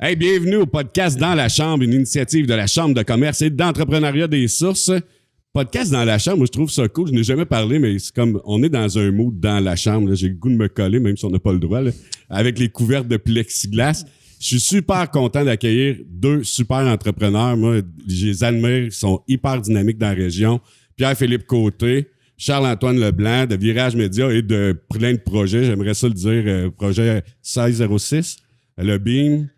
Hey, bienvenue au podcast Dans la Chambre, une initiative de la Chambre de commerce et d'entrepreneuriat des sources. Podcast Dans la Chambre, moi je trouve ça cool. Je n'ai jamais parlé, mais c'est comme on est dans un mood dans la chambre. Là. J'ai le goût de me coller, même si on n'a pas le droit, là, avec les couvertes de plexiglas. Je suis super content d'accueillir deux super entrepreneurs. Moi, je les admire, ils sont hyper dynamiques dans la région. Pierre-Philippe Côté, Charles-Antoine Leblanc, de Virage Média et de plein de projets. J'aimerais ça le dire, projet 1606, le Beam.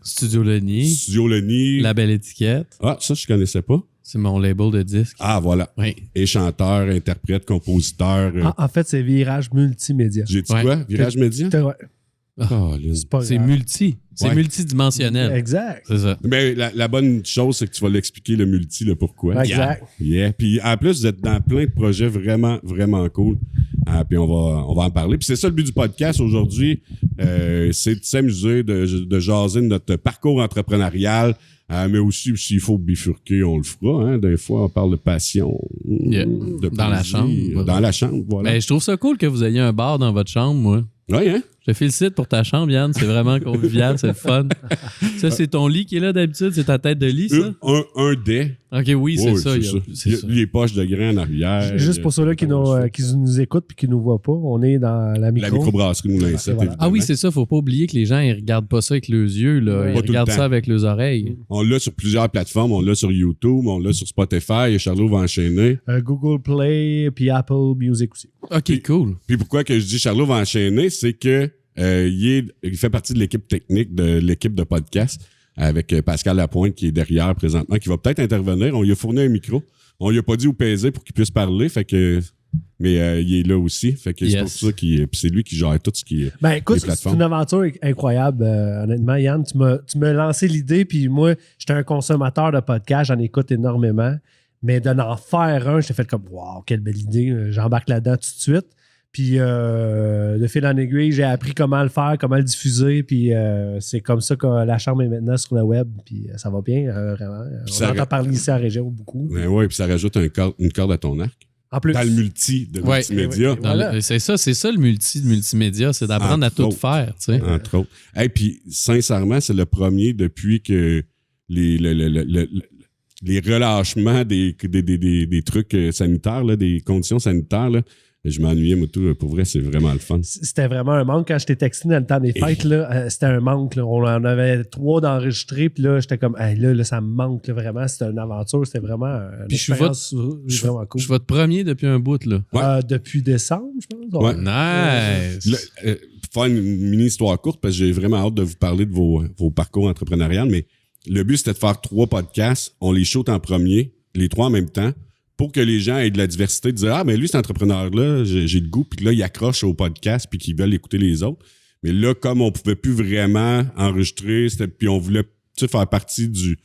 Studio Lenny. La Belle Étiquette. Ah, ça, je connaissais pas. C'est mon label de disque. Ah, voilà. Oui. Et chanteur, interprète, compositeur. En fait, c'est Virage Multimédia. J'ai dit quoi? Virage Média? Ouais. Oh, C'est multi. C'est multidimensionnel. Exact. C'est ça. Mais la bonne chose, c'est que tu vas l'expliquer, le multi, le pourquoi. Exact. Yeah. Puis en plus, vous êtes dans plein de projets vraiment, vraiment cool. Puis on va en parler. Puis c'est ça le but du podcast aujourd'hui. C'est de s'amuser, de jaser de notre parcours entrepreneurial. Mais aussi, s'il faut bifurquer, on le fera. Hein. Des fois, on parle de passion. De dans la chambre. Dans la chambre, voilà. Ben, je trouve ça cool que vous ayez un bar dans votre chambre, moi. Oui, hein? Je te félicite pour ta chambre, Yann. C'est vraiment convivial, c'est le fun. Ça, c'est ton lit qui est là d'habitude? C'est ta tête de lit, ça? Un dé. OK, oui, c'est ça. Il y a les poches de grains en arrière. Juste pour ceux-là qui nous écoutent et qui nous voient pas, on est dans la microbrasserie Moulin 7, voilà. Ah oui, c'est ça. Faut pas oublier que les gens, ils regardent pas ça avec leurs yeux. Là. Ils regardent ça avec leurs oreilles. On l'a sur plusieurs plateformes. On l'a sur YouTube, on l'a sur Spotify et Charlot va enchaîner. Google Play puis Apple Music aussi. OK, cool. Puis pourquoi que je dis Charlot va enchaîner, c'est que il fait partie de l'équipe technique de l'équipe de podcast avec Pascal Lapointe qui est derrière présentement, qui va peut-être intervenir. On lui a fourni un micro. On lui a pas dit où peser pour qu'il puisse parler, fait que mais il est là aussi, fait que c'est pour ça puis c'est lui qui gère tout ce qui est ben écoute, c'est une aventure incroyable honnêtement Yann, tu m'as lancé l'idée puis moi j'étais un consommateur de podcast, j'en écoute énormément, mais d'en faire un, j'ai fait comme waouh, quelle belle idée, j'embarque là-dedans tout de suite. Puis, de fil en aiguille, j'ai appris comment le faire, comment le diffuser. Puis, c'est comme ça que la chambre est maintenant sur le web. Puis, ça va bien, vraiment. On entend parler ici à la région beaucoup. Ben oui, puis ça rajoute une corde à ton arc. En plus. Dans le multimédia. Voilà. C'est ça le multimédia. C'est d'apprendre à tout faire. Tu sais. Entre autres. Et puis, sincèrement, c'est le premier depuis que les relâchements des trucs sanitaires, là, des conditions sanitaires, là, je m'ennuyais, moi, tout. Pour vrai, c'est vraiment le fun. C'était vraiment un manque. Quand je t'ai texté dans le temps des fêtes, là, c'était un manque. Là. On en avait 3 d'enregistrés. Puis là, j'étais comme, hey, là, ça me manque. Là, vraiment, c'était une aventure. C'était vraiment une expérience vraiment cool. Je suis votre premier depuis un bout. Là. Ouais. Depuis décembre, je pense. Ouais. Nice. Pour faire une mini-histoire courte, parce que j'ai vraiment hâte de vous parler de vos parcours entrepreneurial, mais le but, c'était de faire 3 podcasts. On les shoot en premier, les 3 en même temps, pour que les gens aient de la diversité, de dire « Ah, mais lui, cet entrepreneur-là, j'ai le goût. » Puis là, il accroche au podcast puis qu'ils veulent écouter les autres. Mais là, comme on pouvait plus vraiment enregistrer, puis on voulait faire partie de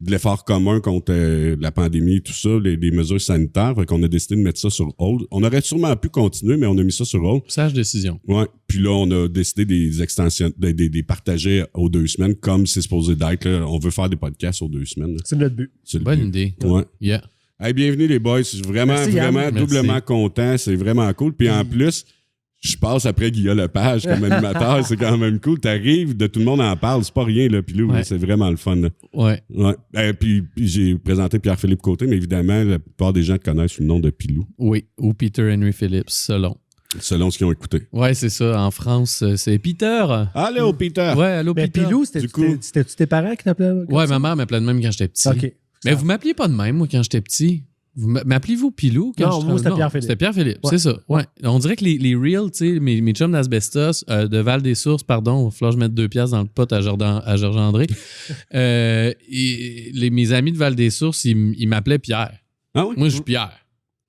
l'effort commun contre la pandémie et tout ça, les mesures sanitaires, fait qu'on a décidé de mettre ça sur hold. On aurait sûrement pu continuer, mais on a mis ça sur hold. Sage décision. Ouais. Puis là, on a décidé des extensions, des partager aux 2 semaines, comme c'est supposé d'être. Là. On veut faire des podcasts aux 2 semaines. Là. C'est notre but. C'est bonne idée. Ouais. Yeah. Hey, bienvenue les boys, je suis vraiment Merci, doublement content, c'est vraiment cool. Puis en plus, je passe après Guillaume Lepage comme animateur, c'est quand même cool. T'arrives, tout le monde en parle, c'est pas rien là, Pilou, c'est vraiment le fun. Là. Ouais. Puis j'ai présenté Pierre-Philippe Côté, mais évidemment, la plupart des gens te connaissent sous le nom de Pilou. Oui, ou Peter Henry Phillips, Selon ce qu'ils ont écouté. Ouais, c'est ça. En France, c'est Peter. Allô, Peter! Ouais, allô, Mais Peter. Pilou, c'était-tu tes parents qui t'appelaient? Ouais, ma mère m'appelait de même quand j'étais petit. OK. Mais vous m'appeliez pas de même, moi, quand j'étais petit. M'appelez-vous Pilou? Non, moi, c'était Pierre-Philippe. C'était Pierre-Philippe, Ouais. c'est ça. Ouais. On dirait que les reels, tu sais, mes chums d'Asbestos, de Val-des-Sources, pardon, il va falloir que je mette 2 piastres dans le pot à Georges André. Mes amis de Val-des-Sources, ils m'appelaient Pierre. Ah oui? Moi, je suis Pierre.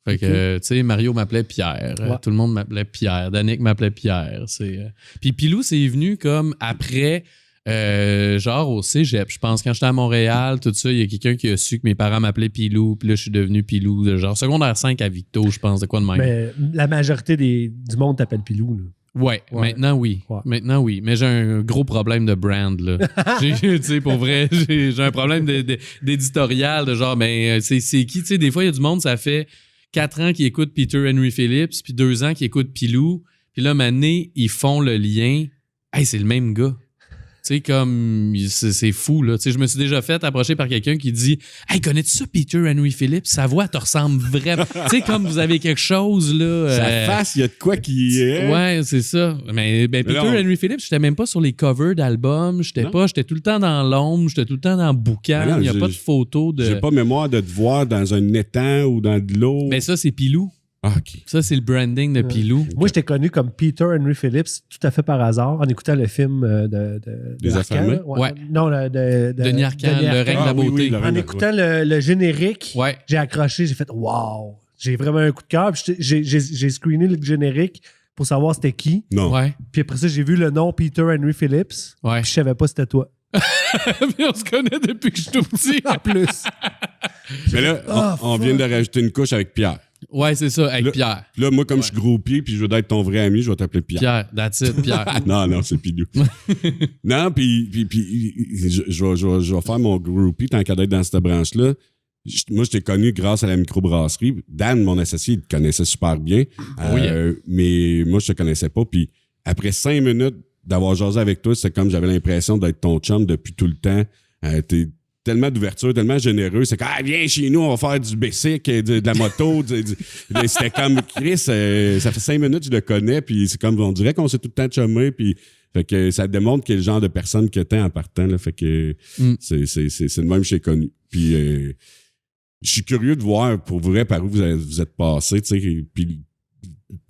Fait que, tu sais, Mario m'appelait Pierre. Ouais. Tout le monde m'appelait Pierre. Danick m'appelait Pierre. Puis Pilou, c'est venu comme après... genre au cégep, je pense, quand j'étais à Montréal, tout ça, il y a quelqu'un qui a su que mes parents m'appelaient Pilou, puis là, je suis devenu Pilou, genre secondaire 5 à Victo, je pense, de quoi de même. Mais la majorité du monde t'appelle Pilou, là. Ouais, maintenant oui. Ouais. Maintenant oui. Mais j'ai un gros problème de brand, là. Tu sais, pour vrai, j'ai un problème d'éditorial, de genre, ben, c'est qui, tu sais, des fois, il y a du monde, ça fait 4 ans qu'ils écoutent Peter Henry Phillips, puis 2 ans qu'ils écoutent Pilou, puis là, maintenant, ils font le lien. Hey, c'est le même gars. Tu sais, comme, c'est fou, là. Tu sais, je me suis déjà fait approcher par quelqu'un qui dit « Hey, connais-tu ça, Peter Henry Phillips? Sa voix te ressemble vraiment. » Tu sais, comme vous avez quelque chose, là. Sa face, il y a de quoi qui est. Ouais, c'est ça. Mais Peter Henry Phillips, j'étais même pas sur les covers d'albums. J'étais tout le temps dans l'ombre, j'étais tout le temps dans le boucan. Il n'y a pas de photos de. J'ai pas mémoire de te voir dans un étang ou dans de l'eau. Mais ça, c'est Pilou. Ah, OK. Ça, c'est le branding de Pilou. Moi, j'étais connu comme Peter Henry Phillips tout à fait par hasard en écoutant le film Des Affamés? Ouais. Non, Denis Arcand, Le règne de la beauté. En écoutant le générique, Ouais. j'ai accroché, j'ai fait « Wow! » J'ai vraiment un coup de cœur. Puis j'ai screené le générique pour savoir c'était qui. Non. Ouais. Puis après ça, j'ai vu le nom Peter Henry Phillips. Ouais. Puis je savais pas c'était toi. Mais on se connaît depuis que je suis tout petit. En plus. Mais là, on vient de rajouter une couche avec Pierre. Ouais, c'est ça, avec Là- Pierre. Puis là, moi, comme je suis groupie puis je veux être ton vrai ami, je vais t'appeler Pierre. Pierre, that's it, Pierre. Non, c'est Pilou. Non, puis je vais faire mon groupie tant qu'à être dans cette branche-là. Moi, je t'ai connu grâce à la microbrasserie. Dan, mon associé, il te connaissait super bien. Oui. Mais moi, je te connaissais pas. Puis après 5 minutes d'avoir jasé avec toi, c'est comme j'avais l'impression d'être ton chum depuis tout le temps. T'es tellement d'ouverture, tellement généreux. C'est comme, viens chez nous, on va faire du bicycle, de la moto. C'était comme, Chris, ça fait 5 minutes que je le connais, puis c'est comme, on dirait qu'on s'est tout le temps chummé, puis fait que ça démontre quel genre de personne que t'es en partant, là. Fait que c'est le même que j'ai connu. Puis je suis curieux de voir, pour vrai, par où vous êtes passé, tu sais, puis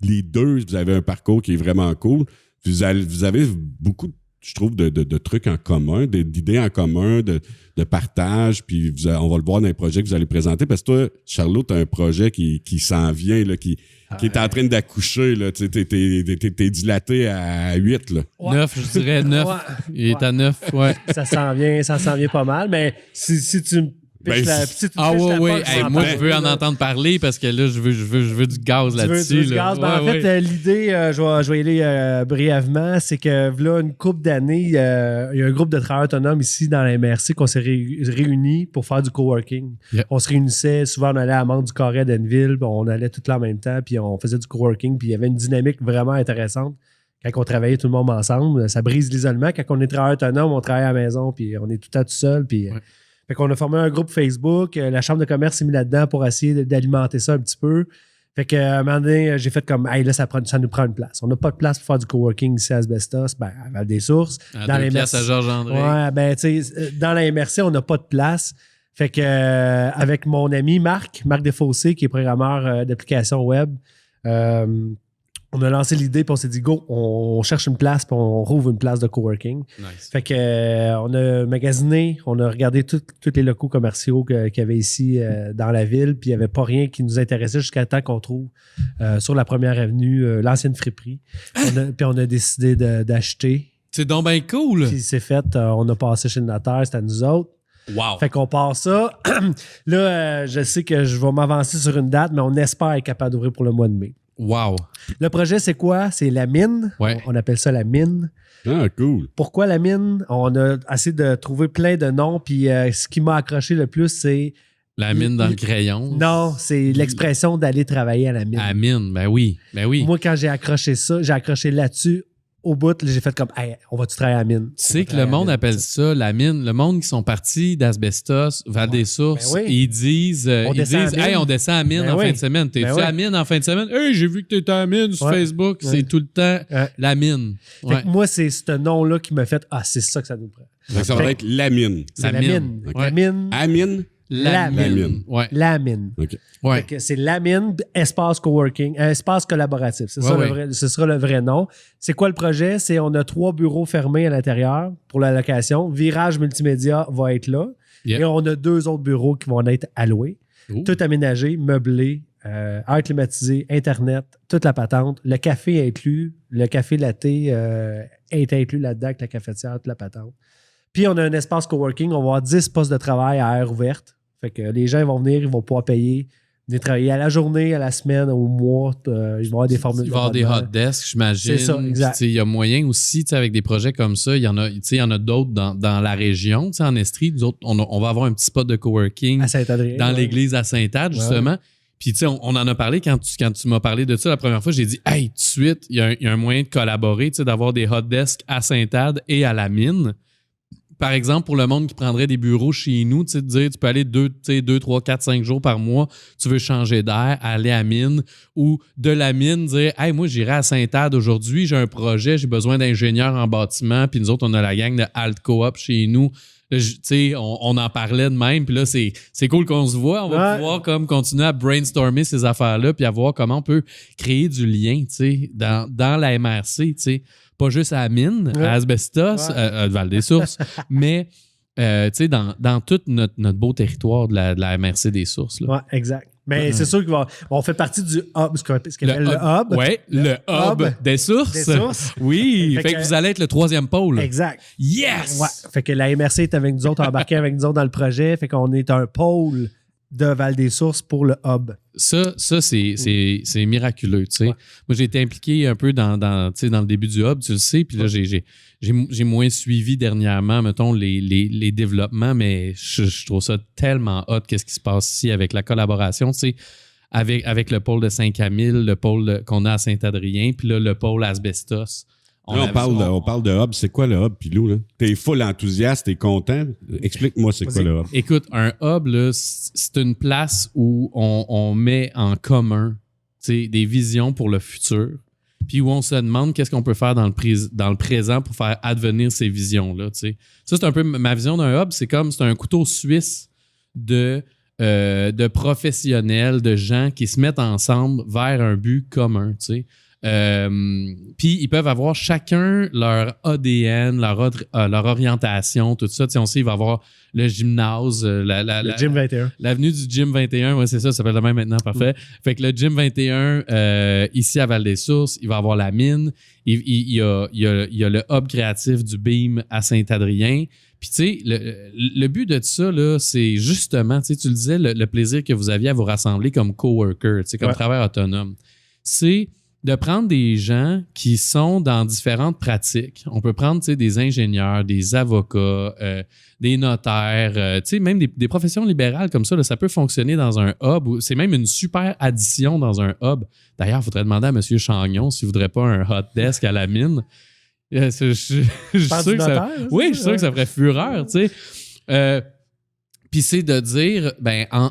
les deux, vous avez un parcours qui est vraiment cool. Vous avez beaucoup, je trouve, de trucs en commun, d'idées en commun, de partage, puis on va le voir dans les projets que vous allez présenter, parce que toi, Charlot, t'as un projet qui s'en vient, là, qui est en train d'accoucher, là. T'es dilaté à 8, là. Ouais. 9, je dirais 9. Ouais. Il est à 9, ouais. Ça s'en vient pas mal, mais si tu me pitches si tu me Ah pitches ouais, la ouais. POC, Hey, j'en moi, parle je veux plus, en là. entendre parler parce que là, je veux du gaz Tu veux là-dessus. du gaz? Ben, en fait, l'idée, je vais y aller brièvement, c'est que là, une couple d'années, il y a un groupe de travailleurs autonomes ici dans la MRC qu'on s'est réunis pour faire du coworking. Yeah. On se réunissait, souvent on allait à Mont du Carré d'Anneville, puis on allait tout là en même temps, puis on faisait du coworking, puis il y avait une dynamique vraiment intéressante. Quand on travaillait tout le monde ensemble, ça brise l'isolement. Quand on est travailleur autonome, on travaille à la maison, puis on est tout le temps tout seul, puis... Ouais. Fait qu'on a formé un groupe Facebook. La Chambre de commerce s'est mis là-dedans pour essayer d'alimenter ça un petit peu. Fait que, à un moment donné, j'ai fait comme, hey, là, ça nous prend une place. On n'a pas de place pour faire du coworking ici à Asbestos, ben, à des sources. Dans les pièces à Georges-André. Ouais, ben, tu sais, dans la MRC, on n'a pas de place. Fait que, avec mon ami Marc Desfossés, qui est programmeur d'applications web, on a lancé l'idée, puis on s'est dit, go, on cherche une place, puis on rouvre une place de coworking. Nice. Fait que, on a magasiné, on a regardé tous les locaux commerciaux qu'il y avait ici dans la ville, puis il n'y avait pas rien qui nous intéressait jusqu'à temps qu'on trouve sur la première avenue l'ancienne friperie. Puis on a décidé d'acheter. C'est donc bien cool. Puis c'est fait, on a passé chez le notaire, c'était à nous autres. Wow. Fait qu'on part ça. Là, je sais que je vais m'avancer sur une date, mais on espère être capable d'ouvrir pour le mois de mai. Wow. Le projet, c'est quoi? C'est la mine. Ouais. On appelle ça la mine. Ah, cool. Pourquoi la mine? On a essayé de trouver plein de noms, puis ce qui m'a accroché le plus, c'est... La mine dans le crayon. Non, c'est l'expression d'aller travailler à la mine. À la mine, ben oui. Ben oui. Moi, quand j'ai accroché ça, j'ai accroché là-dessus. Au bout, là, j'ai fait comme, hey, on va-tu travailler à la mine? Tu sais que le monde appelle ça la mine. Le monde qui sont partis d'Asbestos, Val-des-Sources, Ben oui. ils disent, hey, on descend à la mine Ben en oui. fin de semaine. T'es-tu Ben oui. à la mine en fin de semaine? Hey, j'ai vu que t'étais à la mine sur Ouais. Facebook. Ouais. C'est tout le temps Ouais. la mine. Fait Ouais. que moi, c'est ce nom-là qui m'a fait, c'est ça que ça nous prend. Fait que ça va Fait- être la mine. C'est la mine. Ouais. La mine. Amine? La mine. mine. Ouais. La mine. OK. Ouais. Fait que c'est la mine, espace coworking, espace collaboratif. C'est ça Ouais, ce sera le vrai nom. C'est quoi le projet? C'est on a 3 bureaux fermés à l'intérieur pour la location. Virage multimédia va être là. Yep. Et on a 2 autres bureaux qui vont être alloués. Ouh. Tout aménagé, meublé, air climatisé, Internet, toute la patente. Le café est inclus. Le café latte est inclus là-dedans avec la cafetière, toute la patente. Puis on a un espace coworking. On va avoir 10 postes de travail à air ouverte. Fait que les gens ils vont venir, ils vont pouvoir payer, venir travailler à la journée, à la semaine, au mois. Ils vont avoir des formules. Il va y avoir des hot d'abonnement. desks, j'imagine. C'est ça, exact. Puis, tu sais, il y a moyen aussi, tu sais, avec des projets comme ça, il y en a d'autres dans la région, tu sais, en Estrie. Nous autres, on va avoir un petit spot de coworking À Saint-Adrien. dans ouais. l'église à Saint-Ad, justement. Puis, tu sais, on en a parlé quand tu m'as parlé de ça la première fois. J'ai dit, hey, tout de suite, il y a un moyen de collaborer, tu sais, d'avoir des hot desks à Sainte-Ade et à la mine. Par exemple, pour le monde qui prendrait des bureaux chez nous, tu sais, de dire, tu peux aller 2, 3, 4, 5 jours par mois, tu veux changer d'air, aller à la mine, ou de la mine, dire, hey, moi, j'irai à Sainte-Ade aujourd'hui, j'ai un projet, j'ai besoin d'ingénieurs en bâtiment, puis nous autres, on a la gang de Alt Coop chez nous. Tu sais, on en parlait de même, puis là, c'est cool qu'on se voit. On va pouvoir comme continuer à brainstormer ces affaires-là, puis à voir comment on peut créer du lien, tu sais, dans la MRC, tu sais. Pas juste à la mine, à Asbestos, à Val-des-Sources, mais tu sais, dans tout notre beau territoire de la MRC des Sources. Oui, exact. Mais c'est sûr qu'on fait partie du hub, ce qu'on appelle le hub. Oui, le hub des sources. Des sources. Oui, fait que vous allez être le 3e pôle. Exact. Yes! Ouais. Fait que la MRC est avec nous autres, embarquée avec nous autres dans le projet. Fait qu'on est un pôle de Val-des-Sources pour le hub. Ça c'est miraculeux, tu sais. Ouais. Moi, j'ai été impliqué un peu dans le début du hub, tu le sais, puis là, j'ai moins suivi dernièrement, mettons, les développements, mais je trouve ça tellement hot, qu'est-ce qui se passe ici avec la collaboration, tu sais, avec le pôle de Saint-Camille, le pôle qu'on a à Saint-Adrien, puis là, le pôle Asbestos. On parle de hub. C'est quoi le hub, Pilou? Là? T'es full enthousiaste, t'es content. Explique-moi c'est quoi le hub. Écoute, un hub, là, c'est une place où on met en commun des visions pour le futur, puis où on se demande qu'est-ce qu'on peut faire dans le présent pour faire advenir ces visions-là. T'sais. Ça, c'est un peu ma vision d'un hub. C'est un couteau suisse de professionnels, de gens qui se mettent ensemble vers un but commun. T'sais. Puis ils peuvent avoir chacun leur ADN, leur orientation, tout ça. T'sais, on sait il va y avoir le gymnase, le Gym 21. L'avenue du Gym 21, ouais, c'est ça s'appelle le même maintenant, parfait. Fait que le Gym 21, ici à Val-des-Sources, il va avoir la mine, il y a le hub créatif du Beam à Saint-Adrien. Puis tu sais, le but de ça, là, c'est justement, tu le disais, le plaisir que vous aviez à vous rassembler comme coworker, comme travailleur autonome. C'est de prendre des gens qui sont dans différentes pratiques. On peut prendre des ingénieurs, des avocats, des notaires, même des professions libérales comme ça. Là, ça peut fonctionner dans un hub. C'est même une super addition dans un hub. D'ailleurs, il faudrait demander à M. Chagnon s'il ne voudrait pas un hot desk à la mine. Je suis sûr que ça, oui, je suis sûr que ça ferait fureur. Puis c'est de dire,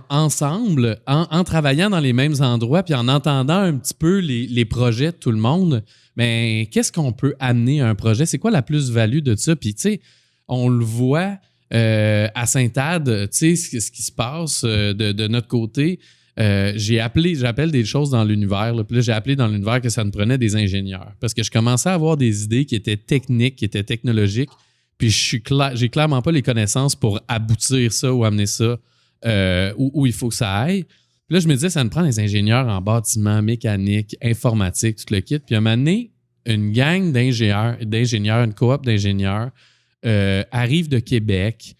ensemble, en travaillant dans les mêmes endroits, puis en entendant un petit peu les projets de tout le monde, qu'est-ce qu'on peut amener à un projet? C'est quoi la plus-value de ça? Puis, tu sais, on le voit à Sainte-Ade, tu sais, ce qui se passe de notre côté. J'appelle des choses dans l'univers. Puis là, j'ai appelé dans l'univers que ça me prenait des ingénieurs. Parce que je commençais à avoir des idées qui étaient techniques, qui étaient technologiques. Puis j'ai clairement pas les connaissances pour aboutir ça ou amener ça où il faut que ça aille. Puis là, je me disais, ça me prend des ingénieurs en bâtiment, mécanique, informatique, tout le kit. Puis à un moment donné, une gang d'ingénieurs, une coop d'ingénieurs arrive de Québec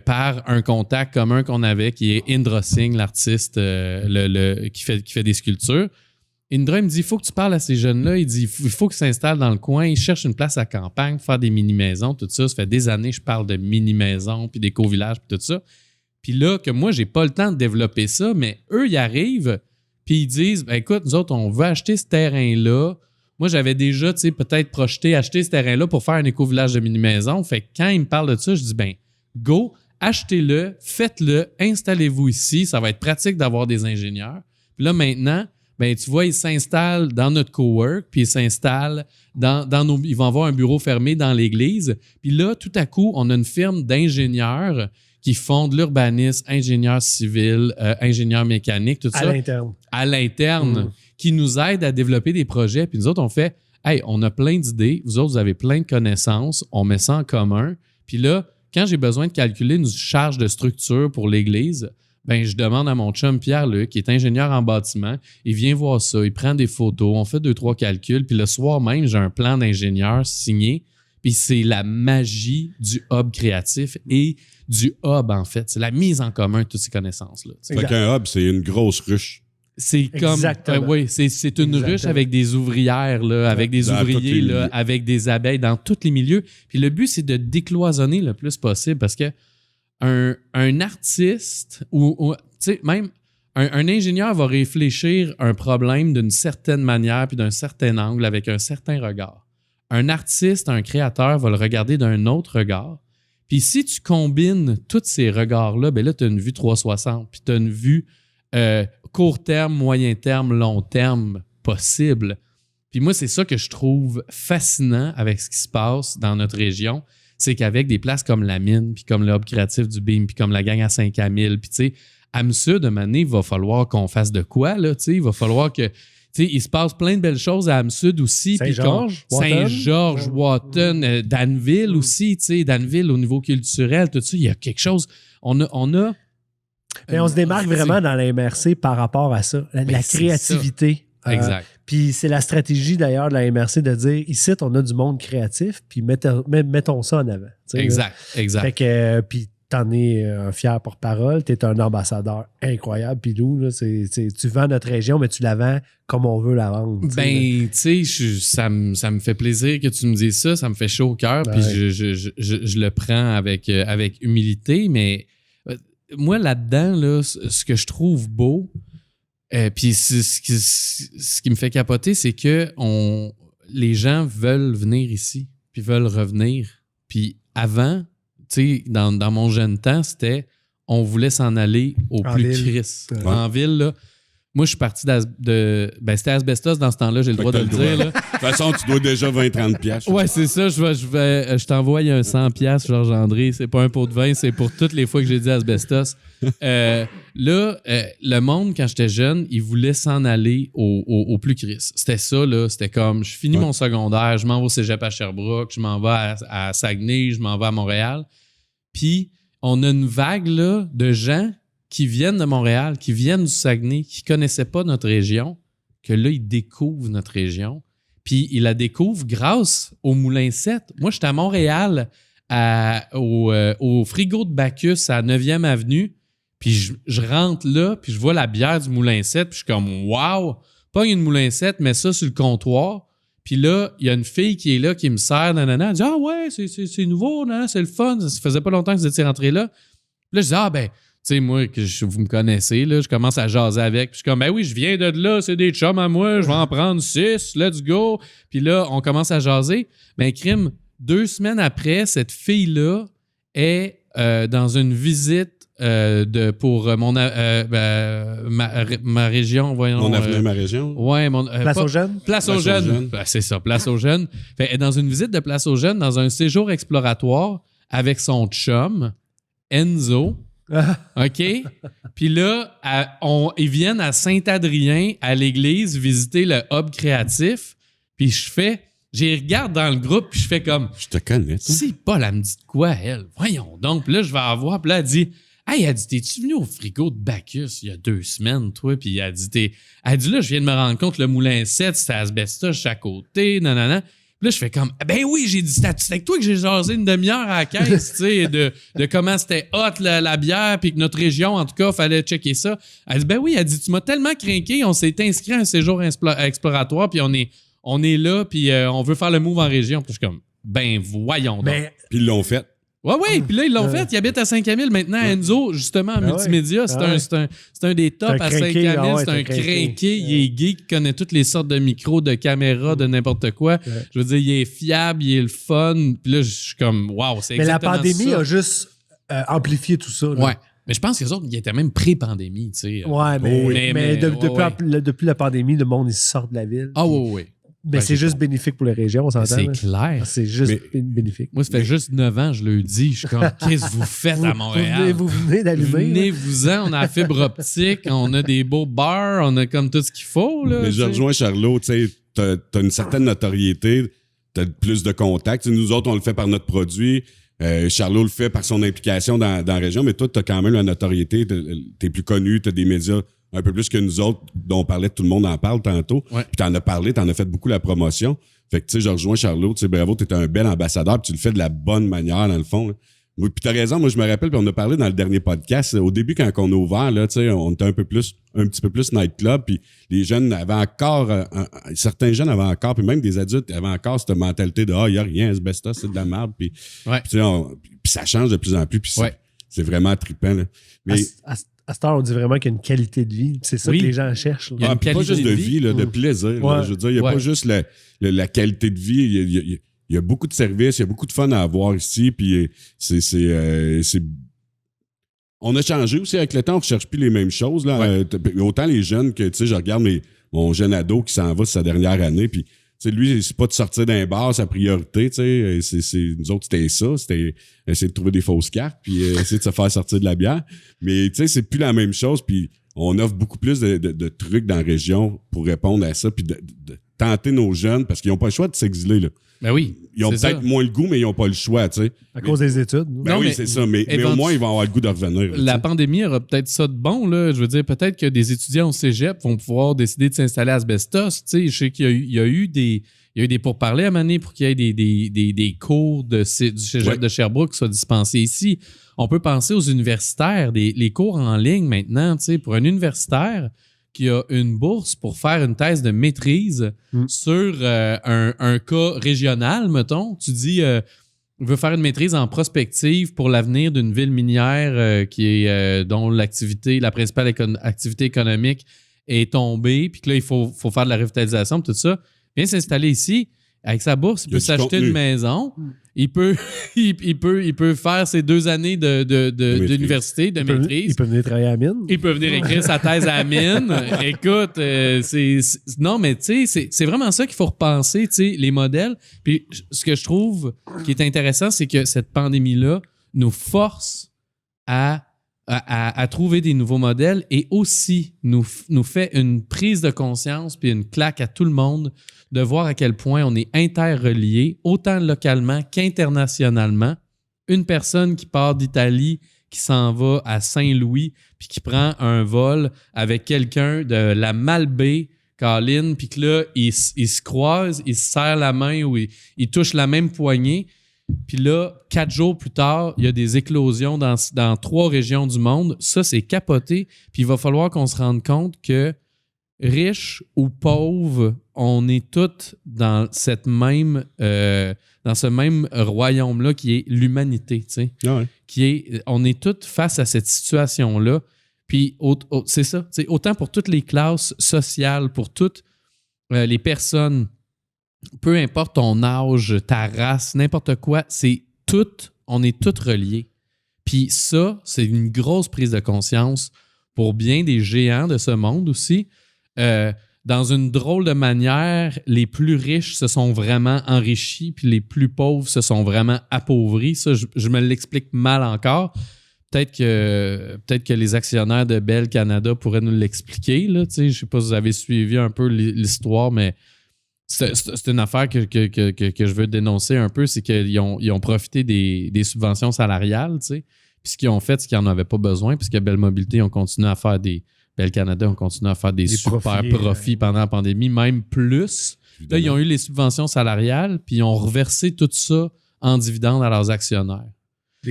par un contact commun qu'on avait qui est Indra Singh, l'artiste qui fait des sculptures. Indra, il me dit, il faut que tu parles à ces jeunes-là. Il dit, il faut qu'ils s'installent dans le coin. Ils cherchent une place à campagne, faire des mini-maisons, tout ça. Ça fait des années que je parle de mini-maisons, puis d'éco-villages, puis tout ça. Puis là, que moi, j'ai pas le temps de développer ça, mais eux, ils arrivent, puis ils disent, écoute, nous autres, on veut acheter ce terrain-là. Moi, j'avais déjà, tu sais, peut-être acheter ce terrain-là pour faire un éco-village de mini-maison. Fait que quand ils me parlent de ça, je dis, go, achetez-le, faites-le, installez-vous ici. Ça va être pratique d'avoir des ingénieurs. Puis là, maintenant, tu vois, ils s'installent dans notre cowork, puis ils s'installent ils vont avoir un bureau fermé dans l'église. Puis là, tout à coup, on a une firme d'ingénieurs qui font de l'urbanisme, ingénieurs civils, ingénieurs mécaniques, tout ça. À l'interne. Qui nous aident à développer des projets. Puis nous autres, on fait, hey, on a plein d'idées. Vous autres, vous avez plein de connaissances. On met ça en commun. Puis là, quand j'ai besoin de calculer une charge de structure pour l'église, je demande à mon chum Pierre-Luc, qui est ingénieur en bâtiment, il vient voir ça, il prend des photos, on fait 2-3 calculs, puis le soir même, j'ai un plan d'ingénieur signé, puis c'est la magie du hub créatif et du hub, en fait. C'est la mise en commun de toutes ces connaissances-là. Fait qu'un hub, c'est une grosse ruche. C'est comme... oui, c'est une ruche avec des ouvrières, là, avec des ouvriers, là, avec des abeilles dans tous les milieux. Puis le but, c'est de décloisonner le plus possible parce que un artiste ou tu sais, même un ingénieur va réfléchir un problème d'une certaine manière puis d'un certain angle avec un certain regard. Un artiste, un créateur va le regarder d'un autre regard. Puis si tu combines tous ces regards-là, ben là, tu as une vue 360, puis tu as une vue court terme, moyen terme, long terme possible. Puis moi, c'est ça que je trouve fascinant avec ce qui se passe dans notre région, c'est qu'avec des places comme la Mine, puis comme le Hub créatif du BIM, puis comme la gang à 5 à 1000, puis tu sais, Am-Sud, à un moment donné, il va falloir qu'on fasse de quoi, là, tu sais, il va falloir que... Tu sais, il se passe plein de belles choses à Am-Sud aussi. Saint-Georges, Watton, Danville aussi, tu sais, Danville au niveau culturel, tout ça, il y a quelque chose. On a Mais on se démarque vraiment dans la MRC par rapport à ça, la créativité. Exact. Puis c'est la stratégie d'ailleurs de la MRC de dire ici, on a du monde créatif, puis mettons ça en avant. Exact. Fait que, puis t'en es un fier porte-parole, t'es un ambassadeur incroyable, Pilou. Là, tu vends notre région, mais tu la vends comme on veut la vendre. Ben, tu sais, ça me fait plaisir que tu me dises ça, ça me fait chaud au cœur, puis je le prends avec humilité, mais moi, là-dedans, là, ce que je trouve beau, puis ce qui me fait capoter, c'est que les gens veulent venir ici, puis veulent revenir. Puis avant, tu sais, dans mon jeune temps, c'était on voulait s'en aller au en plus ville. crisse. En ville, là. Moi, je suis parti c'était Asbestos dans ce temps-là, j'ai le droit de le dire. Là. De toute façon, tu dois déjà 20-30 piastres. Ouais, c'est ça. Je t'envoie un 100 piastres, Georges-André. C'est pas un pot de vin, c'est pour toutes les fois que j'ai dit Asbestos. Le monde, quand j'étais jeune, il voulait s'en aller au plus crisse. C'était ça, là. C'était comme, je finis mon secondaire, je m'en vais au cégep à Sherbrooke, je m'en vais à Saguenay, je m'en vais à Montréal. Puis, on a une vague, là, de gens qui viennent de Montréal, qui viennent du Saguenay, qui ne connaissaient pas notre région, que là, ils découvrent notre région. Puis, ils la découvrent grâce au Moulin 7. Moi, j'étais à Montréal, au frigo de Bacchus, à 9e Avenue. Puis, je rentre là, puis je vois la bière du Moulin 7, puis je suis comme « Wow! » Pas une Moulin 7, mais ça sur le comptoir. Puis là, il y a une fille qui est là, qui me sert, nanana. Elle dit « Ah ouais, c'est nouveau, nanana, c'est le fun. Ça faisait pas longtemps que vous étiez rentré là. » Puis là, je dis « Ah ben... » Tu sais, moi, vous me connaissez, là, je commence à jaser avec. Puis je suis comme, ben oui, je viens de là, c'est des chums à moi, je vais en prendre 6, let's go. Puis là, on commence à jaser. Ben, crime, 2 semaines après, cette fille-là est dans une visite pour ma région, voyons. Mon avenue, ma région. Ouais, Place aux Jeunes? Place aux Jeunes. Ben, c'est ça, Place aux Jeunes. Fait, elle est dans une visite de Place aux Jeunes, dans un séjour exploratoire avec son chum, Enzo. OK? Puis là, ils viennent à Saint-Adrien, à l'église, visiter le hub créatif. Puis j'y regarde dans le groupe, puis je fais comme... Je te connais, toi. Si Paul, elle me dit de quoi, elle? Voyons donc. Puis là, je vais la voir, puis là, elle dit... Hey, elle dit, t'es-tu venu au frigo de Bacchus il y a 2 semaines, toi? Puis elle dit, là, je viens de me rendre compte, le Moulin 7, c'était Asbestos chaque côté, nanana. Puis là, je fais comme, ben oui, j'ai dit, c'est avec toi que j'ai jasé une demi-heure à la caisse, tu sais, de comment c'était hot la bière, puis que notre région, en tout cas, fallait checker ça. Elle dit, ben oui, elle dit, tu m'as tellement craqué, on s'est inscrit à un séjour exploratoire, puis on est là, puis on veut faire le move en région. Puis je suis comme, ben voyons donc. Puis ils l'ont fait. Oui, puis là, ils l'ont fait. Ils habitent à 5-000 maintenant. Enzo, justement, en multimédia, c'est un des tops à 5-000. C'est un crinqué. Il est geek, il connaît toutes les sortes de micros, de caméras, de n'importe quoi. Je veux dire, il est fiable, il est le fun. Puis là, je suis comme, waouh, c'est exactement ça. Mais la pandémie a juste amplifié tout ça. Là. Ouais. Mais je pense que les autres, ils étaient même pré-pandémie, tu sais. Ouais, mais depuis la pandémie, le monde, il sort de la ville. Ah oui. Mais c'est juste bénéfique pour les régions, on s'entend. C'est clair. C'est juste bénéfique. Moi, ça fait juste 9 ans, je le dis. Je suis comme, qu'est-ce que vous faites à Montréal? Vous venez d'allumer. Venez-vous-en, on a la fibre optique, on a des beaux bars, on a comme tout ce qu'il faut. Là, mais je rejoins Charlot, tu sais, t'as une certaine notoriété, t'as plus de contacts. T'sais, nous autres, on le fait par notre produit. Charlot le fait par son implication dans la région, mais toi, t'as quand même la notoriété, t'es plus connu, t'as des médias un peu plus que nous autres, dont on parlait, tout le monde en parle tantôt. Ouais. Puis t'en as parlé, t'en as fait beaucoup la promotion. Fait que, tu sais, je rejoins Charlot, tu sais, bravo, t'es un bel ambassadeur, puis tu le fais de la bonne manière, dans le fond. Là. Puis t'as raison, moi, je me rappelle, puis on a parlé dans le dernier podcast, au début, quand on a ouvert, là, tu sais, on était un petit peu plus nightclub, puis les jeunes avaient encore, certains jeunes avaient encore, puis même des adultes avaient encore cette mentalité de « Ah, il n'y a rien, Asbestos, c'est de la merde », puis ça change de plus en plus, puis c'est vraiment trippant, là. Mais, À cette heure, on dit vraiment qu'il y a une qualité de vie. C'est ça Oui. que les gens cherchent. Là. Il y a une Puis pas qualité juste de de vie. vie, là, de plaisir. Là. Ouais. Je veux dire, il n'y a Ouais. pas juste la qualité de vie. Il y a beaucoup de services, il y a beaucoup de fun à avoir ici. Puis c'est on a changé aussi avec le temps, on ne recherche plus les mêmes choses. Là. Autant les jeunes que, tu sais, je regarde mon jeune ado qui s'en va sa dernière année, puis, tu sais, lui, c'est pas de sortir d'un bar, sa priorité, tu sais. Nous autres, c'était ça, c'était essayer de trouver des fausses cartes, puis essayer de se faire sortir de la bière. Mais, tu sais, c'est plus la même chose, puis on offre beaucoup plus de trucs dans la région pour répondre à ça, puis de tenter nos jeunes, parce qu'ils n'ont pas le choix de s'exiler, là. Ben oui. Ils ont c'est peut-être ça. moins le goût, mais ils n'ont pas le choix, tu sais. À cause des études. Ben Non, oui, mais c'est ça, mais au moins, ils vont avoir le goût de revenir. La pandémie aura peut-être ça de bon, là. Je veux dire, peut-être que des étudiants au cégep vont pouvoir décider de s'installer à Asbestos. Tu sais, je sais qu'il y a eu des pourparlers à un moment donné pour qu'il y ait des cours du cégep de Sherbrooke qui soient dispensés ici. On peut penser aux universitaires, les cours en ligne maintenant. Tu sais, pour un universitaire qui a une bourse pour faire une thèse de maîtrise sur un cas régional, mettons, tu dis... veut faire une maîtrise en prospective pour l'avenir d'une ville minière dont la principale activité économique est tombée, puis que là, il faut faire de la revitalisation, tout ça. Viens s'installer ici. Avec sa bourse, il Il y a peut du s'acheter contenu. une maison. Il peut faire ses 2 années d'université, de maîtrise. Il peut venir travailler à la mine. Il peut venir écrire sa thèse à la mine. Écoute, non, mais tu sais, c'est vraiment ça qu'il faut repenser, tu sais, les modèles. Puis ce que je trouve qui est intéressant, c'est que cette pandémie-là nous force à trouver des nouveaux modèles et aussi nous fait une prise de conscience puis une claque à tout le monde de voir à quel point on est interreliés, autant localement qu'internationalement. Une personne qui part d'Italie, qui s'en va à Saint-Louis, puis qui prend un vol avec quelqu'un de la Malbaie, Colin, puis que là, ils se croisent, ils se serrent la main ou ils touchent la même poignée. Puis là, 4 jours plus tard, il y a des éclosions dans 3 régions du monde. Ça, c'est capoté. Puis il va falloir qu'on se rende compte que riches ou pauvres, on est tous dans dans ce même royaume-là qui est l'humanité, tu sais. On est tous face à cette situation-là. Puis c'est ça, c'est autant pour toutes les classes sociales, pour toutes les personnes, peu importe ton âge, ta race, n'importe quoi, on est tous reliés. Puis ça, c'est une grosse prise de conscience pour bien des géants de ce monde aussi. Dans une drôle de manière, les plus riches se sont vraiment enrichis, puis les plus pauvres se sont vraiment appauvris. Ça, je me l'explique mal encore. Peut-être que les actionnaires de Bell Canada pourraient nous l'expliquer. Je ne sais pas si vous avez suivi un peu l'histoire, mais c'est une affaire que je veux dénoncer un peu, c'est qu'ils ont profité des subventions salariales. Puis ce qu'ils ont fait, c'est qu'ils n'en avaient pas besoin, puisque Bell Mobilité ont continué à faire Bell Canada ont continué à faire des super profits pendant la pandémie, même plus. Là, ils ont eu les subventions salariales, puis ils ont reversé tout ça en dividendes à leurs actionnaires.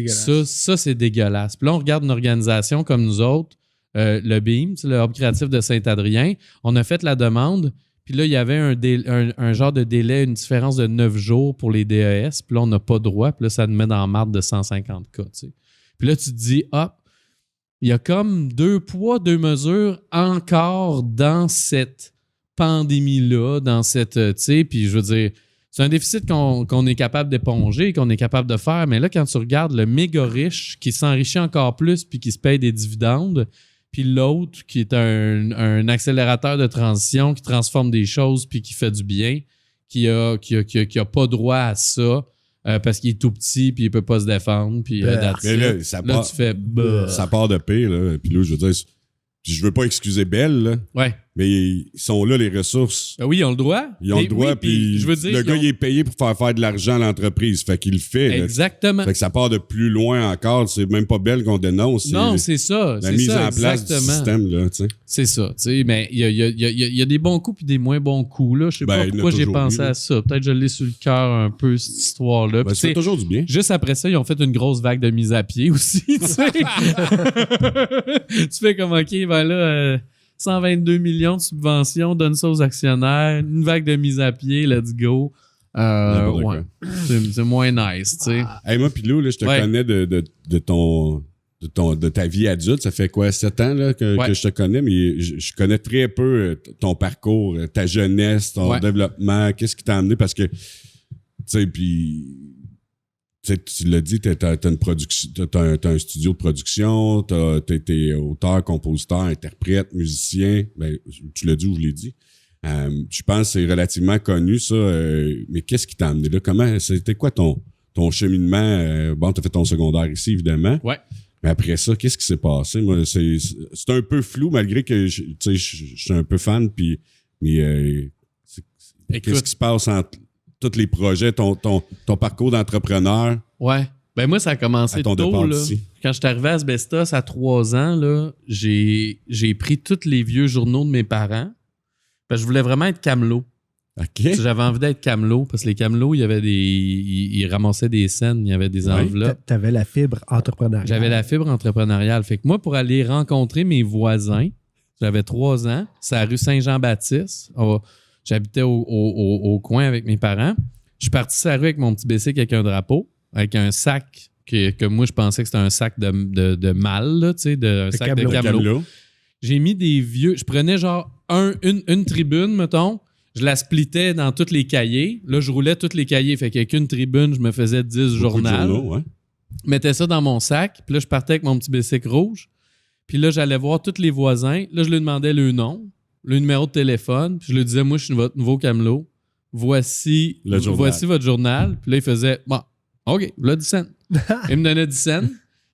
Ça, c'est dégueulasse. Puis là, on regarde une organisation comme nous autres, le BEAM, le Hub créatif de Saint-Adrien. On a fait la demande, puis là, il y avait un genre de délai, une différence de 9 jours pour les DES. Puis là, on n'a pas droit. Puis là, ça nous met dans la marde de 150 cas. T'sais. Puis là, tu te dis, il y a comme 2 poids, 2 mesures encore dans cette pandémie-là, dans cette, tu sais, puis je veux dire, c'est un déficit qu'on est capable d'éponger, qu'on est capable de faire, mais là, quand tu regardes le méga riche qui s'enrichit encore plus puis qui se paye des dividendes, puis l'autre qui est un accélérateur de transition qui transforme des choses puis qui fait du bien, qui a pas droit à ça, parce qu'il est tout petit puis il peut pas se défendre. Puis mais là, tu fais... Ça part de pire. Là. Puis là, je veux dire, je veux pas excuser Bell, là, ouais. mais ils sont là, les ressources. Oui, ils ont le droit. Ils ont le droit, puis je veux dire, le gars, il est payé pour faire de l'argent à l'entreprise. Fait qu'il le fait. Exactement. Là. Fait que ça part de plus loin encore. C'est même pas Bell qu'on dénonce. Non, c'est ça. La mise en place du système, là, tu sais. C'est ça, tu sais, mais il y a des bons coups puis des moins bons coups, là. Je sais pas pourquoi j'ai pensé à ça. Peut-être que je l'ai sur le cœur un peu, cette histoire-là. Ben, c'est toujours du bien. Juste après ça, ils ont fait une grosse vague de mise à pied aussi, tu sais. Tu fais comme, OK, ben là... 122 millions de subventions, donne ça aux actionnaires, une vague de mise à pied, let's go. Ouais. C'est moins nice, tu sais. Hey, moi, Pilou, là, je te connais de ton de ta vie adulte. Ça fait quoi, 7 ans là, que je te connais, mais je connais très peu ton parcours, ta jeunesse, ton développement, qu'est-ce qui t'a amené, parce que, tu sais, puis... Tu l'as dit, t'as une production, t'as un studio de production, t'es auteur, compositeur, interprète, musicien. Ben, tu l'as dit ou je l'ai dit. Je pense que c'est relativement connu, ça. Mais qu'est-ce qui t'a amené là? C'était quoi ton cheminement? Bon, t'as fait ton secondaire ici, évidemment. Ouais. Mais après ça, qu'est-ce qui s'est passé? Moi, c'est un peu flou, malgré que je suis un peu fan, mais qu'est-ce qui se passe entre tous les projets, ton parcours d'entrepreneur? Ouais. Ben moi, ça a commencé tôt. Là. Quand je suis arrivé à Asbestos à 3 ans, là, j'ai pris tous les vieux journaux de mes parents. Je voulais vraiment être camelot. OK. J'avais envie d'être camelot, parce que les camelots, il y avait ils ramassaient des scènes, il y avait des enveloppes. T'avais la fibre entrepreneuriale. J'avais la fibre entrepreneuriale. Fait que moi, pour aller rencontrer mes voisins, j'avais 3 ans, c'est à la rue Saint-Jean-Baptiste. J'habitais au coin avec mes parents. Je suis parti sur la rue avec mon petit bicycle avec un drapeau, avec un sac que moi, je pensais que c'était un sac de mal, là, tu sais, un sac de camelot. J'ai mis des vieux... Je prenais genre une tribune, mettons. Je la splittais dans tous les cahiers. Là, je roulais tous les cahiers. Fait qu'avec une tribune, je me faisais 10 journaux. Ouais. Je mettais ça dans mon sac. Puis là, je partais avec mon petit bicycle rouge. Puis là, j'allais voir tous les voisins. Là, je leur demandais le nom, le numéro de téléphone. Puis je leur disais, moi, je suis votre nouveau camelot. Voici votre journal. Puis là, il faisait, bon, OK, là, 10 cents. Il me donnait 10 cents.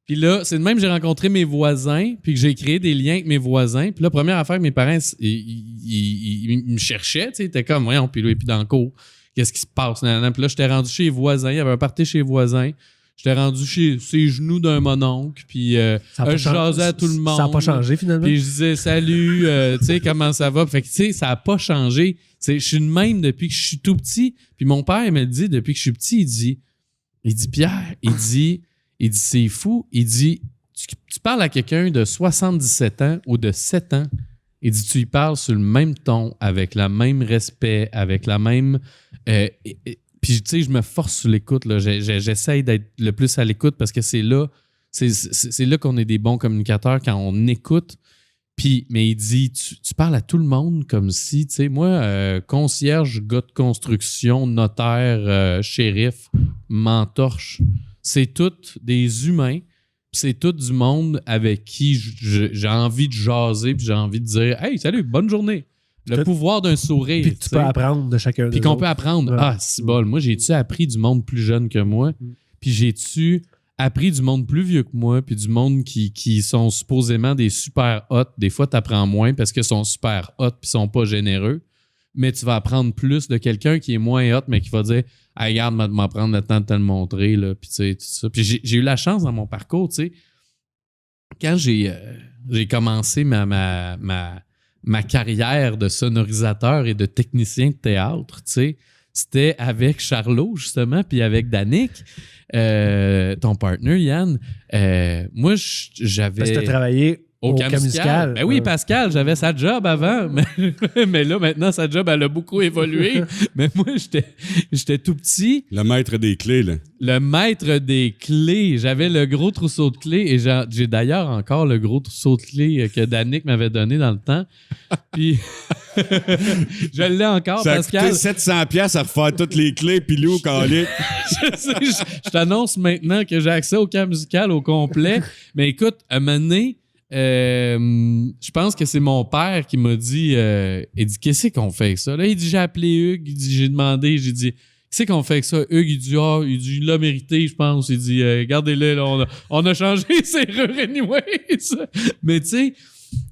Puis là, c'est de même que j'ai rencontré mes voisins, puis que j'ai créé des liens avec mes voisins. Puis là, première affaire, mes parents, ils me cherchaient, tu sais, ils étaient comme, voyons, puis là, et puis dans le cours, qu'est-ce qui se passe? Puis là, j'étais rendu chez les voisins, il y avait un party chez les voisins. J'étais rendu chez ses genoux d'un mononcle, puis je jasais à tout le monde. Ça n'a pas changé, finalement? Puis je disais, salut, tu sais, comment ça va? Fait que, tu sais, ça n'a pas changé. Je suis le même depuis que je suis tout petit. Puis mon père, il me le dit, depuis que je suis petit, il dit, Pierre, il dit, c'est fou. Il dit, tu parles à quelqu'un de 77 ans ou de 7 ans. Il dit, tu y parles sur le même ton, avec le même respect, avec la même... puis, tu sais, je me force sur l'écoute. J'essaye d'être le plus à l'écoute parce que c'est là qu'on est des bons communicateurs, quand on écoute. Puis, mais il dit, tu parles à tout le monde comme si, tu sais, moi, concierge, gars de construction, notaire, shérif, m'entorche. C'est tous des humains, c'est tout du monde avec qui j'ai envie de jaser, puis j'ai envie de dire « Hey, salut, bonne journée! » Le pouvoir d'un sourire. Puis tu peux apprendre de chacun. Puis qu'on peut apprendre. Ouais. Ah, c'est bol. Moi, j'ai-tu appris du monde plus jeune que moi? Puis j'ai-tu appris du monde plus vieux que moi? Puis du monde qui sont supposément des super hot. Des fois, tu apprends moins parce qu'ils sont super hot puis sont pas généreux. Mais tu vas apprendre plus de quelqu'un qui est moins hot, mais qui va dire hey, regarde, m'en prendre le temps de te le montrer. Là, puis, tu sais, tout ça. Puis j'ai eu la chance dans mon parcours, tu sais, quand j'ai commencé ma carrière de sonorisateur et de technicien de théâtre, tu sais, c'était avec Charlot, justement, puis avec Danick, ton partner, Yann. Moi, j'avais... Parce que tu as travaillé au Camuscal. Ben oui, Pascal, j'avais sa job avant, mais là, maintenant, sa job, elle a beaucoup évolué. Mais moi, j'étais tout petit. Le maître des clés, là. Le maître des clés. J'avais le gros trousseau de clés et j'ai d'ailleurs encore le gros trousseau de clés que Danick m'avait donné dans le temps. Puis, je l'ai encore, ça Pascal. Ça a coûté 700$ à refaire toutes les clés, pilou, calique. Je t'annonce maintenant que j'ai accès au camp musical au complet. Mais écoute, à un moment donné, je pense que c'est mon père qui m'a dit il dit qu'est-ce qu'on fait avec ça? Là, il dit j'ai appelé Hugues, il dit j'ai demandé, j'ai dit qu'est-ce qu'on fait avec ça? Hugues, il dit il l'a mérité, je pense. Il dit regardez-le, là, on a changé ses serrures anyways. Mais tu sais,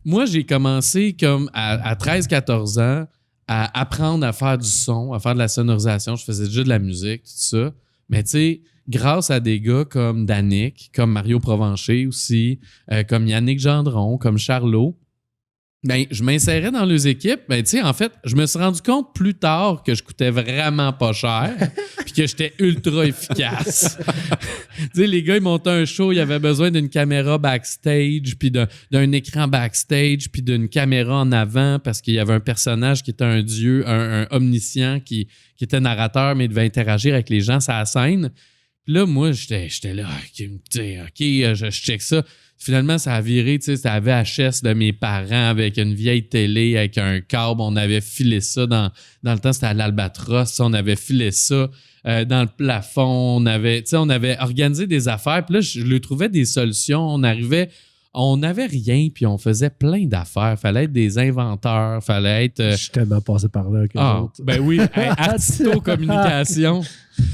moi j'ai commencé comme à 13-14 ans à apprendre à faire du son, à faire de la sonorisation. Je faisais déjà de la musique, tout ça. Mais tu sais, grâce à des gars comme Danick, comme Mario Provencher aussi, comme Yannick Gendron, comme Charlot, ben, je m'insérais dans leurs équipes. Ben, tu sais, en fait, je me suis rendu compte plus tard que je coûtais vraiment pas cher puis que j'étais ultra efficace. Tu sais, les gars, ils montaient un show, ils avaient besoin d'une caméra backstage puis d'un écran backstage puis d'une caméra en avant parce qu'il y avait un personnage qui était un dieu, un omniscient qui était narrateur mais il devait interagir avec les gens sur la scène. Puis là, moi, j'étais là, OK, je check ça. Finalement, ça a viré, tu sais, c'était la VHS de mes parents avec une vieille télé, avec un câble. On avait filé ça dans le temps, c'était à l'Albatros. On avait filé ça dans le plafond. On avait organisé des affaires. Puis là, je lui trouvais des solutions. On n'avait rien, puis on faisait plein d'affaires. Fallait être des inventeurs, fallait être... Je suis tellement passé par là. Ben oui, Artito Communication.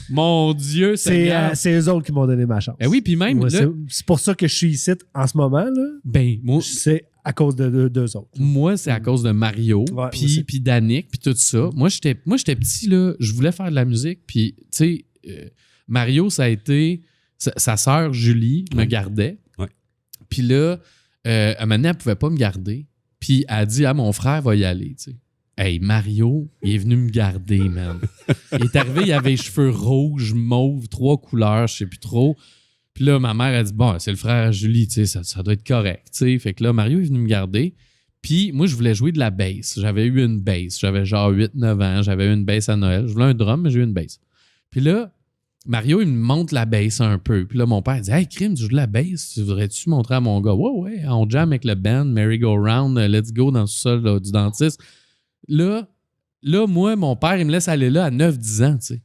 Mon Dieu, c'est eux autres qui m'ont donné ma chance. Ben oui, puis même... Moi, là, c'est pour ça que je suis ici en ce moment. Là. Ben, moi... C'est à cause de deux autres. Moi, c'est à cause de Mario, Ouais, puis Danick, puis tout ça. Moi, j'étais petit, là, je voulais faire de la musique, puis, tu sais, Mario, ça a été... Sa sœur Julie me gardait. Ouais. Puis là, un moment donné, elle pouvait pas me garder. Puis elle a dit, mon frère va y aller, tu sais. Hey, Mario, il est venu me garder, man. Il est arrivé, il avait les cheveux rouges, mauves, 3 couleurs, je sais plus trop. Puis là, ma mère a dit, bon, c'est le frère à Julie, tu sais, ça doit être correct, tu sais. Fait que là, Mario est venu me garder. Puis moi, je voulais jouer de la bass. J'avais eu une bass. J'avais genre 8-9 ans. J'avais eu une bass à Noël. Je voulais un drum, mais j'ai eu une bass. Puis là, Mario, il me montre la bass un peu. Puis là, mon père dit, hey, Crime, tu joues de la bass? Tu voudrais-tu montrer à mon gars? Ouais, on jam avec le band, Merry Go Round, Let's Go dans le sol là, du dentiste. Là, moi, mon père, il me laisse aller là à 9-10 ans, tu sais.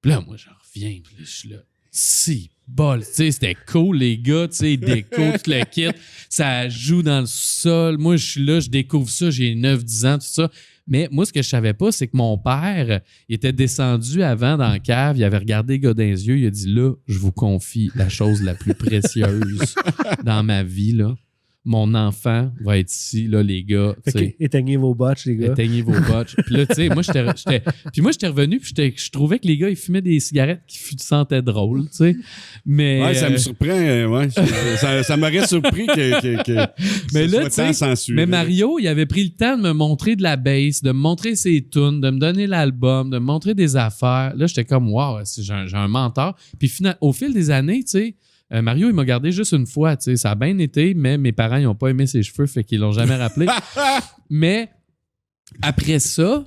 Puis là, moi, j'en reviens, puis là, je suis là. Si, bol, tu sais, c'était cool, les gars, tu sais, ils découvrent tout le kit. Ça joue dans le sol. Moi, je suis là, je découvre ça, j'ai 9-10 ans, tout ça. Mais moi, ce que je savais pas, c'est que mon père, il était descendu avant dans la cave, il avait regardé le gars dans les yeux, il a dit, là, je vous confie la chose la plus précieuse dans ma vie, là. Mon enfant va être ici, là, les gars. Éteignez vos botches, les gars. Éteignez vos botches. Puis là, tu sais, moi, j'étais revenu, puis je trouvais que les gars, ils fumaient des cigarettes qui sentaient drôle, tu sais. Mais. Ouais, ça me surprend, ouais. Ça m'aurait surpris que mais ça là, soit tant censuré. Mais Mario, il avait pris le temps de me montrer de la bass, de me montrer ses tunes, de me donner l'album, de me montrer des affaires. Là, j'étais comme, wow, j'ai un mentor. Puis au fil des années, tu sais, Mario, il m'a gardé juste une fois, tu sais, ça a bien été, mais mes parents, ils n'ont pas aimé ses cheveux, fait qu'ils l'ont jamais rappelé. Mais après ça,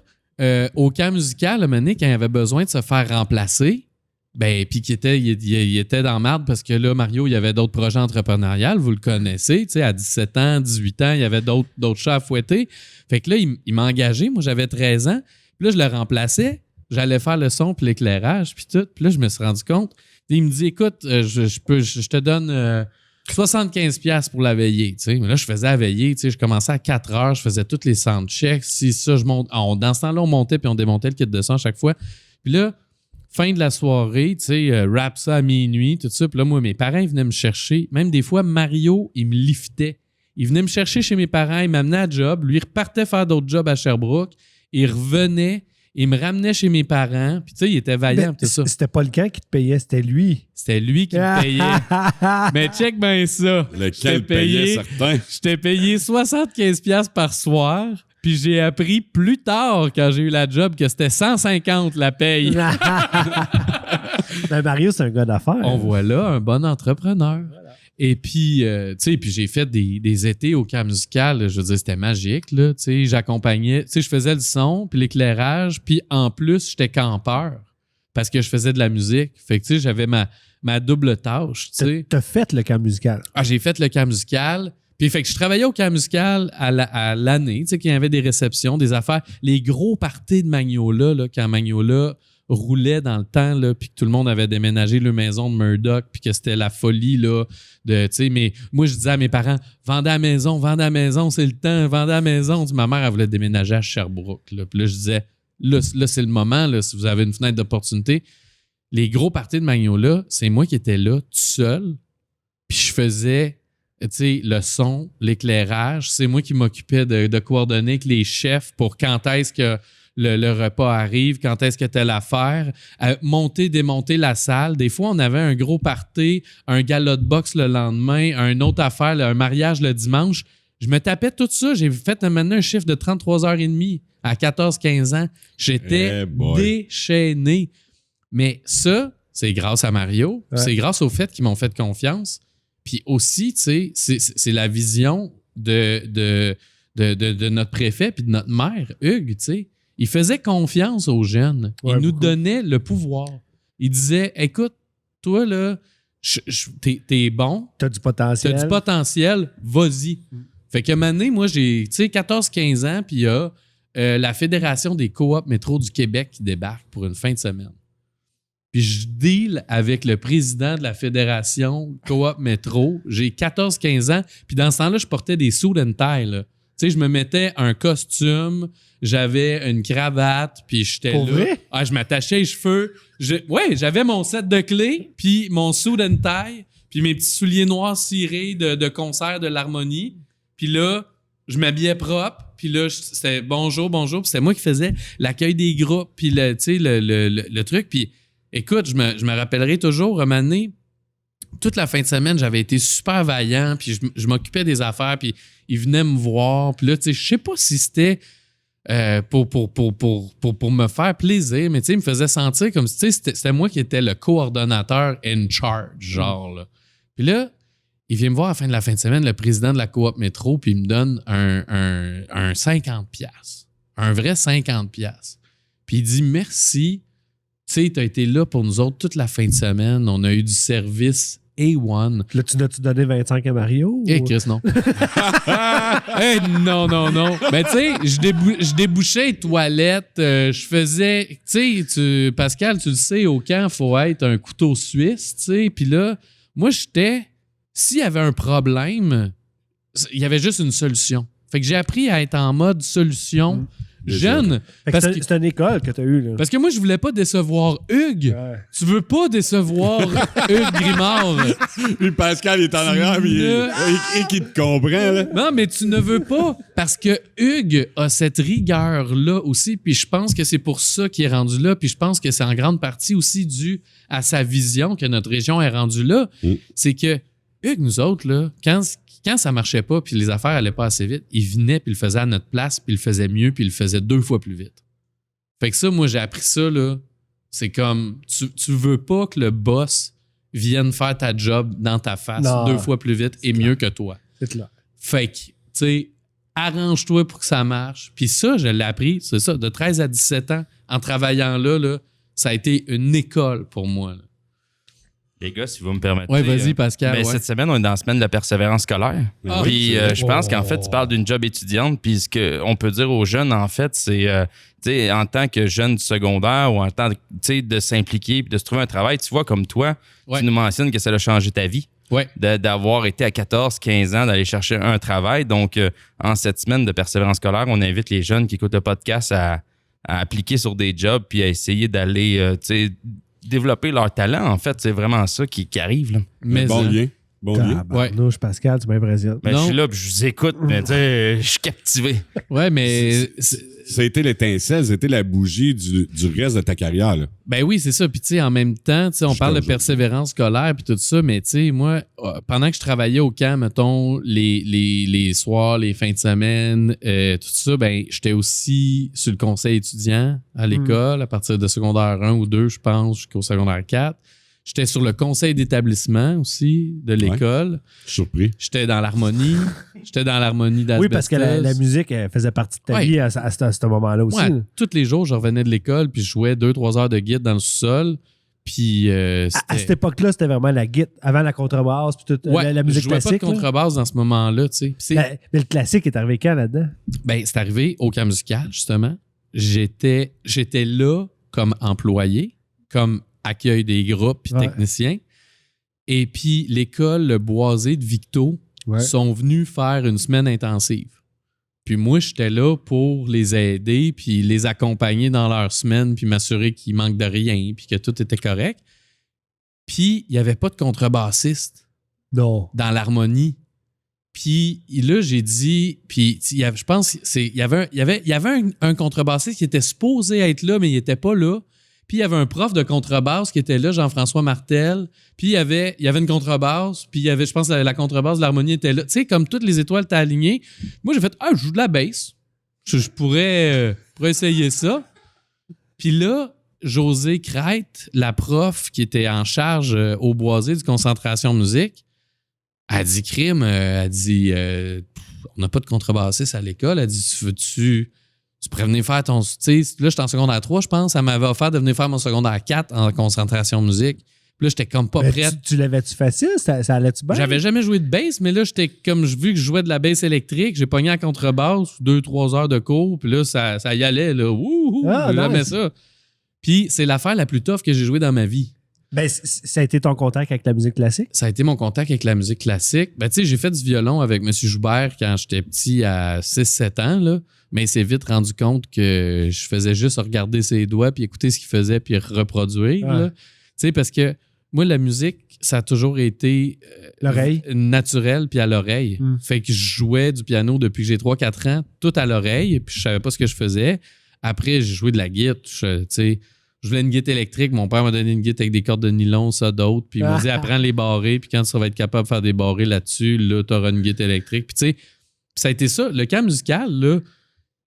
au camp musical, le moment quand il avait besoin de se faire remplacer, ben, puis il était dans marde parce que là, Mario, il y avait d'autres projets entrepreneuriaux, vous le connaissez, tu sais, à 17 ans, 18 ans, il y avait d'autres chats à fouetter. Fait que là, il m'a engagé, moi, j'avais 13 ans, puis là, je le remplaçais, j'allais faire le son puis l'éclairage, puis tout, puis là, je me suis rendu compte. Il me dit, écoute, je te donne 75$ pour la veillée. Tu sais. Mais là, je faisais la veillée. Tu sais, je commençais à 4 heures, je faisais tous les soundchecks. Si ça, je monte. Dans ce temps-là, on montait puis on démontait le kit de son à chaque fois. Puis là, fin de la soirée, tu sais, rap ça à minuit, tout ça. Puis là, moi, mes parents, ils venaient me chercher. Même des fois, Mario, il me liftait. Il venait me chercher chez mes parents, il m'amenait à job. Lui, il repartait faire d'autres jobs à Sherbrooke. Il revenait. Il me ramenait chez mes parents, puis tu sais, il était vaillant, tout ça. C'était pas le camp qui te payait, c'était lui. C'était lui qui me payait. Mais check bien ça. Lequel payait certains. Je t'ai payé 75$ par soir, puis j'ai appris plus tard, quand j'ai eu la job, que c'était 150 la paye. Ben Mario, c'est un gars d'affaires. On voit là un bon entrepreneur. Voilà. Et puis, tu sais, puis j'ai fait des étés au camp musical. Je veux dire, c'était magique, là. Tu sais, j'accompagnais, tu sais, je faisais le son, puis l'éclairage, puis en plus, j'étais campeur parce que je faisais de la musique. Fait que, tu sais, j'avais ma double tâche, tu sais. T'as fait le camp musical? Ah, j'ai fait le camp musical. Puis, fait que je travaillais au camp musical à l'année, tu sais, qu'il y avait des réceptions, des affaires. Les gros parties de Magnola, là, quand Magnola roulait dans le temps, là, puis que tout le monde avait déménagé leur maison de Murdoch, puis que c'était la folie, là, de, tu sais, mais moi, je disais à mes parents, vendez à la maison, c'est le temps, vendez à la maison. Ma mère, elle voulait déménager à Sherbrooke, là. Puis là, je disais, là, c'est le moment, là, si vous avez une fenêtre d'opportunité. Les gros parties de Magnola, c'est moi qui étais là, tout seul, puis je faisais, tu sais, le son, l'éclairage, c'est moi qui m'occupais de coordonner avec les chefs pour quand est-ce que le repas arrive, quand est-ce que telle affaire, monter, démonter la salle. Des fois, on avait un gros party, un gala de boxe le lendemain, une autre affaire, un mariage le dimanche. Je me tapais tout ça. J'ai fait maintenant un chiffre de 33h30 à 14-15 ans. J'étais déchaîné. Mais ça, c'est grâce à Mario. Ouais. C'est grâce au fait qu'ils m'ont fait confiance. Puis aussi, tu sais, c'est la vision de notre préfet puis de notre maire, Hugues, tu sais. Il faisait confiance aux jeunes. Il nous donnait le pouvoir. Il disait, écoute, toi, là, t'es bon, T'as du potentiel. t'as du potentiel, vas-y. Fait que maintenant, moi, j'ai 14-15 ans, puis il y a la Fédération des coops métro du Québec qui débarque pour une fin de semaine. Puis je deal avec le président de la Fédération coop métro. J'ai 14-15 ans, puis dans ce temps-là, je portais des suits and tie, là. Tu sais, je me mettais un costume, j'avais une cravate, puis j'étais là. Pour vrai? Ah, je m'attachais les cheveux. J'avais mon set de clés, puis mon suit and tie, puis mes petits souliers noirs cirés de concert de l'harmonie. Puis là, je m'habillais propre, puis là, c'était bonjour, puis c'était moi qui faisais l'accueil des groupes, puis le truc. Puis écoute, je me rappellerai toujours, un moment donné, toute la fin de semaine, j'avais été super vaillant, puis je m'occupais des affaires, puis ils venaient me voir. Puis là, tu sais, je sais pas si c'était pour me faire plaisir, mais tu sais, il me faisait sentir comme si, tu sais, c'était moi qui étais le coordonnateur in charge, genre, là. Puis là, il vient me voir à la fin de semaine, le président de la coop métro, puis il me donne un 50$. Un vrai 50$. Puis il dit merci. Tu sais, t'as été là pour nous autres toute la fin de semaine. On a eu du service A1. Là, tu n'as-tu donné 25 à Mario? Eh, Chris, non. Non. Mais tu sais, je débouchais les toilettes. Je faisais... Tu sais, Pascal, tu le sais, au camp, il faut être un couteau suisse, tu sais. Puis là, moi, j'étais... S'il y avait un problème, il y avait juste une solution. Fait que j'ai appris à être en mode solution jeune. C'est une école que tu as eue, là. Parce que moi, je voulais pas décevoir Hugues. Ouais. Tu veux pas décevoir Hugues Grimard. Puis Pascal est en arrière et qui te comprend, là. Non, mais tu ne veux pas. Parce que Hugues a cette rigueur-là aussi. Puis je pense que c'est pour ça qu'il est rendu là. Puis je pense que c'est en grande partie aussi dû à sa vision que notre région est rendue là. C'est que Hugues, nous autres, là, quand ça marchait pas puis les affaires allaient pas assez vite, il venait puis il le faisait à notre place puis il le faisait mieux puis il le faisait 2 fois plus vite. Fait que ça, moi, j'ai appris ça, là. C'est comme, tu veux pas que le boss vienne faire ta job dans ta face 2 fois plus vite et mieux que toi. C'est clair. Fait que, tu sais, arrange-toi pour que ça marche. Puis ça, je l'ai appris, c'est ça, de 13 à 17 ans, en travaillant là, ça a été une école pour moi, là. Les gars, si vous me permettez. Oui, vas-y, Pascal. Cette semaine, on est dans la semaine de la persévérance scolaire. Puis je pense qu'en fait, tu parles d'une job étudiante. Puis ce qu'on peut dire aux jeunes, en fait, c'est en tant que jeune du secondaire ou en tant que de s'impliquer puis de se trouver un travail, tu vois, comme toi, tu nous mentionnes que ça a changé ta vie. Ouais. D'avoir été à 14-15 ans, d'aller chercher un travail. Donc, en cette semaine de persévérance scolaire, on invite les jeunes qui écoutent le podcast à appliquer sur des jobs puis à essayer d'aller, développer leur talent, en fait. C'est vraiment ça qui arrive, là. Mais bon lien. Ouais. Non, Pascal, tu m'impressionnes. Je suis là, puis je vous écoute, mais je suis captivé. Ouais, mais... Ça a été l'étincelle, c'était la bougie du reste de ta carrière, là. Ben oui, c'est ça. Puis tu sais, en même temps, on parle de persévérance scolaire puis tout ça, mais tu sais, moi, pendant que je travaillais au camp, mettons, les soirs, les fins de semaine, tout ça, ben j'étais aussi sur le conseil étudiant à l'école, à partir de secondaire 1 ou 2, je pense, jusqu'au secondaire 4. J'étais sur le conseil d'établissement aussi de l'école. Ouais, surpris. J'étais dans l'harmonie. d'Asbestos. Oui, parce que la musique elle faisait partie de ta vie à ce moment-là aussi. Ouais, tous les jours, je revenais de l'école puis je jouais 2-3 heures de guitare dans le sous-sol. Puis à cette époque-là, c'était vraiment la guitare, avant la contrebasse, puis toute la musique je jouais classique. Pas de contrebasse dans ce moment-là, tu sais. Mais le classique est arrivé quand là-dedans? Ben, c'est arrivé au camp musical, justement. J'étais là comme employé, comme accueil des groupes puis technicien. Et puis, l'école Le Boisé de Victo sont venus faire une semaine intensive. Puis moi, j'étais là pour les aider puis les accompagner dans leur semaine puis m'assurer qu'il manque de rien puis que tout était correct. Puis, il n'y avait pas de contrebassiste dans l'harmonie. Puis là, j'ai dit... Puis, je pense qu'il y avait un contrebassiste qui était supposé être là, mais il n'était pas là. Puis il y avait un prof de contrebasse qui était là, Jean-François Martel. Puis il y avait une contrebasse. Puis il y avait, je pense, la contrebasse de l'harmonie était là. Tu sais, comme toutes les étoiles étaient alignées. Moi, j'ai fait « Ah, je joue de la bass. Je pourrais essayer ça. » Puis là, Josée Crête, la prof qui était en charge au Boisé du concentration musique, elle dit « Crime, elle dit on n'a pas de contrebassiste à l'école. Elle dit « Tu pourrais venir faire ton... Tu sais, là, j'étais en secondaire 3, je pense. Elle m'avait offert de venir faire mon secondaire 4 en concentration musique. Puis là, j'étais comme pas Mais prête. Tu l'avais-tu facile? Ça allait-tu bien? J'avais jamais joué de bass, mais là, j'étais comme, vu que je jouais de la bass électrique, j'ai pogné à contrebasse, 2-3 heures de cours, puis là, ça y allait, là. Wouhou! J'aimais ça. Puis c'est l'affaire la plus tough que j'ai jouée dans ma vie. Ben, ça a été ton contact avec la musique classique? Ça a été mon contact avec la musique classique. Ben, tu sais, j'ai fait du violon avec M. Joubert quand j'étais petit à 6-7 ans, là. Mais il s'est vite rendu compte que je faisais juste regarder ses doigts puis écouter ce qu'il faisait puis reproduire, là. Tu sais, parce que moi, la musique, ça a toujours été L'oreille. Naturel puis à l'oreille. Fait que je jouais du piano depuis que j'ai 3-4 ans, tout à l'oreille, puis je savais pas ce que je faisais. Après, j'ai joué de la guitare, tu sais. Je voulais une guitare électrique. Mon père m'a donné une guitare avec des cordes de nylon, ça d'autres. Puis il m'a dit, apprends les barrés. Puis quand tu vas être capable de faire des barrés là-dessus, là, tu auras une guitare électrique. Puis tu sais, ça a été ça. Le camp musical, là,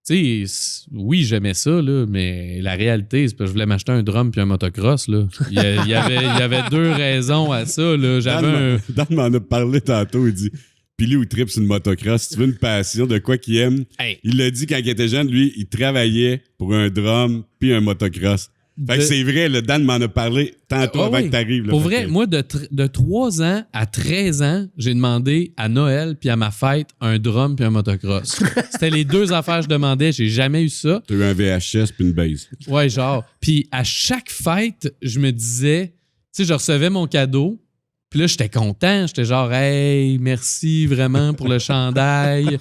tu sais, oui, j'aimais ça, là, mais la réalité, c'est que je voulais m'acheter un drum puis un motocross, là. Il y avait 2 raisons à ça, là. Dan m'en a parlé tantôt. Il dit, Pilou, il tripe sur une motocross. Si tu veux une passion de quoi qu'il aime, il l'a dit quand il était jeune, lui, il travaillait pour un drum puis un motocross. Fait que c'est vrai, le Dan m'en a parlé tantôt avant que t'arrives. Pour vrai, moi, de 3 ans à 13 ans, j'ai demandé à Noël puis à ma fête un drum puis un motocross. C'était les 2 affaires que je demandais. J'ai jamais eu ça. T'as eu un VHS puis une base. Ouais, genre. Puis à chaque fête, je me disais, tu sais, je recevais mon cadeau. Puis là, j'étais content. J'étais genre, hey, merci vraiment pour le chandail.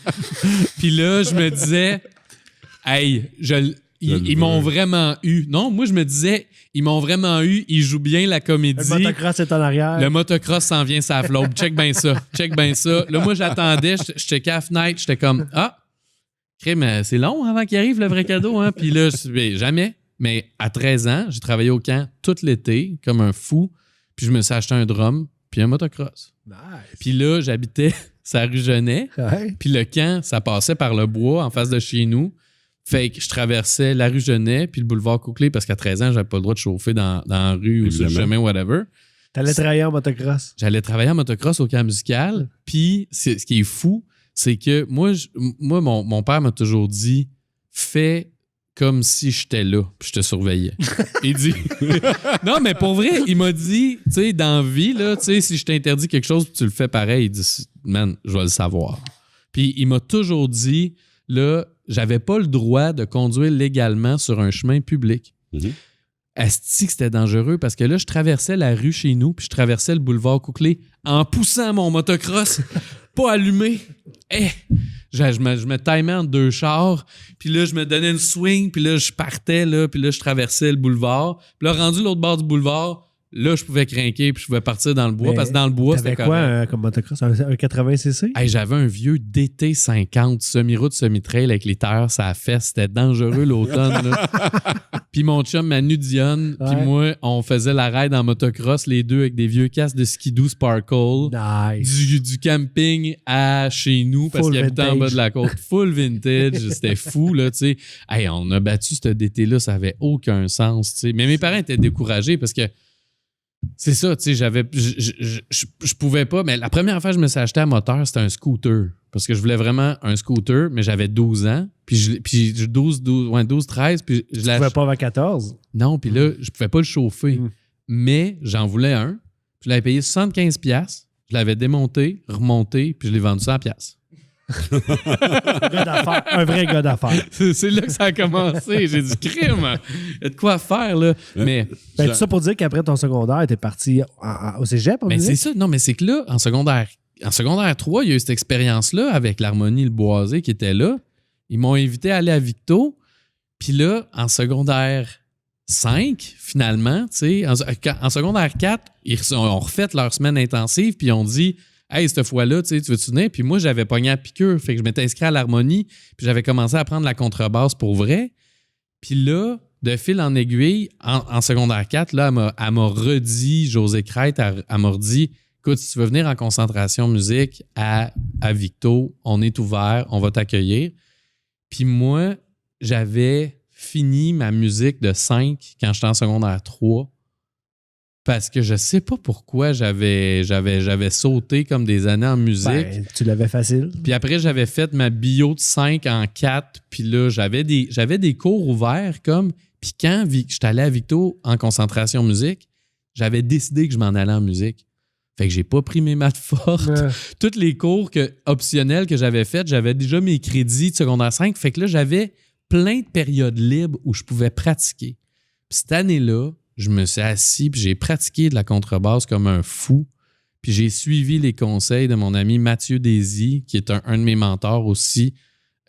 Puis là, je me disais, hey, ils m'ont vraiment eu. Non, moi, je me disais, ils m'ont vraiment eu. Ils jouent bien la comédie. Le motocross est en arrière. Le motocross s'en vient, ça flotte. Check bien ça. Check bien ça. Là, moi, j'attendais. Je checkais à la fenêtre. J'étais comme, mais c'est long avant qu'il arrive le vrai cadeau. Hein? Puis là, jamais. Mais à 13 ans, j'ai travaillé au camp tout l'été, comme un fou. Puis je me suis acheté un drum puis un motocross. Nice. Puis là, j'habitais sur la rue Genet. Ouais. Puis le camp, ça passait par le bois en face de chez nous. Fait que je traversais la rue Genet puis le boulevard Couclé parce qu'à 13 ans, j'avais pas le droit de chauffer dans la rue ou sur le chemin, whatever. T'allais travailler en motocross? J'allais travailler en motocross au camp musical. Puis ce qui est fou, c'est que moi mon père m'a toujours dit « Fais comme si j'étais là puis je te surveillais. » Il dit... Non, mais pour vrai, il m'a dit, tu sais, dans la vie, là, tu sais, si je t'interdis quelque chose puis tu le fais pareil, il dit « Man, je vais le savoir. » Puis il m'a toujours dit, là, j'avais pas le droit de conduire légalement sur un chemin public. Asti que c'était dangereux parce que là, je traversais la rue chez nous puis je traversais le boulevard Couclé en poussant mon motocross, pas allumé. Je me timais entre 2 chars, puis là, je me donnais une swing, puis là, je partais, là, puis là, je traversais le boulevard. Puis là, rendu l'autre bord du boulevard, là, je pouvais craquer, puis je pouvais partir dans le bois, parce que dans le bois, c'était correct. T'avais quoi comme motocross? Un 80cc? Hey, j'avais un vieux DT50, semi-route, semi-trail avec les tailleurs ça a fait. C'était dangereux l'automne. Puis mon chum Manu Dionne, puis moi, on faisait la ride en motocross, les deux, avec des vieux casques de skidoo Sparkle. Nice. Du camping à chez nous, parce qu'il habitait en bas de la côte. Full vintage. C'était fou, là, tu sais. Hey, on a battu ce DT-là, ça avait aucun sens, tu sais. Mais mes parents étaient découragés parce que c'est ça, tu sais, je pouvais pas, mais la première fois que je me suis acheté un moteur, c'était un scooter. Parce que je voulais vraiment un scooter, mais j'avais 12 ans. Puis 12, 13. Puis tu pouvais pas avoir 14? Non, puis là, je pouvais pas le chauffer. Mais j'en voulais un. Je l'avais payé 75$. Je l'avais démonté, remonté, puis je l'ai vendu 100$. Un vrai gars d'affaires. C'est là que ça a commencé. J'ai du crime. Il y a de quoi faire, là. Mais tout ça pour dire qu'après ton secondaire, t'es parti au cégep, mais c'est ça. Non, mais c'est que là, en secondaire 3, il y a eu cette expérience-là avec l'harmonie Le Boisé qui était là. Ils m'ont invité à aller à Victo. Puis là, en secondaire 5, finalement, tu sais, en secondaire 4, ils ont refait leur semaine intensive, puis ils ont dit « Hey, cette fois-là, tu veux-tu venir? » Puis moi, j'avais pogné à piqûre, fait que je m'étais inscrit à l'harmonie, puis j'avais commencé à prendre la contrebasse pour vrai. Puis là, de fil en aiguille, en secondaire 4, là, elle m'a redit, José Crête, elle m'a redit « Écoute, si tu veux venir en concentration musique à Victo, on est ouvert, on va t'accueillir. » Puis moi, j'avais fini ma musique de 5 quand j'étais en secondaire 3 parce que je sais pas pourquoi j'avais sauté comme des années en musique. Ben, tu l'avais facile. Puis après, j'avais fait ma bio de 5 en 4. Puis là, j'avais des cours ouverts comme... Puis quand j'étais allé à Victo en concentration musique, j'avais décidé que je m'en allais en musique. Fait que j'ai pas pris mes maths fortes. Tous les cours optionnels que j'avais faits, j'avais déjà mes crédits de secondaire 5. Fait que là, j'avais plein de périodes libres où je pouvais pratiquer. Puis cette année-là, je me suis assis puis j'ai pratiqué de la contrebasse comme un fou. Puis j'ai suivi les conseils de mon ami Mathieu Désy, qui est un de mes mentors aussi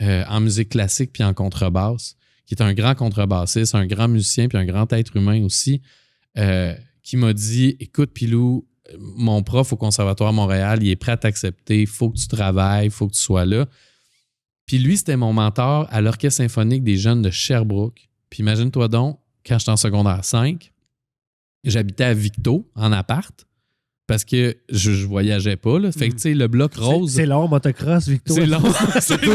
en musique classique puis en contrebasse, qui est un grand contrebassiste, un grand musicien puis un grand être humain aussi, qui m'a dit « Écoute, Pilou, mon prof au Conservatoire Montréal, il est prêt à t'accepter, il faut que tu travailles, il faut que tu sois là. » Puis lui, c'était mon mentor à l'Orchestre symphonique des jeunes de Sherbrooke. Puis imagine-toi donc, quand j'étais en secondaire 5, j'habitais à Victo, en appart, parce que je voyageais pas. Là. Fait que, tu sais, le bloc rose... C'est long, motocross, Victor. C'est long. Surtout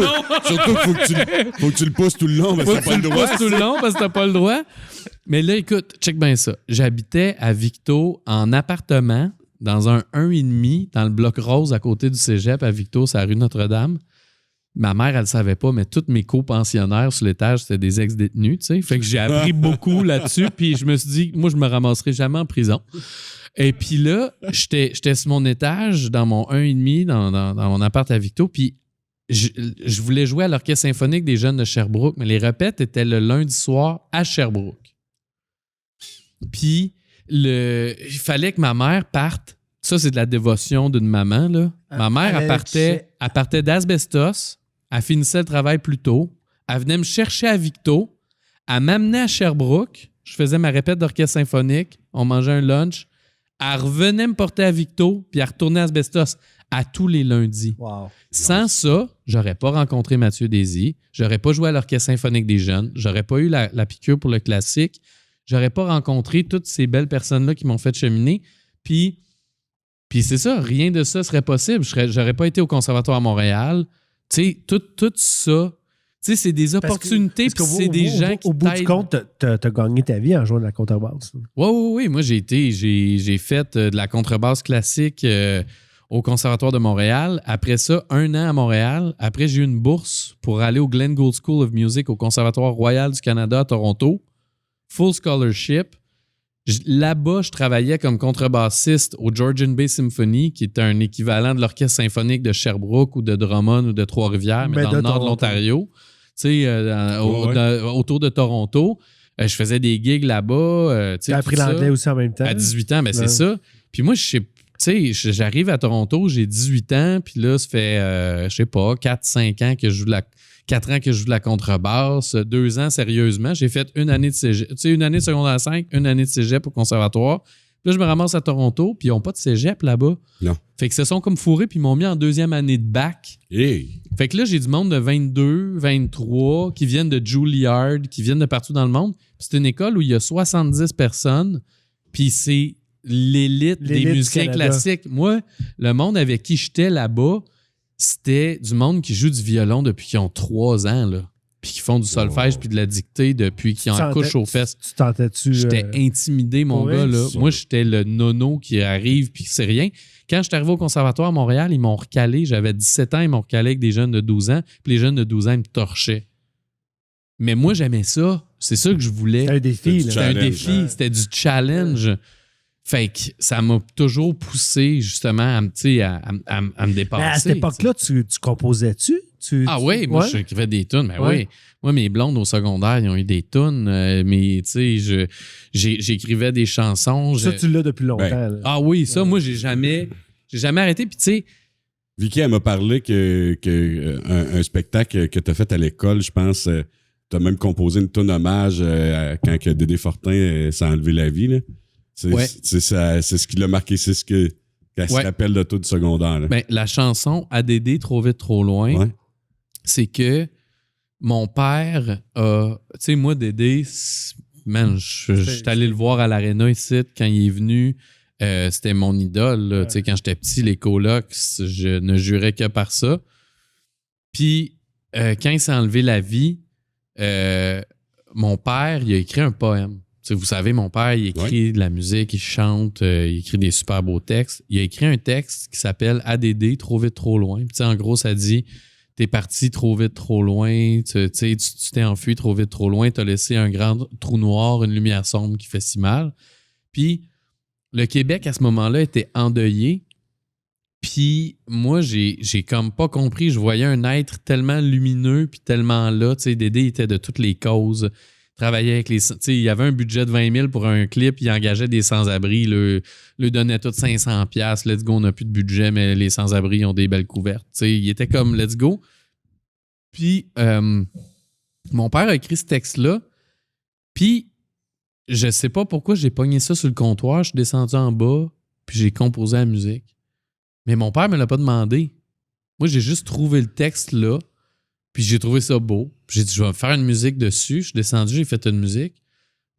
qu'il faut que tu le pousses tout le long parce que t'as pas le droit. Tout le long parce que t'as pas le droit. Mais là, écoute, check bien ça. J'habitais à Victo en appartement dans un 1,5 dans le bloc rose à côté du cégep à Victo, c'est la rue Notre-Dame. Ma mère, elle ne savait pas, mais tous mes co-pensionnaires sur l'étage, c'était des ex-détenus, tu sais. Fait que j'ai appris beaucoup là-dessus, puis je me suis dit, moi, je me ramasserai jamais en prison. Et puis là, j'étais sur mon étage, dans mon 1,5, dans mon appart à Victo, puis je voulais jouer à l'Orchestre symphonique des jeunes de Sherbrooke, mais les répètes étaient le lundi soir à Sherbrooke. Puis, il fallait que ma mère parte. Ça, c'est de la dévotion d'une maman, là. Ma mère, elle partait d'Asbestos. Elle finissait le travail plus tôt. Elle venait me chercher à Victo. Elle m'amenait à Sherbrooke. Je faisais ma répète d'orchestre symphonique. On mangeait un lunch. Elle revenait me porter à Victo, puis elle retournait à Asbestos à tous les lundis. Wow. Sans ça, j'aurais pas rencontré Mathieu Désy. J'aurais pas joué à l'Orchestre symphonique des jeunes. J'aurais pas eu la piqûre pour le classique. J'aurais pas rencontré toutes ces belles personnes-là qui m'ont fait cheminer. Puis c'est ça, rien de ça serait possible. J'aurais pas été au Conservatoire à Montréal. Tu sais, tout ça, tu sais, c'est des opportunités, puis c'est des gens qui au bout du compte, t'as gagné ta vie en jouant de la contrebasse. Oui. Moi, j'ai fait de la contrebasse classique au Conservatoire de Montréal. Après ça, 1 an à Montréal. Après, j'ai eu une bourse pour aller au Glen Gould School of Music au Conservatoire Royal du Canada à Toronto. Full scholarship. Là-bas, je travaillais comme contrebassiste au Georgian Bay Symphony, qui est un équivalent de l'Orchestre symphonique de Sherbrooke ou de Drummond ou de Trois-Rivières, mais dans le nord de l'Ontario, tu sais, autour de Toronto. Je faisais des gigs là-bas. Tu as appris l'anglais aussi en même temps. À 18 ans, c'est ça. Puis moi, j'arrive à Toronto, j'ai 18 ans, puis là, ça fait, 4-5 ans que je joue 4 ans que je joue de la contrebasse, 2 ans sérieusement. J'ai fait une année de cégep, une année de secondaire 5, une année de cégep au conservatoire. Puis là, je me ramasse à Toronto, puis ils n'ont pas de cégep là-bas. Non. Fait que se sont comme fourrés, puis ils m'ont mis en 2e année de bac. Hey. Fait que là, j'ai du monde de 22, 23 qui viennent de Juilliard, qui viennent de partout dans le monde. Puis c'est une école où il y a 70 personnes, puis c'est l'élite des musiciens classiques. Moi, le monde avec qui j'étais là-bas, c'était du monde qui joue du violon depuis qu'ils ont 3 ans, là. Puis qui font du solfège puis de la dictée depuis qu'ils en couchent aux fesses. Tu tentais-tu... J'étais intimidé, mon gars, là. Moi, j'étais le nono qui arrive puis c'est rien. Quand je suis arrivé au Conservatoire à Montréal, ils m'ont recalé. J'avais 17 ans, ils m'ont recalé avec des jeunes de 12 ans. Puis les jeunes de 12 ans, ils me torchaient. Mais moi, j'aimais ça. C'est ça que je voulais. C'était un défi. C'était un défi. C'était du challenge. Fait que ça m'a toujours poussé, justement, à me dépasser. Mais à cette époque-là, tu composais-tu? Oui, moi, j'écrivais des tunes. Mais oui. Moi, mes blondes au secondaire, ils ont eu des tunes. Mais, tu sais, j'écrivais des chansons. Ça, tu l'as depuis longtemps. Ah oui, ça, moi, j'ai jamais arrêté. Puis, tu sais... Vicky, elle m'a parlé un spectacle que tu as fait à l'école, je pense, tu as même composé une tune hommage quand Dédé Fortin s'est enlevé la vie, là. C'est ce qui l'a marqué, c'est ce qu'elle se rappelle de tout du secondaire. Là. Ben, la chanson À Dédé, trop vite, trop loin, c'est que mon père a... Tu sais, moi, Dédé, man, je suis allé le voir à l'Arena ici quand il est venu. C'était mon idole. Tu sais, quand j'étais petit, les colocs, je ne jurais que par ça. Puis, quand il s'est enlevé la vie, mon père, il a écrit un poème. T'sais, vous savez, mon père, il écrit de la musique, il chante, il écrit des super beaux textes. Il a écrit un texte qui s'appelle ADD, trop vite, trop loin. Puis, en gros, ça dit t'es parti trop vite, trop loin, tu t'es enfui trop vite, trop loin, t'as laissé un grand trou noir, une lumière sombre qui fait si mal. Puis le Québec, à ce moment-là, était endeuillé. Puis moi, j'ai comme pas compris. Je voyais un être tellement lumineux puis tellement là. Tu sais, Dédé était de toutes les causes. Il travaillait avec les... Tu sais, il y avait un budget de 20 000 pour un clip. Il engageait des sans-abri. Lui donnait tout 500 $. Let's go, on n'a plus de budget, mais les sans-abri ont des belles couvertes. Tu sais, il était comme let's go. Puis mon père a écrit ce texte-là. Puis je sais pas pourquoi j'ai pogné ça sur le comptoir. Je suis descendu en bas puis j'ai composé la musique. Mais mon père me l'a pas demandé. Moi, j'ai juste trouvé le texte là, puis j'ai trouvé ça beau. J'ai dit, je vais faire une musique dessus. Je suis descendu, j'ai fait une musique.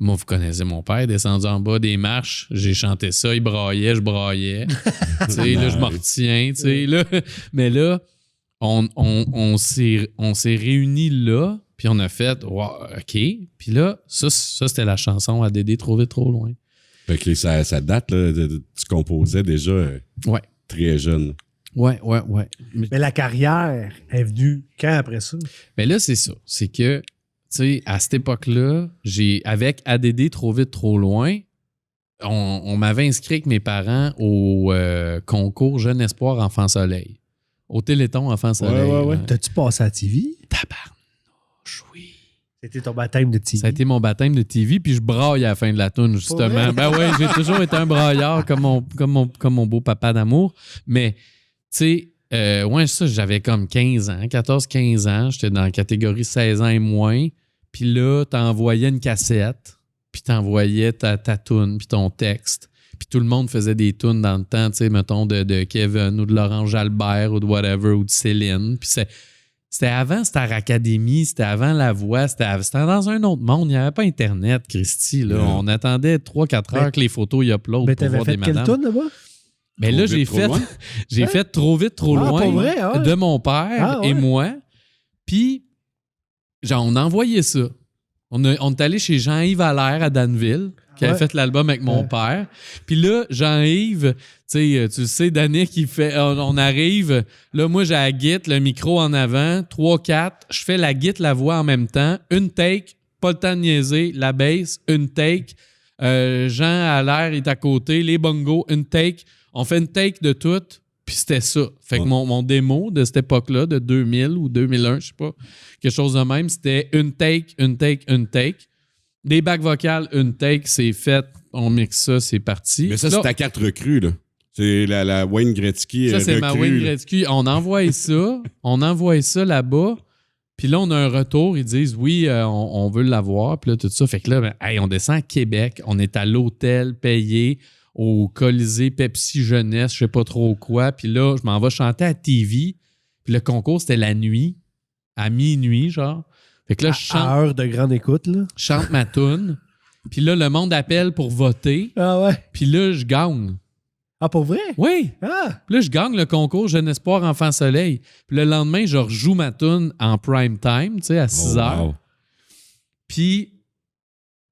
Moi, vous connaissez mon père, il est descendu en bas des marches. J'ai chanté ça, il braillait, je braillais. Tu sais, là, je m'en retiens, tu sais, là. Mais là, on s'est réunis là, puis on a fait, wow, OK. Puis là, ça c'était la chanson à Dédé trop vite, trop loin. Fait que ça date, là, tu composais déjà Ouais. très jeune. Ouais. Mais la carrière est venue quand après ça? Mais là, c'est ça. C'est que, tu sais, à cette époque-là, avec ADD trop vite, trop loin, on m'avait inscrit avec mes parents au concours Jeune Espoir Enfant Soleil. Au Téléthon Enfant Soleil. Ouais. T'as-tu passé à TV? Tabarnouche, oui. C'était ton baptême de TV. Ça a été mon baptême de TV, puis je braille à la fin de la toune, justement. Ben ouais, j'ai toujours été un braillard comme mon beau papa d'amour. Mais, tu sais, ouais, ça, j'avais comme 15 ans, 14-15 ans. J'étais dans la catégorie 16 ans et moins. Puis là, t'envoyais une cassette, puis t'envoyais ta toune, puis ton texte. Puis tout le monde faisait des tunes dans le temps, tu sais, mettons, de Kevin ou de Laurent Jalbert ou de whatever, ou de Céline. Puis c'était avant Star Academy, c'était avant La Voix, c'était dans un autre monde. Il n'y avait pas Internet, Christy. Là. On attendait 3-4 heures que les photos y uploadent pour voir des madames. Mais t'avais fait quelle tune là-bas? Mais là, j'ai fait Trop vite, trop loin pour vrai, ouais. de mon père et moi. Puis, genre, on a envoyé ça. On est allé chez Jean-Yves Allaire à Danville, qui avait fait l'album avec mon père. Puis là, Jean-Yves, tu sais, Danick, il fait... On arrive, là, moi, j'ai la guitare, le micro en avant, 3-4, je fais la guitare, la voix en même temps, une take, pas le temps de niaiser, la bass, une take, Jean Allaire est à côté, les bongos, une take. On fait une take de tout, puis c'était ça. Fait que mon démo de cette époque-là, de 2000 ou 2001, je sais pas, quelque chose de même, c'était une take, une take, une take. Des bacs vocales, une take, c'est fait, on mixe ça, c'est parti. Mais ça, c'est ta carte recrue, là. C'est la Wayne Gretzky ça, c'est recrue, ma Wayne Gretzky. On envoie ça là-bas, puis là, on a un retour. Ils disent, oui, on veut l'avoir, puis là, tout ça. Fait que là, on descend à Québec, on est à l'hôtel payé, au Colisée Pepsi Jeunesse, je sais pas trop quoi. Puis là, je m'en vais chanter à TV. Puis le concours, c'était la nuit, à minuit, genre. Fait que là, je chante. À heure de grande écoute, là. Je chante ma toune. Puis là, le monde appelle pour voter. Ah ouais. Puis là, je gagne. Ah, pour vrai? Oui. Ah. Puis là, je gagne le concours Jeune Espoir Enfant Soleil. Puis le lendemain, je rejoue ma toune en prime time, tu sais, à 6 heures. Wow. Puis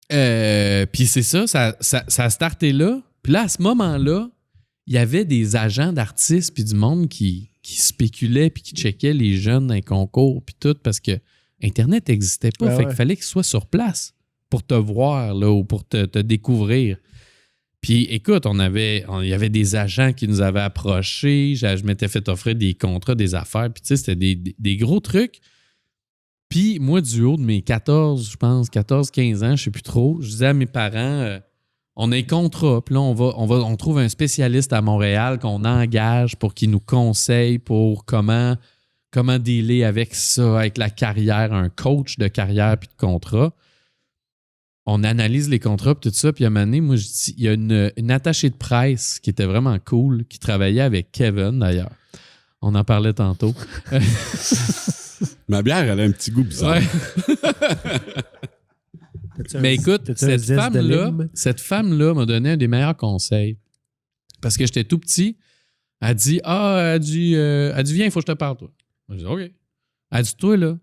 c'est ça a starté là. Puis là, à ce moment-là, il y avait des agents d'artistes puis du monde qui spéculait puis qui checkait les jeunes dans les concours puis tout parce que Internet n'existait pas. Fait qu'il fallait qu'ils soient sur place pour te voir là, ou pour te découvrir. Puis écoute, il y avait des agents qui nous avaient approchés. Je m'étais fait offrir des contrats, des affaires. Puis tu sais, c'était des gros trucs. Puis moi, du haut de mes 14, 15 ans, je sais plus trop, je disais à mes parents... on a les contrats, puis là, on trouve un spécialiste à Montréal qu'on engage pour qu'il nous conseille pour comment dealer avec ça, avec la carrière, un coach de carrière puis de contrat. On analyse les contrats puis tout ça, puis à un moment donné, moi, je dis, il y a une attachée de presse qui était vraiment cool, qui travaillait avec Kevin, d'ailleurs. On en parlait tantôt. Ma bière, elle a un petit goût bizarre. Ouais. Mais écoute, cette femme-là m'a donné un des meilleurs conseils. Parce que j'étais tout petit. Elle dit, viens, il faut que je te parle, toi. Je dis, OK. Elle dit, toi,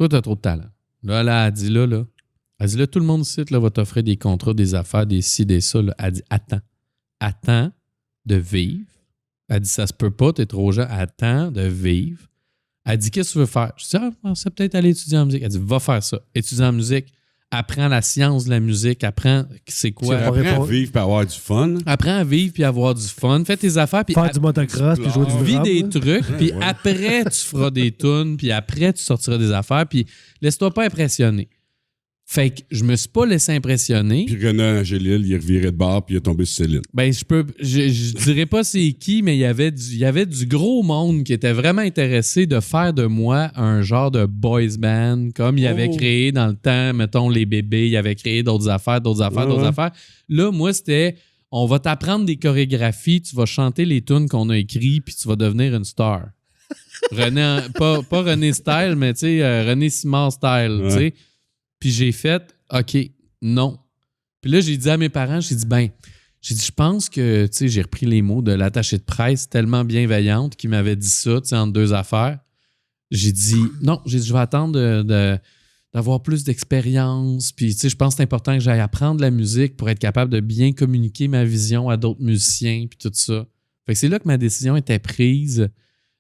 t'as trop de talent. Là, elle dit, là. Elle dit, là, tout le monde ici, là, va t'offrir des contrats, des affaires, des ci, des ça. Là. Elle dit, attends de vivre. Elle dit, ça se peut pas, t'es trop jeune. Attends de vivre. Elle dit, qu'est-ce que tu veux faire? Je dis, c'est peut-être aller étudier en musique. Elle dit, va faire ça. Étudier en musique. apprends la science de la musique, apprends c'est quoi. Apprends à vivre et avoir du fun. Apprends à vivre puis avoir du fun. Fais tes affaires. Puis Faire du motocross puis jouer du vis drum. des là. trucs, puis après, tu feras des tunes, puis après, tu sortiras des affaires, puis laisse-toi pas impressionner. Fait que je me suis pas laissé impressionner. Puis Renan Angélil, il est reviré de bord puis il est tombé sur Céline. Ben, je dirais pas c'est qui, mais il y avait du gros monde qui était vraiment intéressé de faire de moi un genre de boys band, comme il avait créé dans le temps, mettons, les bébés, il avait créé d'autres affaires. Là, moi, c'était, on va t'apprendre des chorégraphies, tu vas chanter les tunes qu'on a écrites, puis tu vas devenir une star. René, pas René style, mais tu sais, René Simard style, tu sais. Puis j'ai fait, OK, non. Puis là, j'ai dit à mes parents, je pense que, tu sais, j'ai repris les mots de l'attachée de presse tellement bienveillante qui m'avait dit ça, tu sais, entre deux affaires. J'ai dit, non, je vais attendre d'avoir plus d'expérience. Puis, tu sais, je pense que c'est important que j'aille apprendre la musique pour être capable de bien communiquer ma vision à d'autres musiciens, puis tout ça. Fait que c'est là que ma décision était prise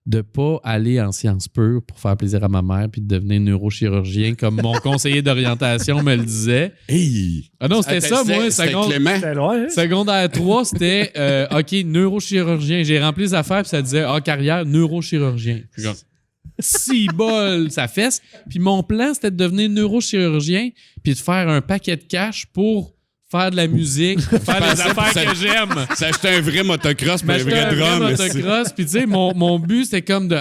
de pas aller en sciences pures pour faire plaisir à ma mère puis de devenir neurochirurgien comme mon conseiller d'orientation me le disait. Hey! Ah non, c'était ça, moi. C'était Clément. C'est loin, hein? Secondaire 3, c'était OK, neurochirurgien. J'ai rempli les affaires puis ça disait carrière, neurochirurgien. Si bol, ça fesse. Puis mon plan, c'était de devenir neurochirurgien puis de faire un paquet de cash pour faire de la musique, faire des affaires que j'aime. S'acheter un vrai motocross puis un M'acheter vrai drum. motocross. Puis tu sais, mon but, c'était comme de